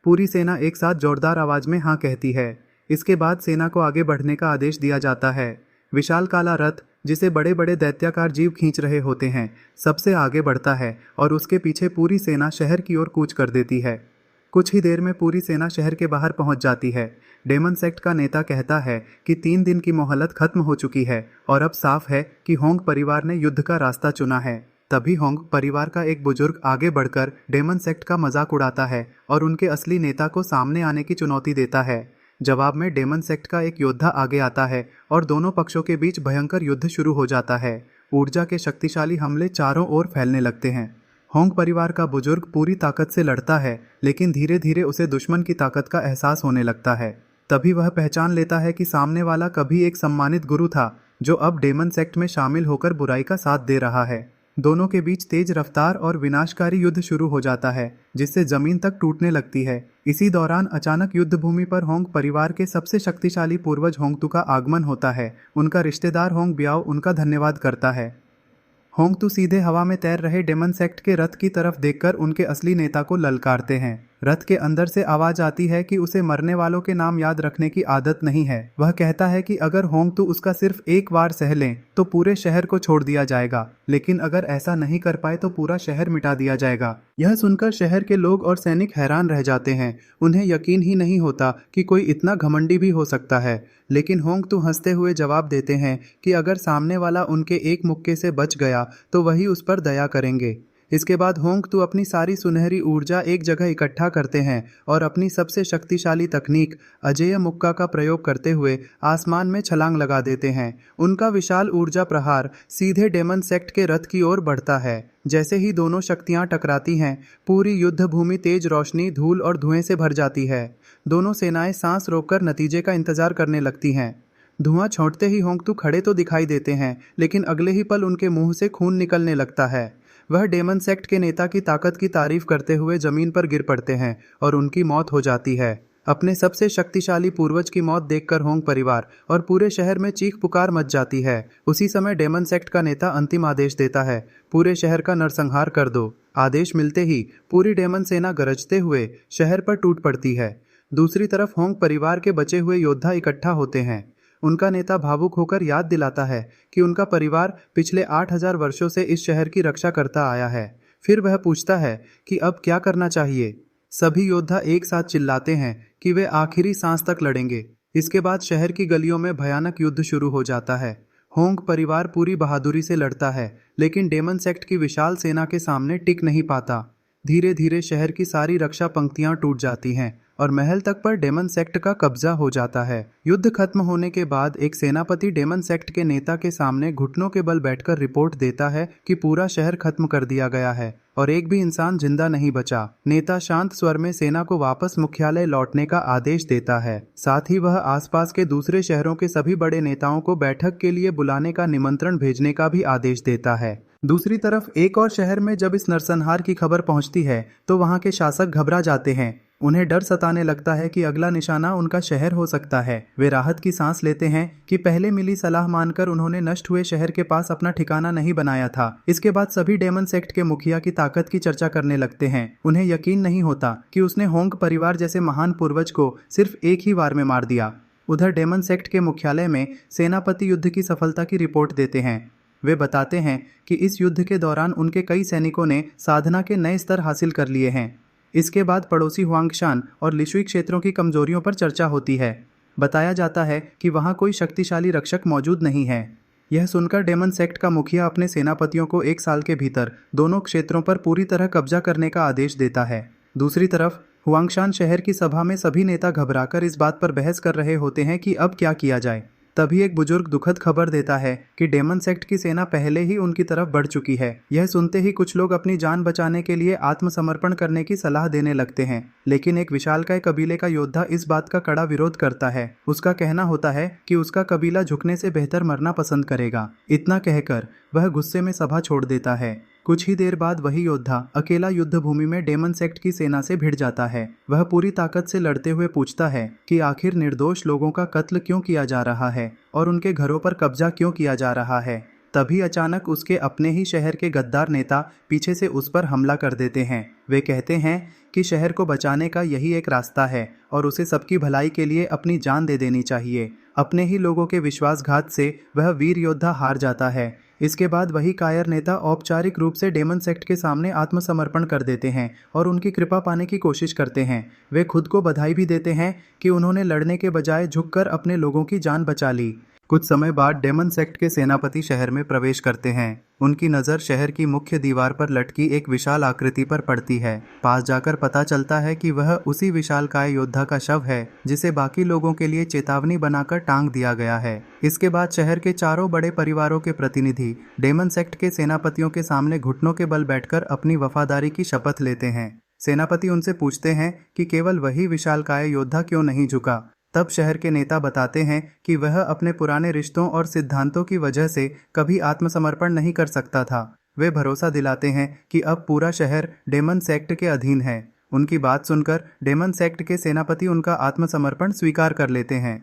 पूरी सेना एक साथ जोरदार आवाज में हाँ कहती है। इसके बाद सेना को आगे बढ़ने का आदेश दिया जाता है। विशाल काला रथ, जिसे बड़े बड़े दैत्याकार जीव खींच रहे होते हैं, सबसे आगे बढ़ता है और उसके पीछे पूरी सेना शहर की ओर कूच कर देती है। कुछ ही देर में पूरी सेना शहर के बाहर पहुंच जाती है। डेमन सेक्ट का नेता कहता है कि 3 दिन की मोहलत खत्म हो चुकी है और अब साफ है कि होंग परिवार ने युद्ध का रास्ता चुना है। तभी होंग परिवार का एक बुजुर्ग आगे बढ़कर डेमन सेक्ट का मजाक उड़ाता है और उनके असली नेता को सामने आने की चुनौती देता है। जवाब में डेमन सेक्ट का एक योद्धा आगे आता है और दोनों पक्षों के बीच भयंकर युद्ध शुरू हो जाता है। ऊर्जा के शक्तिशाली हमले चारों ओर फैलने लगते हैं। होंग परिवार का बुजुर्ग पूरी ताकत से लड़ता है, लेकिन धीरे धीरे उसे दुश्मन की ताकत का एहसास होने लगता है। तभी वह पहचान लेता है कि सामने वाला कभी एक सम्मानित गुरु था, जो अब डेमन सेक्ट में शामिल होकर बुराई का साथ दे रहा है। दोनों के बीच तेज रफ्तार और विनाशकारी युद्ध शुरू हो जाता है, जिससे जमीन तक टूटने लगती है। इसी दौरान अचानक युद्ध भूमि पर होंग परिवार के सबसे शक्तिशाली पूर्वज होंगतू का आगमन होता है। उनका रिश्तेदार होंग ब्याओ उनका धन्यवाद करता है। होंगतू सीधे हवा में तैर रहे डेमन सेक्ट के रथ की तरफ देखकर उनके असली नेता को ललकारते हैं। रथ के अंदर से आवाज आती है कि उसे मरने वालों के नाम याद रखने की आदत नहीं है। वह कहता है कि अगर होंगतू उसका सिर्फ एक बार सह लें तो पूरे शहर को छोड़ दिया जाएगा, लेकिन अगर ऐसा नहीं कर पाए तो पूरा शहर मिटा दिया जाएगा। यह सुनकर शहर के लोग और सैनिक हैरान रह जाते हैं। उन्हें यकीन ही नहीं होता कि कोई इतना घमंडी भी हो सकता है। लेकिन होंगतू हंसते हुए जवाब देते हैं कि अगर सामने वाला उनके एक मुक्के से बच गया तो वही उस पर दया करेंगे। इसके बाद होंगतू अपनी सारी सुनहरी ऊर्जा एक जगह इकट्ठा करते हैं और अपनी सबसे शक्तिशाली तकनीक अजेय मुक्का का प्रयोग करते हुए आसमान में छलांग लगा देते हैं। उनका विशाल ऊर्जा प्रहार सीधे डेमन सेक्ट के रथ की ओर बढ़ता है। जैसे ही दोनों शक्तियां टकराती हैं, पूरी युद्ध भूमि तेज रोशनी, धूल और धुएं से भर जाती है। दोनों सेनाएं सांस रोककर नतीजे का इंतजार करने लगती हैं। धुआं छोड़ते ही होंगतू खड़े तो दिखाई देते हैं, लेकिन अगले ही पल उनके मुंह से खून निकलने लगता है। वह डेमन सेक्ट के नेता की ताकत की तारीफ करते हुए जमीन पर गिर पड़ते हैं और उनकी मौत हो जाती है। अपने सबसे शक्तिशाली पूर्वज की मौत देखकर होंग परिवार और पूरे शहर में चीख पुकार मच जाती है। उसी समय डेमन सेक्ट का नेता अंतिम आदेश देता है, पूरे शहर का नरसंहार कर दो। आदेश मिलते ही पूरी डेमन सेना गरजते हुए शहर पर टूट पड़ती है। दूसरी तरफ होंग परिवार के बचे हुए योद्धा इकट्ठा होते हैं। उनका नेता भावुक होकर याद दिलाता है कि उनका परिवार पिछले 8000 वर्षों से इस शहर की रक्षा करता आया है। फिर वह पूछता है कि अब क्या करना चाहिए। सभी योद्धा एक साथ चिल्लाते हैं कि वे आखिरी सांस तक लड़ेंगे। इसके बाद शहर की गलियों में भयानक युद्ध शुरू हो जाता है। होंग परिवार पूरी बहादुरी से लड़ता है, लेकिन डेमन सेक्ट की विशाल सेना के सामने टिक नहीं पाता। धीरे धीरे शहर की सारी रक्षा पंक्तियां टूट जाती हैं और महल तक पर डेमन सेक्ट का कब्जा हो जाता है। युद्ध खत्म होने के बाद एक सेनापति डेमन सेक्ट के नेता के सामने घुटनों के बल बैठकर रिपोर्ट देता है कि पूरा शहर खत्म कर दिया गया है और एक भी इंसान जिंदा नहीं बचा। नेता शांत स्वर में सेना को वापस मुख्यालय लौटने का आदेश देता है। साथ ही वह आसपास के दूसरे शहरों के सभी बड़े नेताओं को बैठक के लिए बुलाने का निमंत्रण भेजने का भी आदेश देता है। दूसरी तरफ एक और शहर में जब इस नरसंहार की खबर पहुंचती है तो वहां के शासक घबरा जाते हैं। उन्हें डर सताने लगता है कि अगला निशाना उनका शहर हो सकता है। वे राहत की सांस लेते हैं कि पहले मिली सलाह मानकर उन्होंने नष्ट हुए शहर के पास अपना ठिकाना नहीं बनाया था। इसके बाद सभी डेमन सेक्ट के मुखिया की ताकत की चर्चा करने लगते हैं। उन्हें यकीन नहीं होता कि उसने होंग परिवार जैसे महान पूर्वज को सिर्फ एक ही वार में मार दिया। उधर डेमन सेक्ट के मुख्यालय में सेनापति युद्ध की सफलता की रिपोर्ट देते हैं। वे बताते हैं कि इस युद्ध के दौरान उनके कई सैनिकों ने साधना के नए स्तर हासिल कर लिए हैं। इसके बाद पड़ोसी हुआंगशान और लिशुई क्षेत्रों की कमजोरियों पर चर्चा होती है। बताया जाता है कि वहां कोई शक्तिशाली रक्षक मौजूद नहीं है। यह सुनकर डेमन सेक्ट का मुखिया अपने सेनापतियों को 1 साल के भीतर दोनों क्षेत्रों पर पूरी तरह कब्जा करने का आदेश देता है। दूसरी तरफ हुआंगशान शहर की सभा में सभी नेता घबराकर इस बात पर बहस कर रहे होते हैं कि अब क्या किया जाए। तभी एक बुजुर्ग दुखद खबर देता है कि डेमन सेक्ट की सेना पहले ही उनकी तरफ बढ़ चुकी है। यह सुनते ही कुछ लोग अपनी जान बचाने के लिए आत्मसमर्पण करने की सलाह देने लगते हैं, लेकिन एक विशालकाय कबीले का योद्धा इस बात का कड़ा विरोध करता है। उसका कहना होता है कि उसका कबीला झुकने से बेहतर मरना पसंद करेगा। इतना कहकर वह गुस्से में सभा छोड़ देता है। कुछ ही देर बाद वही योद्धा अकेला युद्ध भूमि में डेमन सेक्ट की सेना से भिड़ जाता है। वह पूरी ताकत से लड़ते हुए पूछता है कि आखिर निर्दोष लोगों का कत्ल क्यों किया जा रहा है और उनके घरों पर कब्जा क्यों किया जा रहा है। तभी अचानक उसके अपने ही शहर के गद्दार नेता पीछे से उस पर हमला कर देते हैं। वे कहते हैं कि शहर को बचाने का यही एक रास्ता है और उसे सबकी भलाई के लिए अपनी जान दे देनी चाहिए। अपने ही लोगों के विश्वासघात से वह वीर योद्धा हार जाता है। इसके बाद वही कायर नेता औपचारिक रूप से डेमन सेक्ट के सामने आत्मसमर्पण कर देते हैं और उनकी कृपा पाने की कोशिश करते हैं। वे खुद को बधाई भी देते हैं कि उन्होंने लड़ने के बजाय झुककर अपने लोगों की जान बचा ली। कुछ समय बाद डेमन सेक्ट के सेनापति शहर में प्रवेश करते हैं। उनकी नज़र शहर की मुख्य दीवार पर लटकी एक विशाल आकृति पर पड़ती है। पास जाकर पता चलता है कि वह उसी विशालकाय योद्धा का शव है जिसे बाकी लोगों के लिए चेतावनी बनाकर टांग दिया गया है। इसके बाद शहर के चारों बड़े परिवारों के प्रतिनिधि डेमन सेक्ट के सेनापतियों के सामने घुटनों के बल बैठकर अपनी वफादारी की शपथ लेते हैं। सेनापति उनसे पूछते हैं कि केवल वही विशालकाय योद्धा क्यों नहीं झुका। तब शहर के नेता बताते हैं कि वह अपने पुराने रिश्तों और सिद्धांतों की वजह से कभी आत्मसमर्पण नहीं कर सकता था। वे भरोसा दिलाते हैं कि अब पूरा शहर डेमन सेक्ट के अधीन है। उनकी बात सुनकर डेमन सेक्ट के सेनापति उनका आत्मसमर्पण स्वीकार कर लेते हैं।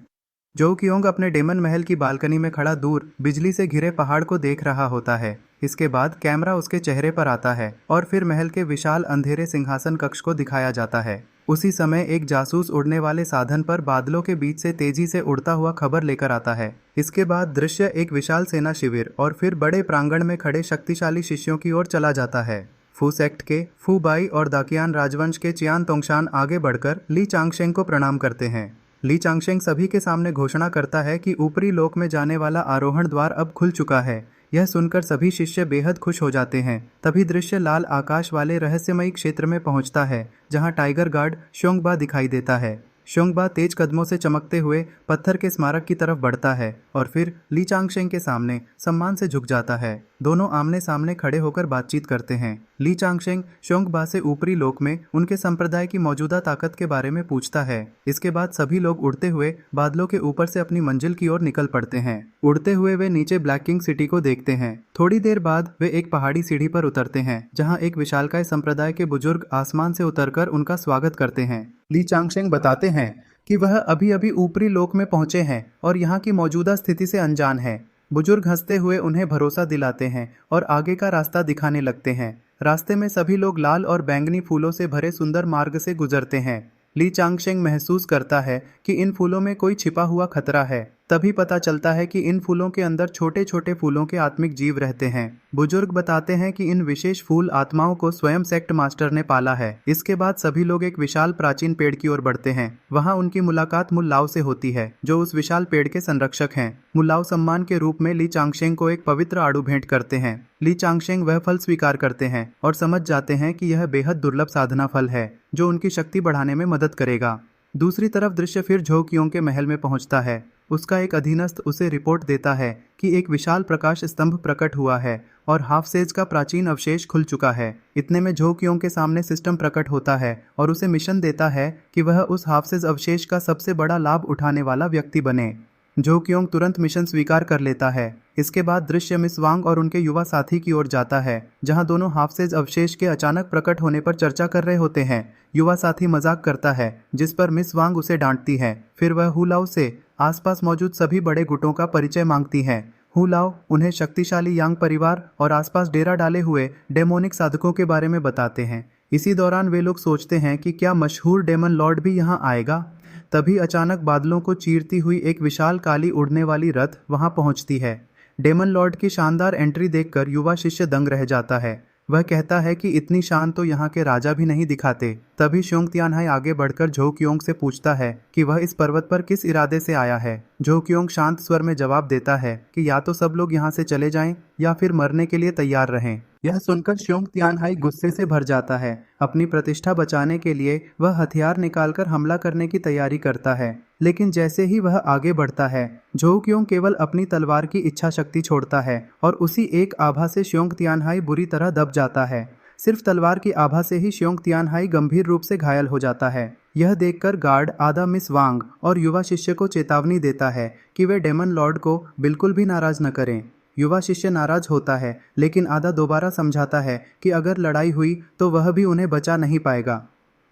जो कियोंग अपने डेमन महल की बालकनी में खड़ा दूर बिजली से घिरे पहाड़ को देख रहा होता है। इसके बाद कैमरा उसके चेहरे पर आता है और फिर महल के विशाल अंधेरे सिंहासन कक्ष को दिखाया जाता है। उसी समय एक जासूस उड़ने वाले साधन पर बादलों के बीच से तेजी से उड़ता हुआ खबर लेकर आता है। इसके बाद दृश्य एक विशाल सेना शिविर और फिर बड़े प्रांगण में खड़े शक्तिशाली शिष्यों की ओर चला जाता है। फू सेक्ट के फू बाई और दाकियान राजवंश के चियान तोंगशान आगे बढ़कर ली चांगशेंग को प्रणाम करते हैं। ली चांगशेंग सभी के सामने घोषणा करता है कि ऊपरी लोक में जाने वाला आरोहण द्वार अब खुल चुका है। यह सुनकर सभी शिष्य बेहद खुश हो जाते हैं। तभी दृश्य लाल आकाश वाले रहस्यमयी क्षेत्र में पहुंचता है जहां टाइगर गार्ड श्योंगबा दिखाई देता है। श्योंगबा तेज कदमों से चमकते हुए पत्थर के स्मारक की तरफ बढ़ता है और फिर ली चांगशेंग के सामने सम्मान से झुक जाता है। दोनों आमने सामने खड़े होकर बातचीत करते हैं। ली चांगशेंग श्योंगबा से ऊपरी लोक में उनके संप्रदाय की मौजूदा ताकत के बारे में पूछता है। इसके बाद सभी लोग उड़ते हुए बादलों के ऊपर से अपनी मंजिल की ओर निकल पड़ते हैं। उड़ते हुए वे नीचे ब्लैक किंग सिटी को देखते हैं। थोड़ी देर बाद वे एक पहाड़ी सीढ़ी पर उतरते हैं, जहां एक विशालकाय संप्रदाय के बुजुर्ग आसमान से उतरकर उनका स्वागत करते हैं। ली चांगशेंग बताते हैं कि वह अभी अभी ऊपरी लोक में पहुंचे हैं और यहाँ की मौजूदा स्थिति से अनजान है। बुजुर्ग हंसते हुए उन्हें भरोसा दिलाते हैं और आगे का रास्ता दिखाने लगते हैं। रास्ते में सभी लोग लाल और बैंगनी फूलों से भरे सुंदर मार्ग से गुजरते हैं। ली चांगशेंग महसूस करता है कि इन फूलों में कोई छिपा हुआ खतरा है। तभी पता चलता है कि इन फूलों के अंदर छोटे छोटे फूलों के आत्मिक जीव रहते हैं। बुजुर्ग बताते हैं कि इन विशेष फूल आत्माओं को स्वयं सेक्ट मास्टर ने पाला है। इसके बाद सभी लोग एक विशाल प्राचीन पेड़ की ओर बढ़ते हैं। वहां उनकी मुलाकात मुल्लाओ से होती है, जो उस विशाल पेड़ के संरक्षक हैं। मुल्लाओ सम्मान के रूप में ली चांगशेंग को एक पवित्र आड़ू भेंट करते हैं। ली चांगशेंग वह फल स्वीकार करते हैं और समझ जाते हैं कि यह बेहद दुर्लभ साधना फल है, जो उनकी शक्ति बढ़ाने में मदद करेगा। दूसरी तरफ दृश्य फिर झोक्योंग के महल में पहुंचता है। उसका एक अधीनस्थ उसे रिपोर्ट देता है कि एक विशाल प्रकाश स्तंभ प्रकट हुआ है और हाफ सेज का प्राचीन अवशेष खुल चुका है। इतने में झोक्योंग के सामने सिस्टम प्रकट होता है और उसे मिशन देता है कि वह उस हाफ सेज अवशेष का सबसे बड़ा लाभ उठाने वाला व्यक्ति बने। झोक्योंग तुरंत मिशन स्वीकार कर लेता है। इसके बाद दृश्य मिस वांग और उनके युवा साथी की ओर जाता है, जहां दोनों हाफसेज अवशेष के अचानक प्रकट होने पर चर्चा कर रहे होते हैं। युवा साथी मजाक करता है, जिस पर मिस वांग उसे डांटती है। फिर वह हुलाओ से आसपास मौजूद सभी बड़े गुटों का परिचय मांगती है। हुलाओ उन्हें शक्तिशाली यांग परिवार और आसपास डेरा डाले हुए डेमोनिक साधकों के बारे में बताते हैं। इसी दौरान वे लोग सोचते हैं कि क्या मशहूर डेमन लॉर्ड भी यहाँ आएगा। तभी अचानक बादलों को चीरती हुई एक विशाल काली उड़ने वाली रथ वहां पहुंचती है। डेमन लॉर्ड की शानदार एंट्री देखकर युवा शिष्य दंग रह जाता है। वह कहता है कि इतनी शान तो यहाँ के राजा भी नहीं दिखाते। तभी श्योंग तियानहाई आगे बढ़कर झोक्योंग से पूछता है कि वह इस पर्वत पर किस इरादे से आया है। झोक्योंग शांत स्वर में जवाब देता है कि या तो सब लोग यहाँ से चले जाएं या फिर मरने के लिए तैयार रहें। यह सुनकर श्योंग तियानहाई गुस्से से भर जाता है। अपनी प्रतिष्ठा बचाने के लिए वह हथियार निकालकर हमला करने की तैयारी करता है, लेकिन जैसे ही वह आगे बढ़ता है, झोक्योंग केवल अपनी तलवार की इच्छा शक्ति छोड़ता है और उसी एक आभा से श्योंग तियानहाई बुरी तरह दब जाता है। सिर्फ तलवार की आभा से ही श्योंग तियानहाई गंभीर रूप से घायल हो जाता है। यह देखकर गार्ड आधा मिस वांग और युवा शिष्य को चेतावनी देता है कि वे डेमन लॉर्ड को बिल्कुल भी नाराज न करें। युवा शिष्य नाराज होता है, लेकिन आधा दोबारा समझाता है कि अगर लड़ाई हुई तो वह भी उन्हें बचा नहीं पाएगा।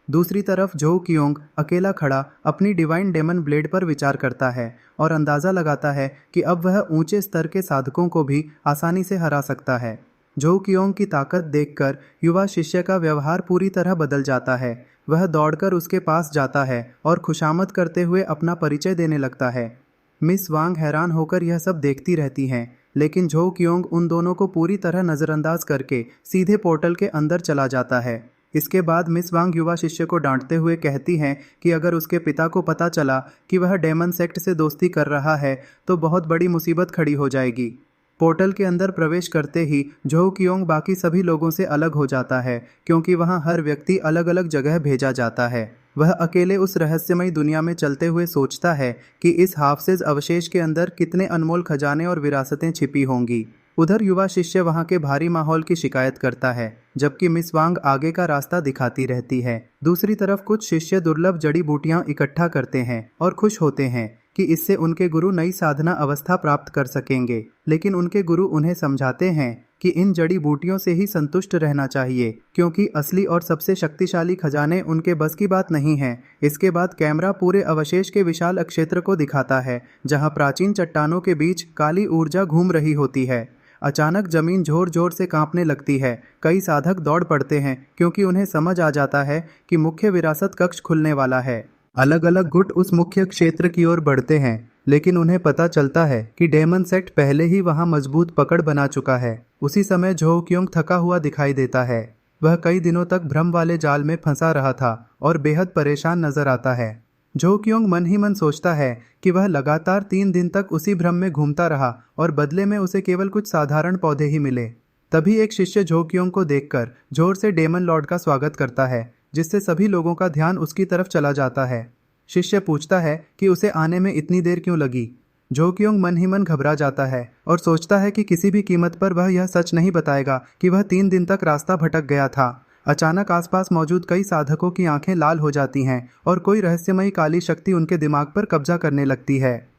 दूसरी तरफ झोक्योंग अकेला खड़ा अपनी डिवाइन डेमन ब्लेड पर विचार करता है और अंदाजा लगाता है कि अब वह ऊंचे स्तर के साधकों को भी आसानी से हरा सकता है। झोक्योंग की ताकत देखकर युवा शिष्य का व्यवहार पूरी तरह बदल जाता है। वह दौड़कर उसके पास जाता है और खुशामद करते हुए अपना परिचय देने लगता है। मिस वांग हैरान होकर यह सब देखती रहती हैं, लेकिन झोक्योंग उन दोनों को पूरी तरह नज़रअंदाज करके सीधे पोर्टल के अंदर चला जाता है। इसके बाद मिस वांग युवा शिष्य को डांटते हुए कहती हैं कि अगर उसके पिता को पता चला कि वह डेमन सेक्ट से दोस्ती कर रहा है तो बहुत बड़ी मुसीबत खड़ी हो जाएगी। पोर्टल के अंदर प्रवेश करते ही झोक्योंग बाकी सभी लोगों से अलग हो जाता है, क्योंकि वहां हर व्यक्ति अलग अलग जगह भेजा जाता है। वह अकेले उस रहस्यमयी दुनिया में चलते हुए सोचता है कि इस हाफसेज अवशेष के अंदर कितने अनमोल खजाने और विरासतें छिपी होंगी। उधर युवा शिष्य वहां के भारी माहौल की शिकायत करता है, जबकि मिस वांग आगे का रास्ता दिखाती रहती है। दूसरी तरफ कुछ शिष्य दुर्लभ जड़ी बूटियां इकट्ठा करते हैं और खुश होते हैं कि इससे उनके गुरु नई साधना अवस्था प्राप्त कर सकेंगे, लेकिन उनके गुरु उन्हें समझाते हैं कि इन जड़ी बूटियों से ही संतुष्ट रहना चाहिए, क्योंकि असली और सबसे शक्तिशाली खजाने उनके बस की बात नहीं है। इसके बाद कैमरा पूरे अवशेष के विशाल क्षेत्र को दिखाता है, जहां प्राचीन चट्टानों के बीच काली ऊर्जा घूम रही होती है। अचानक जमीन जोर जोर से कांपने लगती है। कई साधक दौड़ पड़ते हैं, क्योंकि उन्हें समझ आ जाता है कि मुख्य विरासत कक्ष खुलने वाला है। अलग अलग गुट उस मुख्य क्षेत्र की ओर बढ़ते हैं, लेकिन उन्हें पता चलता है कि डेमन सेक्ट पहले ही वहां मजबूत पकड़ बना चुका है। उसी समय झोक्योंग थका हुआ दिखाई देता है। वह कई दिनों तक भ्रम वाले जाल में फंसा रहा था और बेहद परेशान नजर आता है। झोक्योंग मन ही मन सोचता है कि वह लगातार 3 दिन तक उसी भ्रम में घूमता रहा और बदले में उसे केवल कुछ साधारण पौधे ही मिले। तभी एक शिष्य झोक्योंग को देखकर जोर से डेमन लॉर्ड का स्वागत करता है, जिससे सभी लोगों का ध्यान उसकी तरफ चला जाता है। शिष्य पूछता है कि उसे आने में इतनी देर क्यों लगी। जो क्योंग मन ही मन घबरा जाता है और सोचता है कि किसी भी कीमत पर वह यह सच नहीं बताएगा कि वह 3 दिन तक रास्ता भटक गया था। अचानक आसपास मौजूद कई साधकों की आंखें लाल हो जाती हैं और कोई रहस्यमयी काली शक्ति उनके दिमाग पर कब्जा करने लगती है।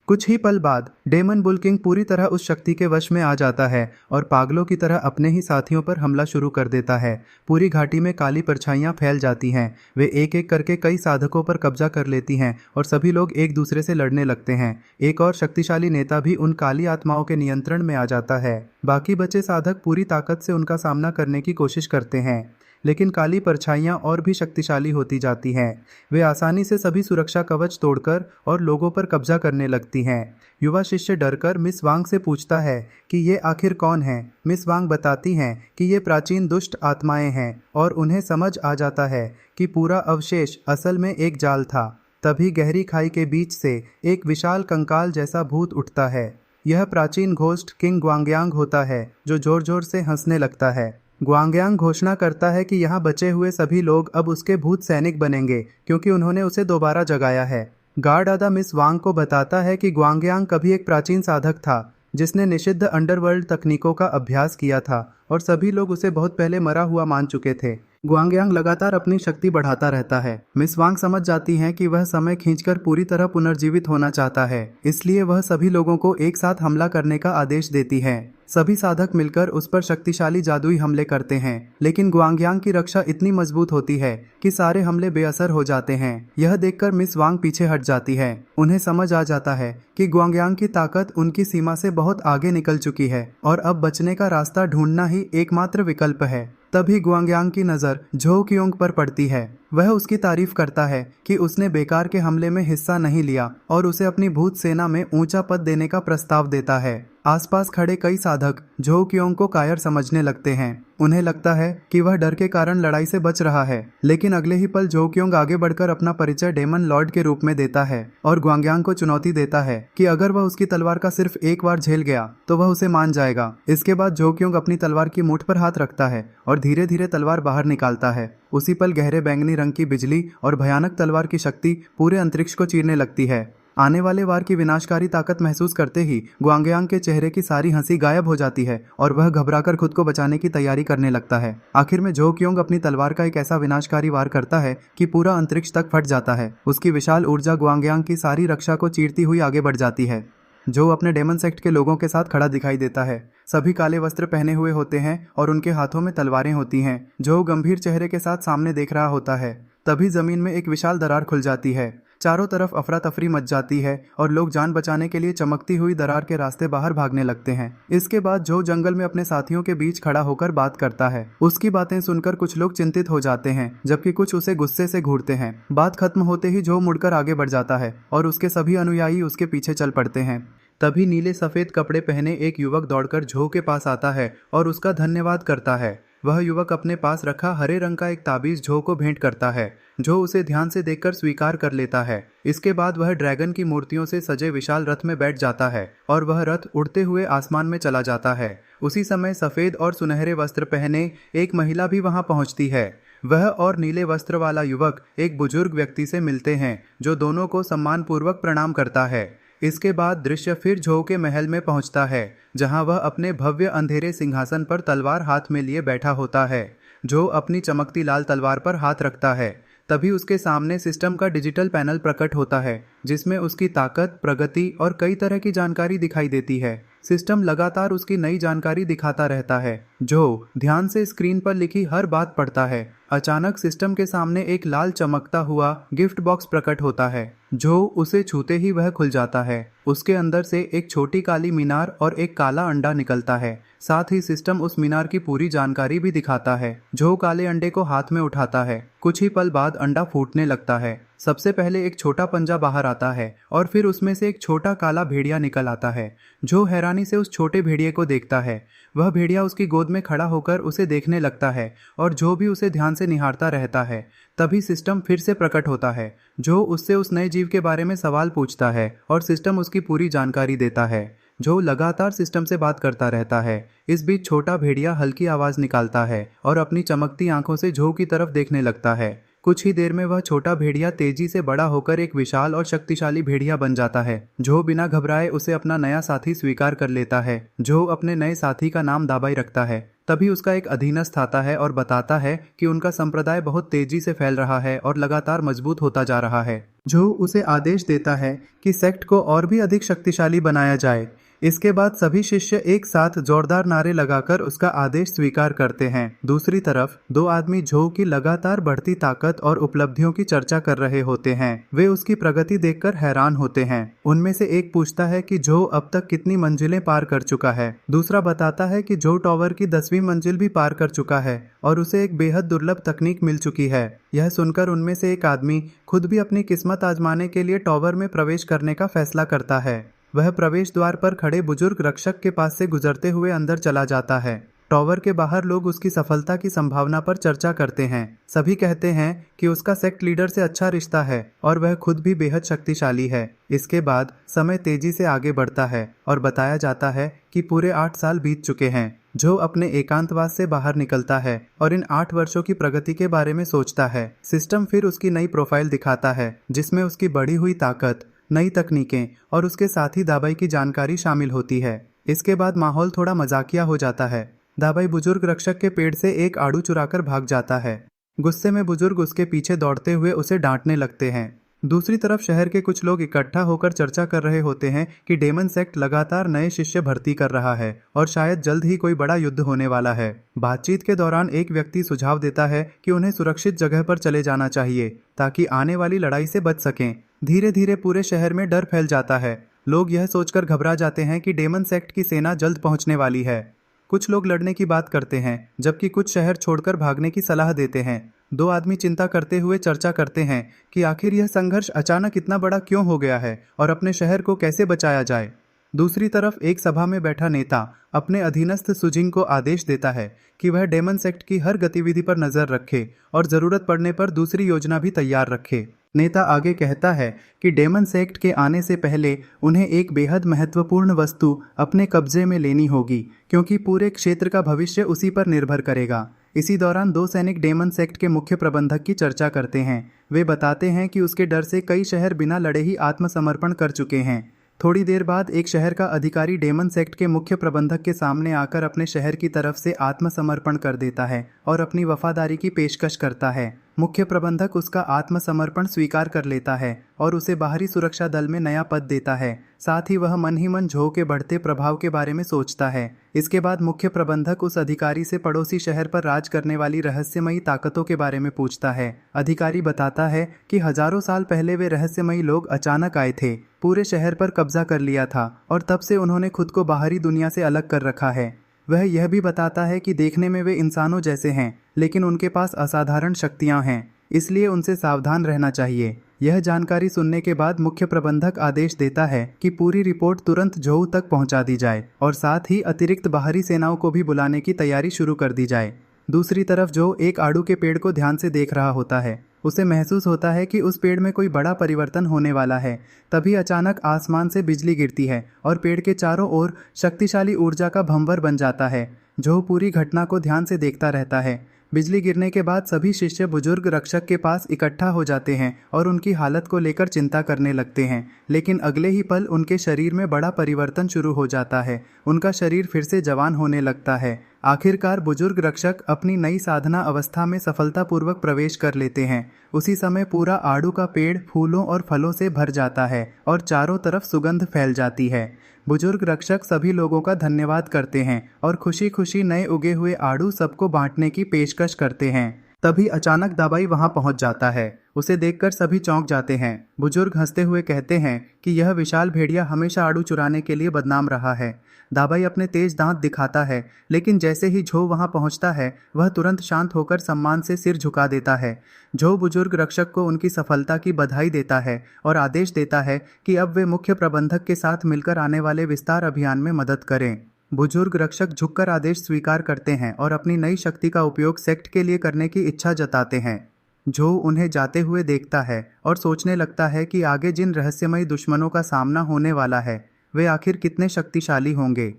कुछ ही पल बाद डेमन बुल किंग पूरी तरह उस शक्ति के वश में आ जाता है और पागलों की तरह अपने ही साथियों पर हमला शुरू कर देता है। पूरी घाटी में काली परछाइयां फैल जाती हैं। वे एक एक करके कई साधकों पर कब्जा कर लेती हैं और सभी लोग एक दूसरे से लड़ने लगते हैं। एक और शक्तिशाली नेता भी उन काली आत्माओं के नियंत्रण में आ जाता है। बाकी बचे साधक पूरी ताकत से उनका सामना करने की कोशिश करते हैं, लेकिन काली परछाइयां और भी शक्तिशाली होती जाती हैं। वे आसानी से सभी सुरक्षा कवच तोड़कर और लोगों पर कब्जा करने लगती हैं। युवा शिष्य डरकर मिस वांग से पूछता है कि ये आखिर कौन है। मिस वांग बताती हैं कि ये प्राचीन दुष्ट आत्माएं हैं और उन्हें समझ आ जाता है कि पूरा अवशेष असल में एक जाल था। तभी गहरी खाई के बीच से एक विशाल कंकाल जैसा भूत उठता है। यह प्राचीन घोस्ट किंग ग्वांगयांग होता है, जो जोर जोर से हंसने लगता है। ग्वांगयांग घोषणा करता है कि यहाँ बचे हुए सभी लोग अब उसके भूत सैनिक बनेंगे क्योंकि उन्होंने उसे दोबारा जगाया है। गार्ड आधा मिस वांग को बताता है कि ग्वांगयांग कभी एक प्राचीन साधक था जिसने निषिद्ध अंडरवर्ल्ड तकनीकों का अभ्यास किया था और सभी लोग उसे बहुत पहले मरा हुआ मान चुके थे। ग्वांगयांग लगातार अपनी शक्ति बढ़ाता रहता है। मिस वांग समझ जाती हैं कि वह समय खींचकर पूरी तरह पुनर्जीवित होना चाहता है, इसलिए वह सभी लोगों को एक साथ हमला करने का आदेश देती है। सभी साधक मिलकर उस पर शक्तिशाली जादुई हमले करते हैं, लेकिन ग्वांगयांग की रक्षा इतनी मजबूत होती है कि सारे हमले बेअसर हो जाते हैं। यह देखकर मिस वांग पीछे हट जाती है। उन्हें समझ आ जाता है कि ग्वांगयांग की ताकत उनकी सीमा से बहुत आगे निकल चुकी है और अब बचने का रास्ता ढूंढना ही एकमात्र विकल्प है। तभी ग्वांगयांग की नज़र झो क्योंग पर पड़ती है। वह उसकी तारीफ करता है कि उसने बेकार के हमले में हिस्सा नहीं लिया और उसे अपनी भूत सेना में ऊंचा पद देने का प्रस्ताव देता है। आसपास खड़े कई साधक झो क्योंग को कायर समझने लगते हैं। उन्हें लगता है कि वह डर के कारण लड़ाई से बच रहा है, लेकिन अगले ही पल झो क्योंग आगे बढ़कर अपना परिचय डेमन लॉर्ड के रूप में देता है और ग्वांगयांग को चुनौती देता है कि अगर वह उसकी तलवार का सिर्फ एक बार झेल गया तो वह उसे मान जाएगा। इसके बाद झो क्योंग अपनी तलवार की मूठ पर हाथ रखता है और धीरे धीरे तलवार बाहर निकालता है। उसी पल गहरे बैंगनी रंग की बिजली और भयानक तलवार की शक्ति पूरे अंतरिक्ष को चीरने लगती है। आने वाले वार की विनाशकारी ताकत महसूस करते ही ग्वांगयांग के चेहरे की सारी हंसी गायब हो जाती है और वह घबराकर खुद को बचाने की तैयारी करने लगता है। आखिर में झो क्योंग अपनी तलवार का एक ऐसा विनाशकारी वार करता है कि पूरा अंतरिक्ष तक फट जाता है। उसकी विशाल ऊर्जा ग्वांगयांग की सारी रक्षा को चीरती हुई आगे बढ़ जाती है। जो अपने डेमन सेक्ट के लोगों के साथ खड़ा दिखाई देता है। सभी काले वस्त्र पहने हुए होते हैं और उनके हाथों में तलवारें होती हैं। जो गंभीर चेहरे के साथ सामने देख रहा होता है। तभी जमीन में एक विशाल दरार खुल जाती है। चारों तरफ अफरा तफरी मच जाती है और लोग जान बचाने के लिए चमकती हुई दरार के रास्ते बाहर भागने लगते हैं। इसके बाद जो जंगल में अपने साथियों के बीच खड़ा होकर बात करता है। उसकी बातें सुनकर कुछ लोग चिंतित हो जाते हैं, जबकि कुछ उसे गुस्से से घूरते हैं। बात खत्म होते ही जो मुड़कर आगे बढ़ जाता है और उसके सभी अनुयायी उसके पीछे चल पड़ते हैं। तभी नीले सफेद कपड़े पहने एक युवक दौड़कर झो के पास आता है और उसका धन्यवाद करता है। वह युवक अपने पास रखा हरे रंग का एक ताबीज झो को भेंट करता है। झो उसे ध्यान से देखकर स्वीकार कर लेता है। इसके बाद वह ड्रैगन की मूर्तियों से सजे विशाल रथ में बैठ जाता है और वह रथ उड़ते हुए आसमान में चला जाता है। उसी समय सफेद और सुनहरे वस्त्र पहने एक महिला भी वहां पहुंचती है। वह और नीले वस्त्र वाला युवक एक बुजुर्ग व्यक्ति से मिलते हैं, जो दोनों को सम्मानपूर्वक प्रणाम करता है। इसके बाद दृश्य फिर झो के महल में पहुंचता है, जहां वह अपने भव्य अंधेरे सिंहासन पर तलवार हाथ में लिए बैठा होता है। झो अपनी चमकती लाल तलवार पर हाथ रखता है। तभी उसके सामने सिस्टम का डिजिटल पैनल प्रकट होता है, जिसमें उसकी ताकत, प्रगति और कई तरह की जानकारी दिखाई देती है। सिस्टम लगातार उसकी नई जानकारी दिखाता रहता है। जो ध्यान से स्क्रीन पर लिखी हर बात पढ़ता है। अचानक सिस्टम के सामने एक लाल चमकता हुआ गिफ्ट बॉक्स प्रकट होता है। जो उसे छूते ही वह खुल जाता है। उसके अंदर से एक छोटी काली मीनार और एक काला अंडा निकलता है। साथ ही सिस्टम उस मीनार की पूरी जानकारी भी दिखाता है। जो काले अंडे को हाथ में उठाता है। कुछ ही पल बाद अंडा फूटने लगता है। सबसे पहले एक छोटा पंजा बाहर आता है और फिर उसमें से एक छोटा काला भेड़िया निकल आता है। जो हैरानी से उस छोटे भेड़िए को देखता है। वह भेड़िया उसकी गोद में खड़ा होकर उसे देखने लगता है और जो भी उसे ध्यान से निहारता रहता है। तभी सिस्टम फिर से प्रकट होता है। जो उससे उस नए जीव के बारे में सवाल पूछता है और सिस्टम उसकी पूरी जानकारी देता है। जो लगातार सिस्टम से बात करता रहता है। इस बीच छोटा भेड़िया हल्की आवाज निकालता है और अपनी चमकती आंखों से झो की तरफ देखने लगता है। कुछ ही देर में वह छोटा भेड़िया तेजी से बड़ा होकर एक विशाल और शक्तिशाली भेड़िया बन जाता है। जो बिना घबराए उसे अपना नया साथी स्वीकार कर लेता है। जो अपने नए साथी का नाम दाबाई रखता है। तभी उसका एक अधीनस्थ आता है और बताता है कि उनका संप्रदाय बहुत तेजी से फैल रहा है और लगातार मजबूत होता जा रहा है। जो उसे आदेश देता है कि सेक्ट को और भी अधिक शक्तिशाली बनाया जाए। इसके बाद सभी शिष्य एक साथ जोरदार नारे लगाकर उसका आदेश स्वीकार करते हैं। दूसरी तरफ दो आदमी जो की लगातार बढ़ती ताकत और उपलब्धियों की चर्चा कर रहे होते हैं। वे उसकी प्रगति देखकर हैरान होते हैं। उनमें से एक पूछता है कि जो अब तक कितनी मंजिलें पार कर चुका है। दूसरा बताता है कि जो टॉवर की 10वीं मंजिल भी पार कर चुका है और उसे एक बेहद दुर्लभ तकनीक मिल चुकी है। यह सुनकर उनमें से एक आदमी खुद भी अपनी किस्मत आजमाने के लिए टॉवर में प्रवेश करने का फैसला करता है। वह प्रवेश द्वार पर खड़े बुजुर्ग रक्षक के पास से गुजरते हुए अंदर चला जाता है। टॉवर के बाहर लोग उसकी सफलता की संभावना पर चर्चा करते हैं। सभी कहते हैं कि उसका सेक्ट लीडर से अच्छा रिश्ता है और वह खुद भी बेहद शक्तिशाली है। इसके बाद समय तेजी से आगे बढ़ता है और बताया जाता है कि पूरे 8 साल बीत चुके हैं। जो अपने एकांतवास से बाहर निकलता है और इन 8 वर्षों की प्रगति के बारे में सोचता है। सिस्टम फिर उसकी नई प्रोफाइल दिखाता है जिसमें उसकी बढ़ी हुई ताकत, नई तकनीकें और उसके साथी दाबाई की जानकारी शामिल होती है। इसके बाद माहौल थोड़ा मजाकिया हो जाता है। दाबाई बुजुर्ग रक्षक के पेड़ से एक आड़ू चुराकर भाग जाता है। गुस्से में बुजुर्ग उसके पीछे दौड़ते हुए उसे डांटने लगते हैं। दूसरी तरफ शहर के कुछ लोग इकट्ठा होकर चर्चा कर रहे होते हैं कि डेमन सेक्ट लगातार नए शिष्य भर्ती कर रहा है और शायद जल्द ही कोई बड़ा युद्ध होने वाला है। बातचीत के दौरान एक व्यक्ति सुझाव देता है कि उन्हें सुरक्षित जगह पर चले जाना चाहिए ताकि आने वाली लड़ाई से बच सकें। धीरे धीरे पूरे शहर में डर फैल जाता है। लोग यह सोचकर घबरा जाते हैं कि डेमन सेक्ट की सेना जल्द पहुंचने वाली है। कुछ लोग लड़ने की बात करते हैं जबकि कुछ शहर छोड़कर भागने की सलाह देते हैं। 2 आदमी चिंता करते हुए चर्चा करते हैं कि आखिर यह संघर्ष अचानक इतना बड़ा क्यों हो गया है और अपने शहर को कैसे बचाया जाए। दूसरी तरफ एक सभा में बैठा नेता अपने अधीनस्थ सुजिंग को आदेश देता है कि वह डेमन सेक्ट की हर गतिविधि पर नजर रखे और जरूरत पड़ने पर दूसरी योजना भी तैयार रखे। नेता आगे कहता है कि डेमन सेक्ट के आने से पहले उन्हें एक बेहद महत्वपूर्ण वस्तु अपने कब्जे में लेनी होगी क्योंकि पूरे क्षेत्र का भविष्य उसी पर निर्भर करेगा। इसी दौरान 2 सैनिक डेमन सेक्ट के मुख्य प्रबंधक की चर्चा करते हैं। वे बताते हैं कि उसके डर से कई शहर बिना लड़े ही आत्मसमर्पण कर चुके हैं। थोड़ी देर बाद एक शहर का अधिकारी डेमन सेक्ट के मुख्य प्रबंधक के सामने आकर अपने शहर की तरफ से आत्मसमर्पण कर देता है और अपनी वफादारी की पेशकश करता है। मुख्य प्रबंधक उसका आत्मसमर्पण स्वीकार कर लेता है और उसे बाहरी सुरक्षा दल में नया पद देता है। साथ ही वह मन ही मन झो के बढ़ते प्रभाव के बारे में सोचता है। इसके बाद मुख्य प्रबंधक उस अधिकारी से पड़ोसी शहर पर राज करने वाली रहस्यमयी ताकतों के बारे में पूछता है। अधिकारी बताता है कि हजारों साल पहले वे रहस्यमयी लोग अचानक आए थे, पूरे शहर पर कब्जा कर लिया था और तब से उन्होंने खुद को बाहरी दुनिया से अलग कर रखा है। वह यह भी बताता है कि देखने में वे इंसानों जैसे हैं लेकिन उनके पास असाधारण शक्तियां हैं, इसलिए उनसे सावधान रहना चाहिए। यह जानकारी सुनने के बाद मुख्य प्रबंधक आदेश देता है कि पूरी रिपोर्ट तुरंत जोऊ तक पहुंचा दी जाए और साथ ही अतिरिक्त बाहरी सेनाओं को भी बुलाने की तैयारी शुरू कर दी जाए। दूसरी तरफ जो एक आड़ू के पेड़ को ध्यान से देख रहा होता है। उसे महसूस होता है कि उस पेड़ में कोई बड़ा परिवर्तन होने वाला है। तभी अचानक आसमान से बिजली गिरती है और पेड़ के चारों ओर शक्तिशाली ऊर्जा का भंवर बन जाता है। जो पूरी घटना को ध्यान से देखता रहता है। बिजली गिरने के बाद सभी शिष्य बुजुर्ग रक्षक के पास इकट्ठा हो जाते हैं और उनकी हालत को लेकर चिंता करने लगते हैं। लेकिन अगले ही पल उनके शरीर में बड़ा परिवर्तन शुरू हो जाता है। उनका शरीर फिर से जवान होने लगता है। आखिरकार बुजुर्ग रक्षक अपनी नई साधना अवस्था में सफलतापूर्वक प्रवेश कर लेते हैं। उसी समय पूरा आड़ू का पेड़ फूलों और फलों से भर जाता है और चारों तरफ सुगंध फैल जाती है। बुजुर्ग रक्षक सभी लोगों का धन्यवाद करते हैं और खुशी खुशी नए उगे हुए आड़ू सबको बांटने की पेशकश करते हैं। तभी अचानक दाबाई वहां पहुंच जाता है। उसे देखकर सभी चौंक जाते हैं। बुजुर्ग हंसते हुए कहते हैं कि यह विशाल भेड़िया हमेशा आड़ू चुराने के लिए बदनाम रहा है। दाबाई अपने तेज दांत दिखाता है लेकिन जैसे ही झो वहां पहुंचता है वह तुरंत शांत होकर सम्मान से सिर झुका देता है। झो बुजुर्ग रक्षक को उनकी सफलता की बधाई देता है और आदेश देता है कि अब वे मुख्य प्रबंधक के साथ मिलकर आने वाले विस्तार अभियान में मदद करें। बुजुर्ग रक्षक झुककर आदेश स्वीकार करते हैं और अपनी नई शक्ति का उपयोग सेक्ट के लिए करने की इच्छा जताते हैं। जो उन्हें जाते हुए देखता है और सोचने लगता है कि आगे जिन रहस्यमयी दुश्मनों का सामना होने वाला है वे आखिर कितने शक्तिशाली होंगे।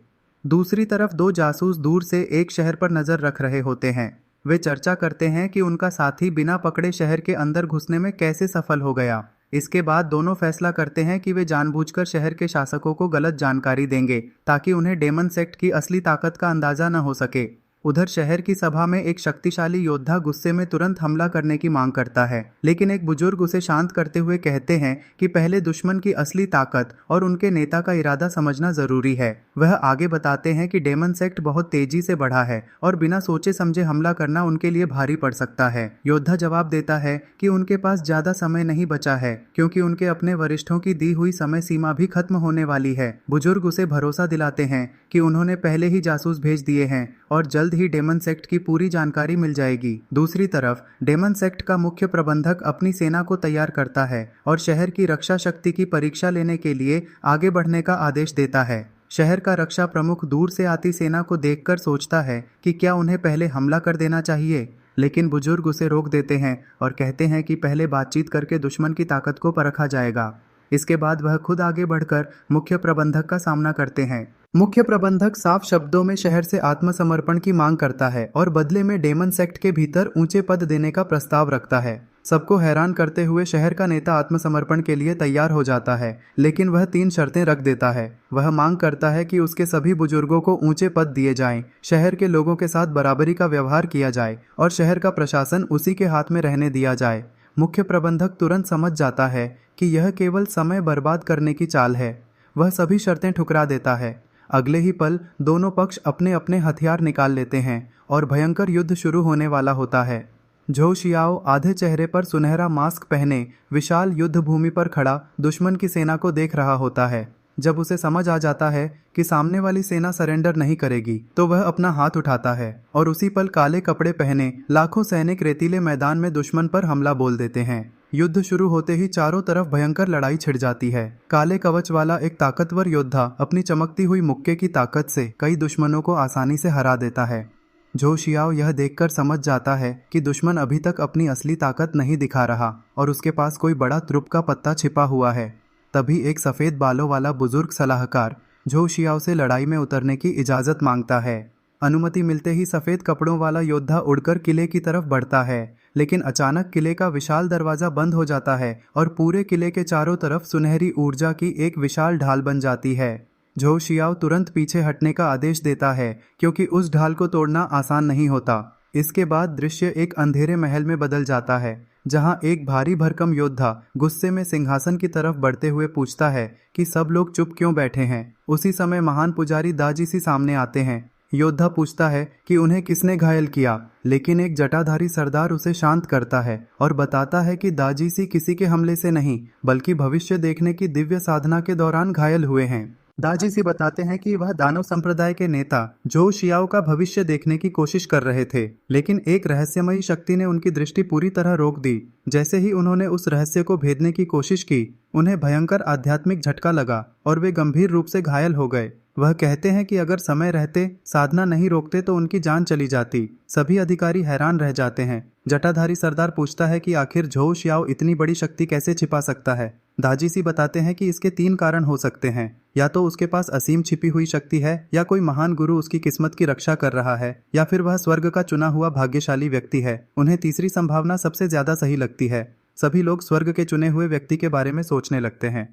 दूसरी तरफ 2 जासूस दूर से एक शहर पर नजर रख रहे होते हैं। वे चर्चा करते हैं कि उनका साथी बिना पकड़े शहर के अंदर घुसने में कैसे सफल हो गया। इसके बाद दोनों फैसला करते हैं कि वे जानबूझकर शहर के शासकों को गलत जानकारी देंगे ताकि उन्हें डेमन सेक्ट की असली ताकत का अंदाजा न हो सके। उधर शहर की सभा में एक शक्तिशाली योद्धा गुस्से में तुरंत हमला करने की मांग करता है, लेकिन एक बुजुर्ग उसे शांत करते हुए कहते हैं कि पहले दुश्मन की असली ताकत और उनके नेता का इरादा समझना जरूरी है। वह आगे बताते हैं कि डेमन सेक्ट बहुत तेजी से बढ़ा है और बिना सोचे समझे हमला करना उनके लिए भारी पड़ सकता है। योद्धा जवाब देता है कि उनके पास ज्यादा समय नहीं बचा है क्योंकि उनके अपने वरिष्ठों की दी हुई समय सीमा भी खत्म होने वाली है। बुजुर्ग उसे भरोसा दिलाते हैं कि उन्होंने पहले ही जासूस भेज दिए हैं और जल्द ही डेमन सेक्ट की पूरी जानकारी मिल जाएगी। दूसरी तरफ डेमन सेक्ट का मुख्य प्रबंधक अपनी सेना को तैयार करता है और शहर की रक्षा शक्ति की परीक्षा लेने के लिए आगे बढ़ने का आदेश देता है। शहर का रक्षा प्रमुख दूर से आती सेना को देखकर सोचता है कि क्या उन्हें पहले हमला कर देना चाहिए, लेकिन बुजुर्ग उसे रोक देते हैं और कहते हैं कि पहले बातचीत करके दुश्मन की ताकत को परखा जाएगा। इसके बाद वह खुद आगे बढ़कर मुख्य प्रबंधक का सामना करते हैं। मुख्य प्रबंधक साफ शब्दों में शहर से आत्मसमर्पण की मांग करता है और बदले में डेमन सेक्ट के भीतर ऊंचे पद देने का प्रस्ताव रखता है। सबको हैरान करते हुए शहर का नेता आत्मसमर्पण के लिए तैयार हो जाता है, लेकिन वह 3 शर्तें रख देता है। वह मांग करता है कि उसके सभी बुजुर्गों को ऊंचे पद दिए जाएं, शहर के लोगों के साथ बराबरी का व्यवहार किया जाए और शहर का प्रशासन उसी के हाथ में रहने दिया जाए। मुख्य प्रबंधक तुरंत समझ जाता है कि यह केवल समय बर्बाद करने की चाल है। वह सभी शर्तें ठुकरा देता है। अगले ही पल दोनों पक्ष अपने अपने हथियार निकाल लेते हैं और भयंकर युद्ध शुरू होने वाला होता है। झो शियाओ आधे चेहरे पर सुनहरा मास्क पहने विशाल युद्ध भूमि पर खड़ा दुश्मन की सेना को देख रहा होता है। जब उसे समझ आ जाता है कि सामने वाली सेना सरेंडर नहीं करेगी तो वह अपना हाथ उठाता है और उसी पल काले कपड़े पहने लाखों सैनिक रेतीले मैदान में दुश्मन पर हमला बोल देते हैं। युद्ध शुरू होते ही चारों तरफ भयंकर लड़ाई छिड़ जाती है। काले कवच वाला एक ताकतवर योद्धा अपनी चमकती हुई मुक्के की ताकत से कई दुश्मनों को आसानी से हरा देता है। झो शियाओ यह देखकर समझ जाता है कि दुश्मन अभी तक अपनी असली ताकत नहीं दिखा रहा और उसके पास कोई बड़ा त्रुप का पत्ता छिपा हुआ है। तभी एक सफेद बालों वाला बुजुर्ग सलाहकार झो शियाओ से लड़ाई में उतरने की इजाजत मांगता है। अनुमति मिलते ही सफेद कपड़ों वाला योद्धा उड़कर किले की तरफ बढ़ता है, लेकिन अचानक किले का विशाल दरवाजा बंद हो जाता है और पूरे किले के चारों तरफ सुनहरी ऊर्जा की एक विशाल ढाल बन जाती है। झो शियाओ तुरंत पीछे हटने का आदेश देता है क्योंकि उस ढाल को तोड़ना आसान नहीं होता। इसके बाद दृश्य एक अंधेरे महल में बदल जाता है जहां एक भारी भरकम योद्धा गुस्से में सिंहासन की तरफ बढ़ते हुए पूछता है कि सब लोग चुप क्यों बैठे हैं। उसी समय महान पुजारी दाजीसी सामने आते हैं। योद्धा पूछता है कि उन्हें किसने घायल किया, लेकिन एक जटाधारी सरदार उसे शांत करता है और बताता है कि दाजीसी किसी के हमले से नहीं बल्कि भविष्य देखने की दिव्य साधना के दौरान घायल हुए हैं। दाजीसी बताते हैं कि वह दानव संप्रदाय के नेता झो शियाओ का भविष्य देखने की कोशिश कर रहे थे, लेकिन एक रहस्यमयी शक्ति ने उनकी दृष्टि पूरी तरह रोक दी। जैसे ही उन्होंने उस रहस्य को भेदने की कोशिश की, उन्हें भयंकर आध्यात्मिक झटका लगा और वे गंभीर रूप से घायल हो गए। वह कहते हैं कि अगर समय रहते साधना नहीं रोकते तो उनकी जान चली जाती। सभी अधिकारी हैरान रह जाते हैं। जटाधारी सरदार पूछता है कि आखिर झो शियाओ इतनी बड़ी शक्ति कैसे छिपा सकता है। दाजीसी बताते हैं कि इसके 3 कारण हो सकते हैं। या तो उसके पास असीम छिपी हुई शक्ति है, या कोई महान गुरु उसकी किस्मत की रक्षा कर रहा है, या फिर वह स्वर्ग का चुना हुआ भाग्यशाली व्यक्ति है। उन्हें तीसरी संभावना सबसे ज्यादा सही लगती है। सभी लोग स्वर्ग के चुने हुए व्यक्ति के बारे में सोचने लगते हैं।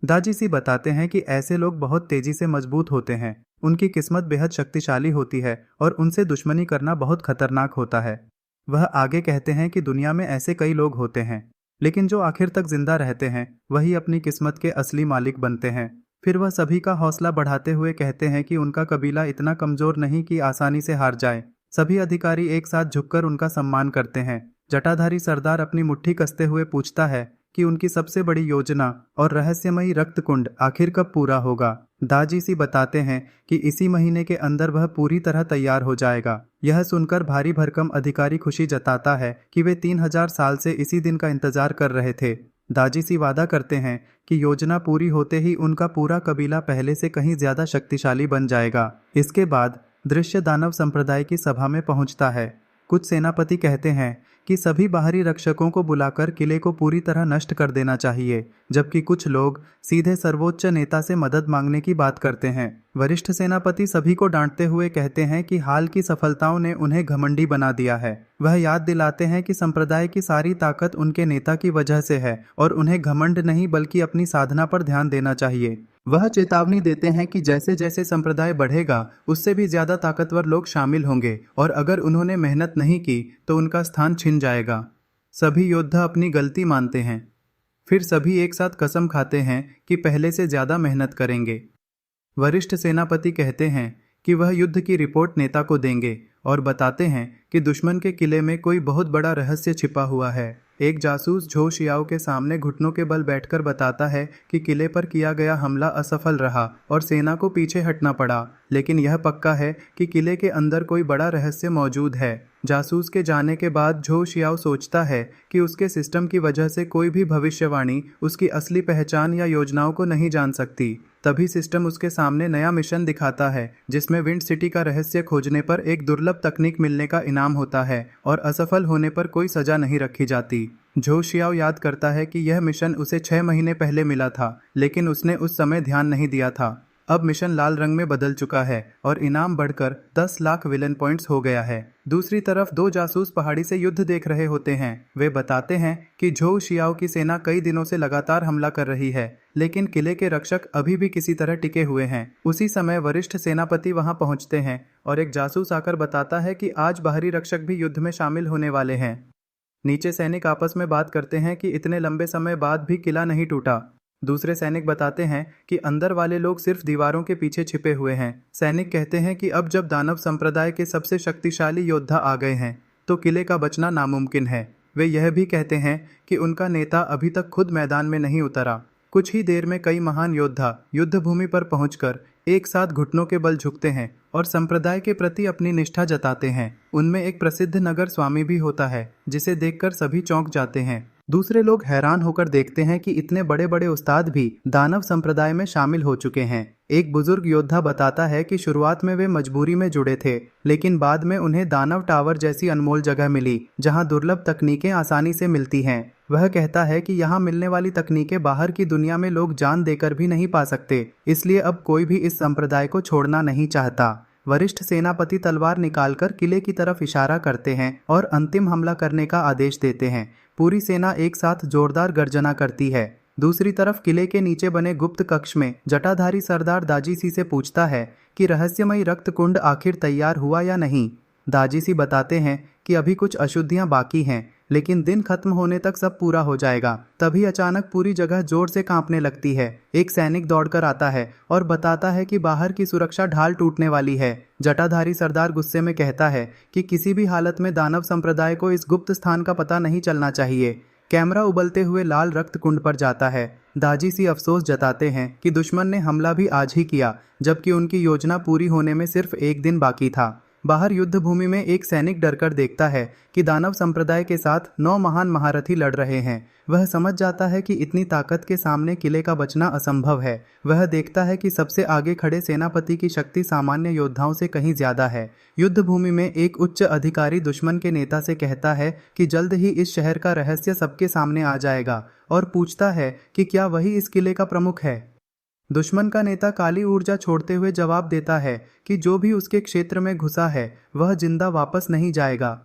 दाजीसी बताते हैं कि ऐसे लोग बहुत तेजी से मजबूत होते हैं, उनकी किस्मत बेहद शक्तिशाली होती है और उनसे दुश्मनी करना बहुत खतरनाक होता है। वह आगे कहते हैं कि दुनिया में ऐसे कई लोग होते हैं, लेकिन जो आखिर तक जिंदा रहते हैं वही अपनी किस्मत के असली मालिक बनते हैं। फिर वह सभी का हौसला बढ़ाते हुए कहते हैं कि उनका कबीला इतना कमजोर नहीं कि आसानी से हार जाए। सभी अधिकारी एक साथ झुककर उनका सम्मान करते हैं। जटाधारी सरदार अपनी मुट्ठी कसते हुए पूछता है कि उनकी सबसे बड़ी योजना और रहस्यमयी रक्त कुंड आखिर कब पूरा होगा। दाजीसी बताते हैं कि इसी महीने के अंदर वह पूरी तरह तैयार हो जाएगा। यह सुनकर भारी भरकम अधिकारी खुशी जताता है कि वे 3000 साल से इसी दिन का इंतजार कर रहे थे। दाजीसी वादा करते हैं कि योजना पूरी होते ही उनका पूरा कबीला पहले से कहीं ज्यादा शक्तिशाली बन जाएगा। इसके बाद दृश्य दानव संप्रदाय की सभा में पहुंचता है। कुछ सेनापति कहते हैं कि सभी बाहरी रक्षकों को बुलाकर किले को पूरी तरह नष्ट कर देना चाहिए, जबकि कुछ लोग सीधे सर्वोच्च नेता से मदद मांगने की बात करते हैं। वरिष्ठ सेनापति सभी को डांटते हुए कहते हैं कि हाल की सफलताओं ने उन्हें घमंडी बना दिया है। वह याद दिलाते हैं कि संप्रदाय की सारी ताकत उनके नेता की वजह से है और उन्हें घमंड नहीं बल्कि अपनी साधना पर ध्यान देना चाहिए। वह चेतावनी देते हैं कि जैसे जैसे संप्रदाय बढ़ेगा उससे भी ज्यादा ताकतवर लोग शामिल होंगे और अगर उन्होंने मेहनत नहीं की तो उनका स्थान छिन जाएगा। सभी योद्धा अपनी गलती मानते हैं। फिर सभी एक साथ कसम खाते हैं कि पहले से ज्यादा मेहनत करेंगे। वरिष्ठ सेनापति कहते हैं कि वह युद्ध की रिपोर्ट नेता को देंगे और बताते हैं कि दुश्मन के किले में कोई बहुत बड़ा रहस्य छिपा हुआ है। एक जासूस झो शियाओ के सामने घुटनों के बल बैठकर बताता है कि किले पर किया गया हमला असफल रहा और सेना को पीछे हटना पड़ा, लेकिन यह पक्का है कि किले के अंदर कोई बड़ा रहस्य मौजूद है। जासूस के जाने के बाद झो शियाओ सोचता है कि उसके सिस्टम की वजह से कोई भी भविष्यवाणी उसकी असली पहचान या योजनाओं को नहीं जान सकती। तभी सिस्टम उसके सामने नया मिशन दिखाता है जिसमें विंड सिटी का रहस्य खोजने पर एक दुर्लभ तकनीक मिलने का इनाम होता है और असफल होने पर कोई सजा नहीं रखी जाती। झो शियाओ याद करता है कि यह मिशन उसे 6 महीने पहले मिला था, लेकिन उसने उस समय ध्यान नहीं दिया था। अब मिशन लाल रंग में बदल चुका है और इनाम बढ़कर 10 लाख विलन पॉइंट्स हो गया है। दूसरी तरफ 2 जासूस पहाड़ी से युद्ध देख रहे होते हैं। वे बताते हैं कि झो शियाओ की सेना कई दिनों से लगातार हमला कर रही है, लेकिन किले के रक्षक अभी भी किसी तरह टिके हुए हैं। उसी समय वरिष्ठ सेनापति वहां पहुंचते हैं और एक जासूस आकर बताता है कि आज बाहरी रक्षक भी युद्ध में शामिल होने वाले हैं। नीचे सैनिक आपस में बात करते हैं कि इतने लंबे समय बाद भी किला नहीं टूटा। दूसरे सैनिक बताते हैं कि अंदर वाले लोग सिर्फ दीवारों के पीछे छिपे हुए हैं। सैनिक कहते हैं कि अब जब दानव संप्रदाय के सबसे शक्तिशाली योद्धा आ गए हैं तो किले का बचना नामुमकिन है। वे यह भी कहते हैं कि उनका नेता अभी तक खुद मैदान में नहीं उतरा। कुछ ही देर में कई महान योद्धा युद्ध भूमि पर पहुंचकर एक साथ घुटनों के बल झुकते हैं और संप्रदाय के प्रति अपनी निष्ठा जताते हैं। उनमें एक प्रसिद्ध नगर स्वामी भी होता है जिसे देखकर सभी चौंक जाते हैं। दूसरे लोग हैरान होकर देखते हैं कि इतने बड़े बड़े उस्ताद भी दानव संप्रदाय में शामिल हो चुके हैं। एक बुजुर्ग योद्धा बताता है कि शुरुआत में वे मजबूरी में जुड़े थे, लेकिन बाद में उन्हें दानव टावर जैसी अनमोल जगह मिली जहां दुर्लभ तकनीकें आसानी से मिलती हैं। वह कहता है कि यहाँ मिलने वाली तकनीकें बाहर की दुनिया में लोग जान देकर भी नहीं पा सकते, इसलिए अब कोई भी इस संप्रदाय को छोड़ना नहीं चाहता। वरिष्ठ सेनापति तलवार निकालकर किले की तरफ इशारा करते हैं और अंतिम हमला करने का आदेश देते हैं। पूरी सेना एक साथ जोरदार गर्जना करती है। दूसरी तरफ किले के नीचे बने गुप्त कक्ष में जटाधारी सरदार दाजीसी से पूछता है कि रहस्यमयी रक्त कुंड आखिर तैयार हुआ या नहीं। दाजीसी बताते हैं कि अभी कुछ अशुद्धियां बाकी हैं, लेकिन दिन खत्म होने तक सब पूरा हो जाएगा। तभी अचानक पूरी जगह जोर से कांपने लगती है। एक सैनिक दौड़कर आता है और बताता है कि बाहर की सुरक्षा ढाल टूटने वाली है। जटाधारी सरदार गुस्से में कहता है कि किसी भी हालत में दानव संप्रदाय को इस गुप्त स्थान का पता नहीं चलना चाहिए। कैमरा उबलते हुए लाल रक्त कुंड पर जाता है। दाजीसी अफसोस जताते हैं कि दुश्मन ने हमला भी आज ही किया, जबकि उनकी योजना पूरी होने में सिर्फ एक दिन बाकी था। बाहर युद्ध भूमि में एक सैनिक डरकर देखता है कि दानव संप्रदाय के साथ 9 महान महारथी लड़ रहे हैं। वह समझ जाता है कि इतनी ताकत के सामने किले का बचना असंभव है। वह देखता है कि सबसे आगे खड़े सेनापति की शक्ति सामान्य योद्धाओं से कहीं ज्यादा है। युद्ध भूमि में एक उच्च अधिकारी दुश्मन के नेता से कहता है कि जल्द ही इस शहर का रहस्य सबके सामने आ जाएगा और पूछता है कि क्या वही इस किले का प्रमुख है। दुश्मन का नेता काली ऊर्जा छोड़ते हुए जवाब देता है कि जो भी उसके क्षेत्र में घुसा है वह जिंदा वापस नहीं जाएगा।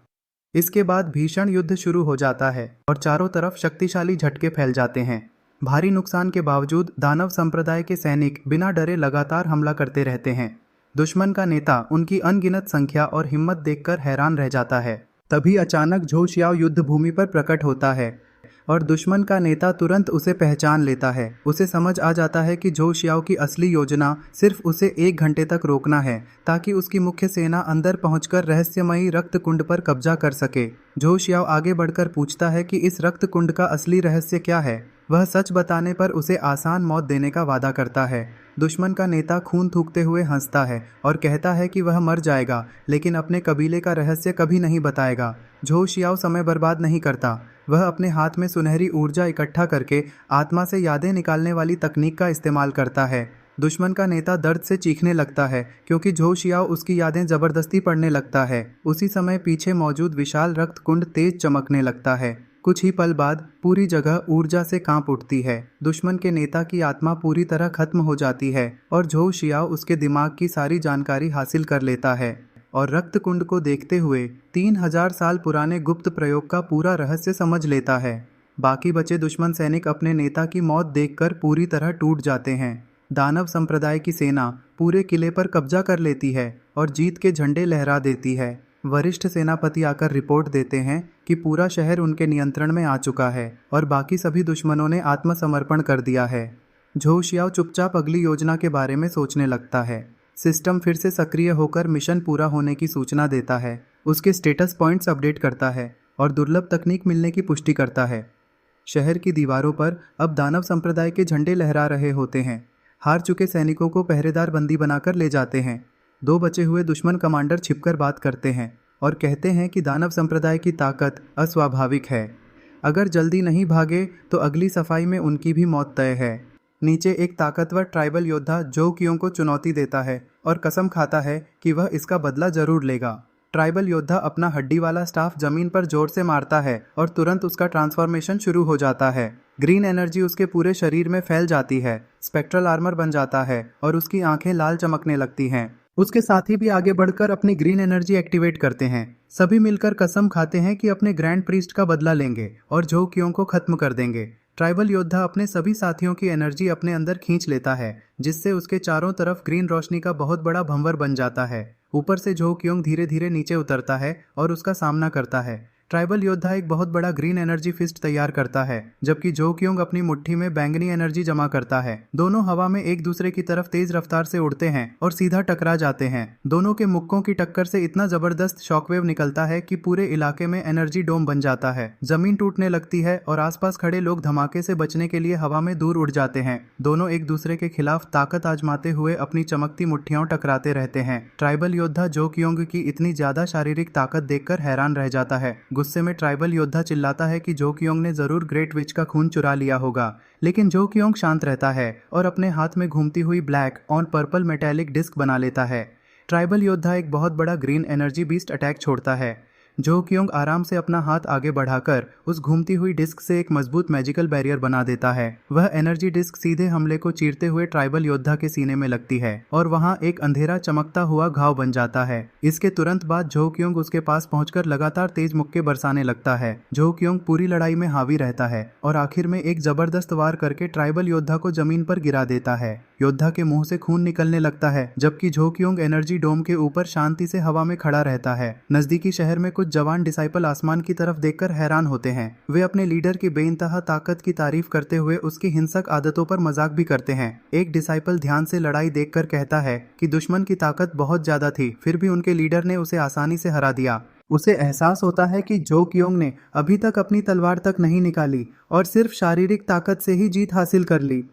इसके बाद भीषण युद्ध शुरू हो जाता है और चारों तरफ शक्तिशाली झटके फैल जाते हैं। भारी नुकसान के बावजूद दानव संप्रदाय के सैनिक बिना डरे लगातार हमला करते रहते हैं। दुश्मन का नेता उनकी अनगिनत संख्या और हिम्मत देखकर हैरान रह जाता है। तभी अचानक झो शियाओ युद्ध भूमि पर प्रकट होता है और दुश्मन का नेता तुरंत उसे पहचान लेता है। उसे समझ आ जाता है कि झो शियाओ की असली योजना सिर्फ उसे 1 घंटे तक रोकना है ताकि उसकी मुख्य सेना अंदर पहुंचकर रहस्यमयी रक्त कुंड पर कब्जा कर सके। झो शियाओ आगे बढ़कर पूछता है कि इस रक्त कुंड का असली रहस्य क्या है। वह सच बताने पर उसे आसान मौत देने का वादा करता है। दुश्मन का नेता खून थूकते हुए हंसता है और कहता है कि वह मर जाएगा, लेकिन अपने कबीले का रहस्य कभी नहीं बताएगा। झो शियाओ समय बर्बाद नहीं करता। वह अपने हाथ में सुनहरी ऊर्जा इकट्ठा करके आत्मा से यादें निकालने वाली तकनीक का इस्तेमाल करता है। दुश्मन का नेता दर्द से चीखने लगता है क्योंकि झोउ शियाओ उसकी यादें जबरदस्ती पढ़ने लगता है। उसी समय पीछे मौजूद विशाल रक्त कुंड तेज चमकने लगता है। कुछ ही पल बाद पूरी जगह ऊर्जा से कांप उठती है। दुश्मन के नेता की आत्मा पूरी तरह खत्म हो जाती है और झोउ शियाओ उसके दिमाग की सारी जानकारी हासिल कर लेता है और रक्त कुंड को देखते हुए 3000 साल पुराने गुप्त प्रयोग का पूरा रहस्य समझ लेता है। बाकी बचे दुश्मन सैनिक अपने नेता की मौत देखकर पूरी तरह टूट जाते हैं। दानव संप्रदाय की सेना पूरे किले पर कब्जा कर लेती है और जीत के झंडे लहरा देती है। वरिष्ठ सेनापति आकर रिपोर्ट देते हैं कि पूरा शहर उनके नियंत्रण में आ चुका है और बाकी सभी दुश्मनों ने आत्मसमर्पण कर दिया है। झोउ शियाओ चुपचाप अगली योजना के बारे में सोचने लगता है। सिस्टम फिर से सक्रिय होकर मिशन पूरा होने की सूचना देता है, उसके स्टेटस पॉइंट्स अपडेट करता है और दुर्लभ तकनीक मिलने की पुष्टि करता है। शहर की दीवारों पर अब दानव संप्रदाय के झंडे लहरा रहे होते हैं। हार चुके सैनिकों को पहरेदार बंदी बनाकर ले जाते हैं। 2 बचे हुए दुश्मन कमांडर छिपकर बात करते हैं और कहते हैं कि दानव संप्रदाय की ताकत अस्वाभाविक है। अगर जल्दी नहीं भागे तो अगली सफाई में उनकी भी मौत तय है। नीचे एक ताकतवर ट्राइबल योद्धा झोउ कियोंग को चुनौती देता है और कसम खाता है कि वह इसका बदला जरूर लेगा। ट्राइबल योद्धा अपना हड्डी वाला स्टाफ जमीन पर जोर से मारता है और तुरंत उसका ट्रांसफॉर्मेशन शुरू हो जाता है। ग्रीन एनर्जी उसके पूरे शरीर में फैल जाती है, स्पेक्ट्रल आर्मर बन जाता है और उसकी आंखें लाल चमकने लगती हैं। उसके साथी भी आगे बढ़कर अपनी ग्रीन एनर्जी एक्टिवेट करते हैं। सभी मिलकर कसम खाते हैं कि अपने ग्रैंड प्रीस्ट का बदला लेंगे और झोउ कियोंग को खत्म कर देंगे। ट्राइबल योद्धा अपने सभी साथियों की एनर्जी अपने अंदर खींच लेता है, जिससे उसके चारों तरफ ग्रीन रोशनी का बहुत बड़ा भंवर बन जाता है। ऊपर से झोउ कियोंग धीरे धीरे नीचे उतरता है और उसका सामना करता है। ट्राइबल योद्धा एक बहुत बड़ा ग्रीन एनर्जी फिस्ट तैयार करता है, जबकि झोउ कियोंग अपनी मुट्ठी में बैंगनी एनर्जी जमा करता है। दोनों हवा में एक दूसरे की तरफ तेज रफ्तार से उड़ते हैं और सीधा टकरा जाते हैं। दोनों के मुक्कों की टक्कर से इतना जबरदस्त शॉकवेव निकलता है कि पूरे इलाके में एनर्जी डोम बन जाता है। जमीन टूटने लगती है और आसपास खड़े लोग धमाके से बचने के लिए हवा में दूर उड़ जाते हैं। दोनों एक दूसरे के खिलाफ ताकत आजमाते हुए अपनी चमकती मुट्ठियों टकराते रहते हैं। ट्राइबल योद्धा झोउ कियोंग की इतनी ज्यादा शारीरिक ताकत देखकर हैरान रह जाता है। गुस्से में ट्राइबल योद्धा चिल्लाता है कि झोउ कियोंग ने जरूर ग्रेट विच का खून चुरा लिया होगा, लेकिन झोउ कियोंग शांत रहता है और अपने हाथ में घूमती हुई ब्लैक और पर्पल मेटेलिक डिस्क बना लेता है। ट्राइबल योद्धा एक बहुत बड़ा ग्रीन एनर्जी बीस्ट अटैक छोड़ता है। झोउ कियोंग आराम से अपना हाथ आगे बढ़ाकर उस घूमती हुई डिस्क से एक मजबूत मैजिकल बैरियर बना देता है। वह एनर्जी डिस्क सीधे हमले को चीरते हुए ट्राइबल योद्धा के सीने में लगती है और वहां एक अंधेरा चमकता हुआ घाव बन जाता है। इसके तुरंत बाद झोउ कियोंग उसके पास पहुंचकर लगातार तेज मुक्के बरसाने लगता है। झोउ कियोंग पूरी लड़ाई में हावी रहता है और आखिर में एक जबरदस्त वार करके ट्राइबल योद्धा को जमीन पर गिरा देता है। योद्धा के मुंह से खून निकलने लगता है, जबकि झोउ कियोंग एनर्जी डोम के ऊपर शांति से हवा में खड़ा रहता है। नजदीकी शहर में कुछ जवान डिसाइपल आसमान की तरफ देखकर हैरान होते हैं। वे अपने लीडर की बेइंतहा ताकत की तारीफ करते हुए उसकी हिंसक आदतों पर मजाक भी करते हैं। एक डिसाइपल ध्यान से लड़ाई देखकर कहता है कि दुश्मन की ताकत बहुत ज्यादा थी, फिर भी उनके लीडर ने उसे आसानी से हरा दिया। उसे एहसास होता है कि झोउ कियोंग ने अभी तक अपनी तलवार तक नहीं निकाली और सिर्फ शारीरिक ताकत से ही जीत हासिल कर ली।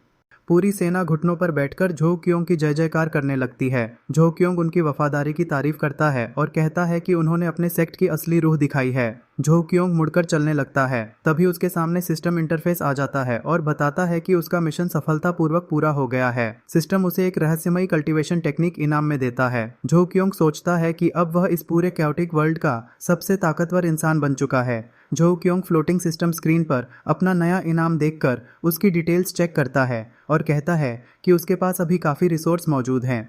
पूरी सेना घुटनों पर बैठकर झोउ कियोंग की जय जयकार करने लगती है। झोउ कियोंग उनकी वफादारी की तारीफ करता है और कहता है कि उन्होंने अपने सेक्ट की असली रूह दिखाई है। झोउ कियोंग मुड़कर चलने लगता है, तभी उसके सामने सिस्टम इंटरफेस आ जाता है और बताता है कि उसका मिशन सफलतापूर्वक पूरा हो गया है। सिस्टम उसे एक रहस्यमयी कल्टीवेशन टेक्निक इनाम में देता है। झोउ कियोंग सोचता है कि अब वह इस पूरे कैओटिक वर्ल्ड का सबसे ताकतवर इंसान बन चुका है। झोउ कियोंग फ्लोटिंग सिस्टम स्क्रीन पर अपना नया इनाम देखकर उसकी डिटेल्स चेक करता है और कहता है कि उसके पास अभी काफ़ी रिसोर्स मौजूद हैं।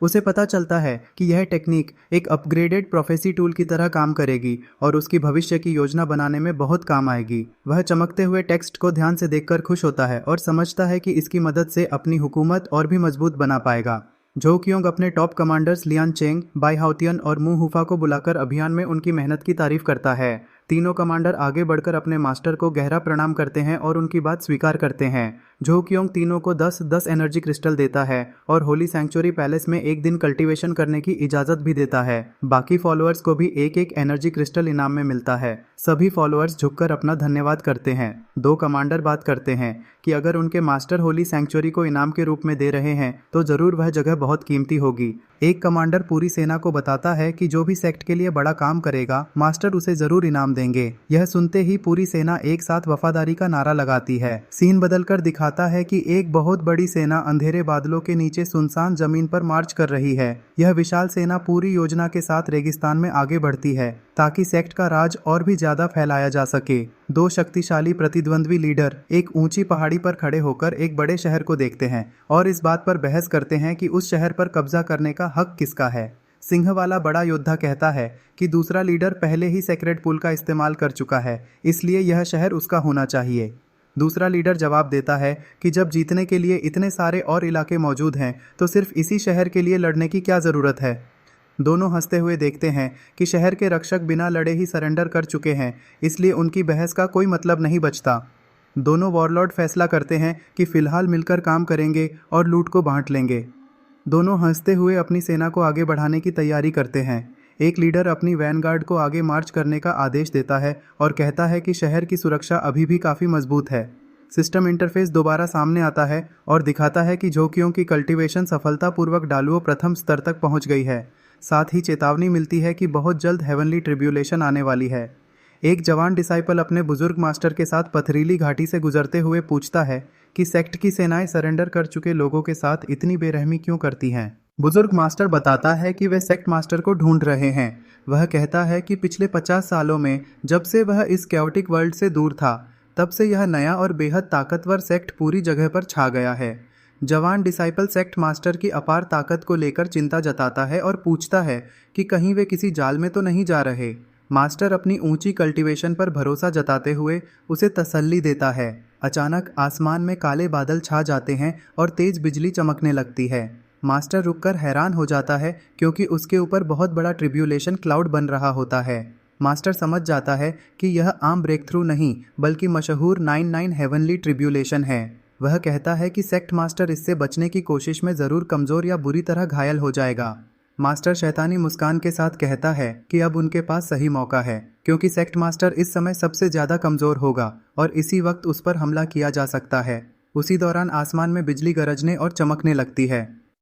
उसे पता चलता है कि यह टेक्निक एक अपग्रेडेड प्रोफेसी टूल की तरह काम करेगी और उसकी भविष्य की योजना बनाने में बहुत काम आएगी। वह चमकते हुए टेक्स्ट को ध्यान से देखकर खुश होता है और समझता है कि इसकी मदद से अपनी हुकूमत और भी मजबूत बना पाएगा। झोउ कियोंग अपने top commanders Lian Cheng, Bai Haotian और मू हुफा को बुलाकर अभियान में उनकी मेहनत की तारीफ करता है। तीनों कमांडर आगे बढ़कर अपने मास्टर को गहरा प्रणाम करते हैं और उनकी बात स्वीकार करते हैं। झोउ कियोंग तीनों को 10-10 एनर्जी क्रिस्टल देता है और होली सैंक्चुअरी पैलेस में एक दिन कल्टीवेशन करने की इजाजत भी देता है। बाकी फॉलोअर्स को भी एक एक एनर्जी क्रिस्टल इनाम में मिलता है। सभी फॉलोअर्स झुककर अपना धन्यवाद करते हैं। 2 कमांडर बात करते हैं कि अगर उनके मास्टर होली सैंक्चुअरी को इनाम के रूप में दे रहे हैं तो जरूर वह जगह बहुत कीमती होगी। एक कमांडर पूरी सेना को बताता है कि जो भी सेक्ट के लिए बड़ा काम करेगा मास्टर उसे जरूर इनाम देंगे। यह सुनते ही पूरी सेना एक साथ वफादारी का नारा लगाती है। सीन बदलकर दिखाता दिखाता है कि एक बहुत बड़ी सेना अंधेरे बादलों के नीचे सुनसान जमीन पर मार्च कर रही है। यह विशाल सेना पूरी योजना के साथ रेगिस्तान में आगे बढ़ती है ताकि सेक्ट का राज और भी ज्यादा फैलाया जा सके। दो शक्तिशाली प्रतिद्वंद्वी लीडर एक ऊंची पहाड़ी पर खड़े होकर एक बड़े शहर को देखते हैं और इस बात पर बहस करते हैं कि उस शहर पर कब्जा करने का हक किसका है। सिंह वाला बड़ा योद्धा कहता है कि दूसरा लीडर पहले ही सेक्रेड पुल का इस्तेमाल कर चुका है, इसलिए यह शहर उसका होना चाहिए। दूसरा लीडर जवाब देता है कि जब जीतने के लिए इतने सारे और इलाके मौजूद हैं तो सिर्फ इसी शहर के लिए लड़ने की क्या ज़रूरत है। दोनों हंसते हुए देखते हैं कि शहर के रक्षक बिना लड़े ही सरेंडर कर चुके हैं, इसलिए उनकी बहस का कोई मतलब नहीं बचता। दोनों वॉरलॉर्ड फैसला करते हैं कि फिलहाल मिलकर काम करेंगे और लूट को बांट लेंगे। दोनों हंसते हुए अपनी सेना को आगे बढ़ाने की तैयारी करते हैं। एक लीडर अपनी वैनगार्ड को आगे मार्च करने का आदेश देता है और कहता है कि शहर की सुरक्षा अभी भी काफ़ी मजबूत है। सिस्टम इंटरफेस दोबारा सामने आता है और दिखाता है कि झोंकियों की कल्टीवेशन सफलतापूर्वक डालुओ प्रथम स्तर तक पहुंच गई है। साथ ही चेतावनी मिलती है कि बहुत जल्द हेवनली ट्रिब्यूलेशन आने वाली है। एक जवान डिसाइपल अपने बुजुर्ग मास्टर के साथ पथरीली घाटी से गुजरते हुए पूछता है कि सेक्ट की सेनाएं सरेंडर कर चुके लोगों के साथ इतनी बेरहमी क्यों करती हैं। बुजुर्ग मास्टर बताता है कि वे सेक्ट मास्टर को ढूंढ रहे हैं। वह कहता है कि पिछले 50 सालों में जब से वह इस कैओटिक वर्ल्ड से दूर था, तब से यह नया और बेहद ताकतवर सेक्ट पूरी जगह पर छा गया है। जवान डिसाइपल सेक्ट मास्टर की अपार ताकत को लेकर चिंता जताता है और पूछता है कि कहीं वे किसी जाल में तो नहीं जा रहे। मास्टर अपनी ऊंची कल्टीवेशन पर भरोसा जताते हुए उसे तसल्ली देता है। अचानक आसमान में काले बादल छा जाते हैं और तेज बिजली चमकने लगती है। मास्टर रुककर हैरान हो जाता है क्योंकि उसके ऊपर बहुत बड़ा ट्रिब्यूलेशन क्लाउड बन रहा होता है। मास्टर समझ जाता है कि यह आम ब्रेक थ्रू नहीं बल्कि मशहूर 99 हेवनली ट्रिब्यूलेशन है। वह कहता है कि सेक्ट मास्टर इससे बचने की कोशिश में ज़रूर कमज़ोर या बुरी तरह घायल हो जाएगा। मास्टर शैतानी मुस्कान के साथ कहता है कि अब उनके पास सही मौका है क्योंकि सेक्ट मास्टर इस समय सबसे ज़्यादा कमज़ोर होगा और इसी वक्त उस पर हमला किया जा सकता है। उसी दौरान आसमान में बिजली गरजने और चमकने लगती है।